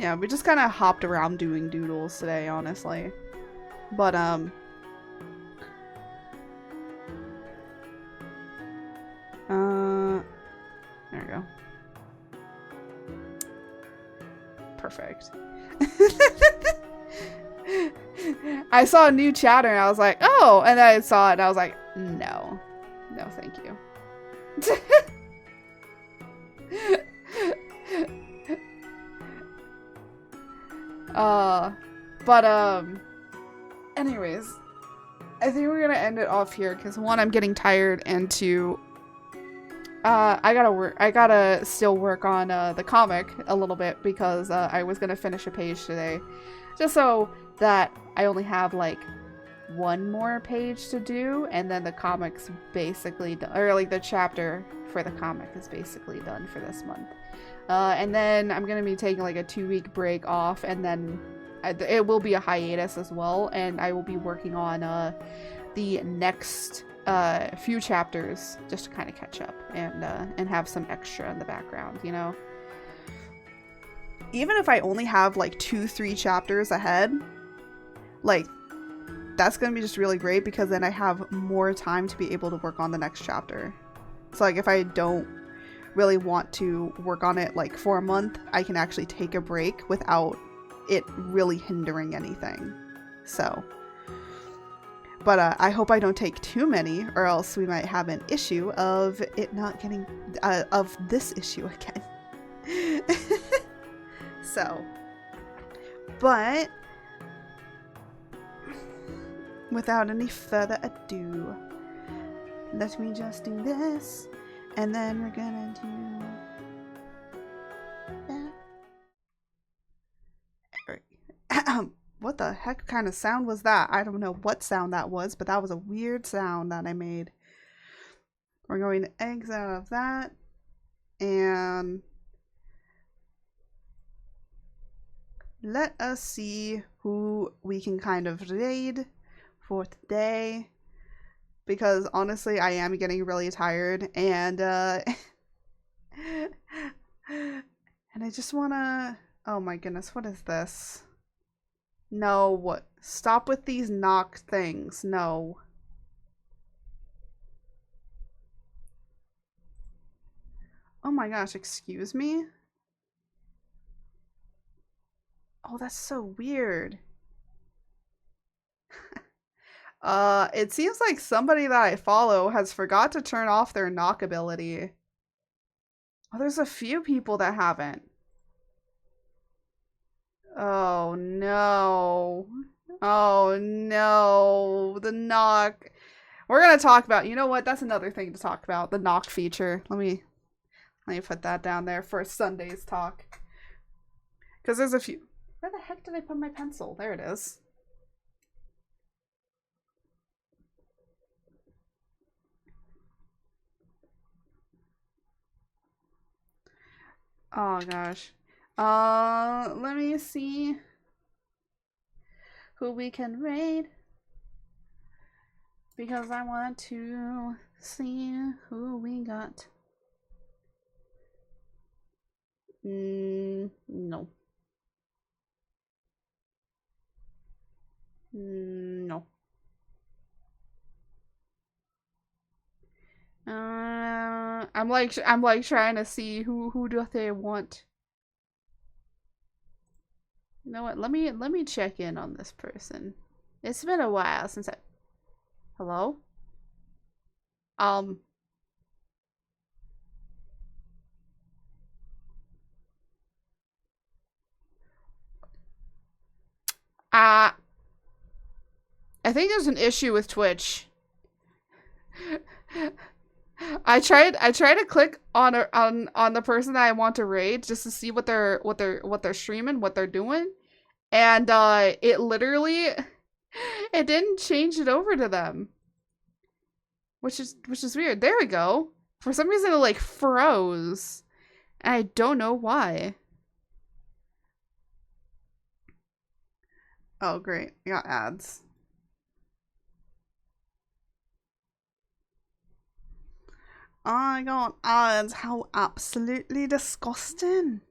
Yeah, we just kind of hopped around doing doodles today, honestly. But, there we go. Perfect. I saw a new chatter and I was like, oh, and then I saw it and I was like, no. No, thank you. Anyways, I think we're gonna end it off here because one, I'm getting tired, and two, I gotta still work on the comic a little bit because I was gonna finish a page today, just so that I only have like one more page to do, and then the comic's basically done, or like the chapter for the comic is basically done for this month. And then I'm gonna be taking like a 2-week break off, and then it will be a hiatus as well, and I will be working on the next few chapters just to kind of catch up and have some extra in the background, you know? Even if I only have like 2-3 chapters ahead, like, that's gonna be just really great because then I have more time to be able to work on the next chapter. So like if I don't really want to work on it like for a month, I can actually take a break without it really hindering anything. So, but I hope I don't take too many, or else we might have an issue of it not getting of this issue again. So, but without any further ado, let me just do this, and then we're gonna do that. What the heck kind of sound was that? I don't know what sound that was, but that was a weird sound that I made. We're going to exit out of that, and let us see who we can kind of raid for today, because honestly I am getting really tired, and and I just wanna, oh my goodness, what is this? No, what? Stop with these knock things. No. Oh my gosh, excuse me? Oh, that's so weird. It seems like somebody that I follow has forgot to turn off their knock ability. Oh, there's a few people that haven't. Oh no. Oh no. The knock. We're gonna talk about, you know what? That's another thing to talk about. The knock feature. Let me put that down there for Sunday's talk. Because there's a few. Where the heck did I put my pencil? There it is. Oh gosh. Let me see who we can raid, because I want to see who we got. No. No. I'm like trying to see who do they want. You know what? Let me check in on this person. It's been a while since I. Hello? I think there's an issue with Twitch. I tried to click on the person that I want to raid just to see what they're streaming, what they're doing, and it literally it didn't change it over to them, which is weird. There we go. For some reason it like froze, and I don't know why. Oh great, we got ads. I got ads. How absolutely disgusting.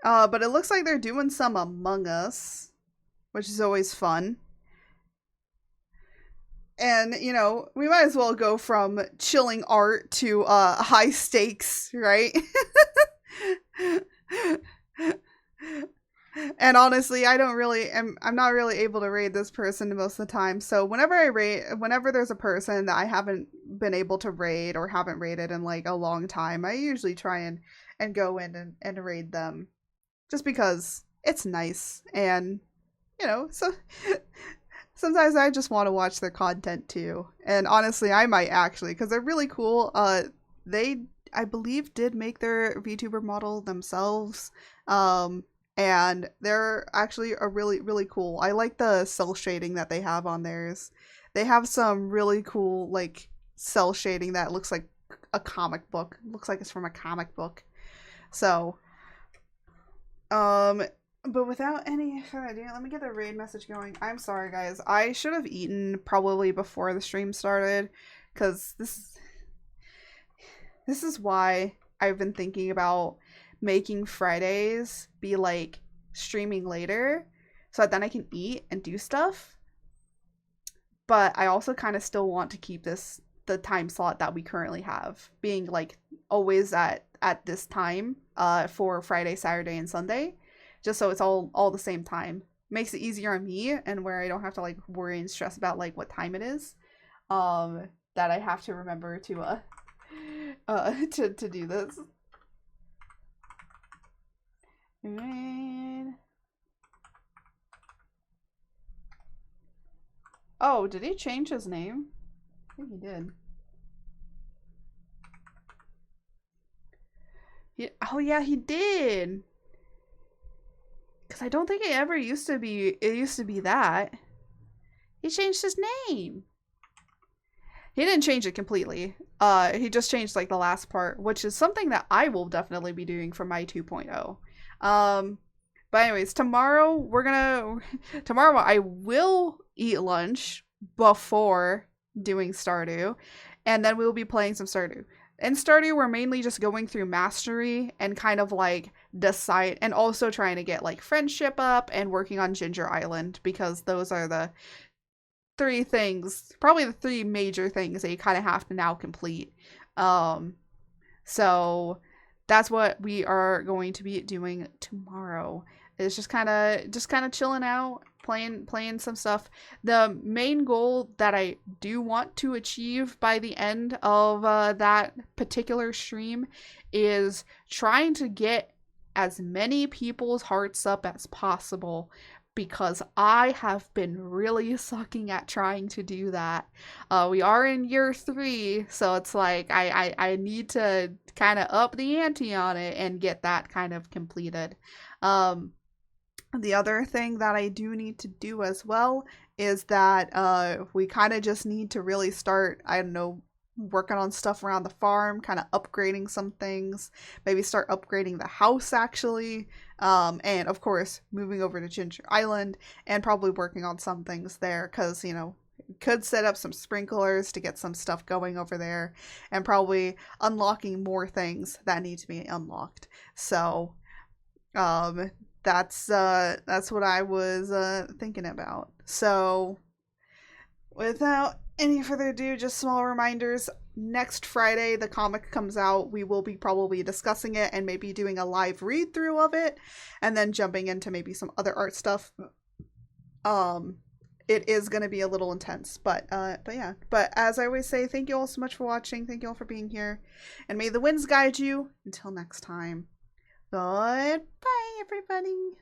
But it looks like they're doing some Among Us, which is always fun. And, you know, we might as well go from chilling art to high stakes, right? And honestly, I'm not really able to raid this person most of the time. So whenever there's a person that I haven't been able to raid or haven't raided in like a long time, I usually try and go in and raid them. Just because it's nice, and you know, so sometimes I just want to watch their content too. And honestly, I might actually, because they're really cool. They, I believe, did make their VTuber model themselves. And they're actually a really cool. I like the cell shading that they have on theirs. They have some really cool like cell shading that looks like a comic book. Looks like it's from a comic book. So, but without any further ado, let me get the raid message going. I'm sorry, guys. I should have eaten probably before the stream started, because this is why I've been thinking about making Fridays be like streaming later, so that then I can eat and do stuff. But I also kind of still want to keep the time slot that we currently have being like always at this time for Friday, Saturday, and Sunday, just so it's all the same time. Makes it easier on me, and where I don't have to like worry and stress about like what time it is, that I have to remember to to do this. Right. Oh, did he change his name? I think he did. Oh yeah, he did. Because I don't think it ever used to be, it used to be that. He changed his name. He didn't change it completely. He just changed like the last part, which is something that I will definitely be doing for my 2.0. But anyways, tomorrow I will eat lunch before doing Stardew, and then we'll be playing some Stardew. In Stardew, we're mainly just going through mastery and kind of like decide, and also trying to get like friendship up and working on Ginger Island, because those are the three things, probably the three major things that you kind of have to now complete. So that's what we are going to be doing tomorrow. It's just kind of chilling out, playing some stuff. The main goal that I do want to achieve by the end of that particular stream is trying to get as many people's hearts up as possible, because I have been really sucking at trying to do that. We are in year 3, so it's like I need to kind of up the ante on it and get that kind of completed. The other thing that I do need to do as well is that we kind of just need to really start, I don't know, working on stuff around the farm, kind of upgrading some things, maybe start upgrading the house actually, and of course moving over to Ginger Island and probably working on some things there, because you know, could set up some sprinklers to get some stuff going over there, and probably unlocking more things that need to be unlocked. So that's what I was thinking about. So without any further ado, just small reminders. Next Friday, the comic comes out. We will be probably discussing it and maybe doing a live read through of it, and then jumping into maybe some other art stuff. It is going to be a little intense, but yeah. But as I always say, thank you all so much for watching. Thank you all for being here, and may the winds guide you. Until next time. Goodbye, everybody.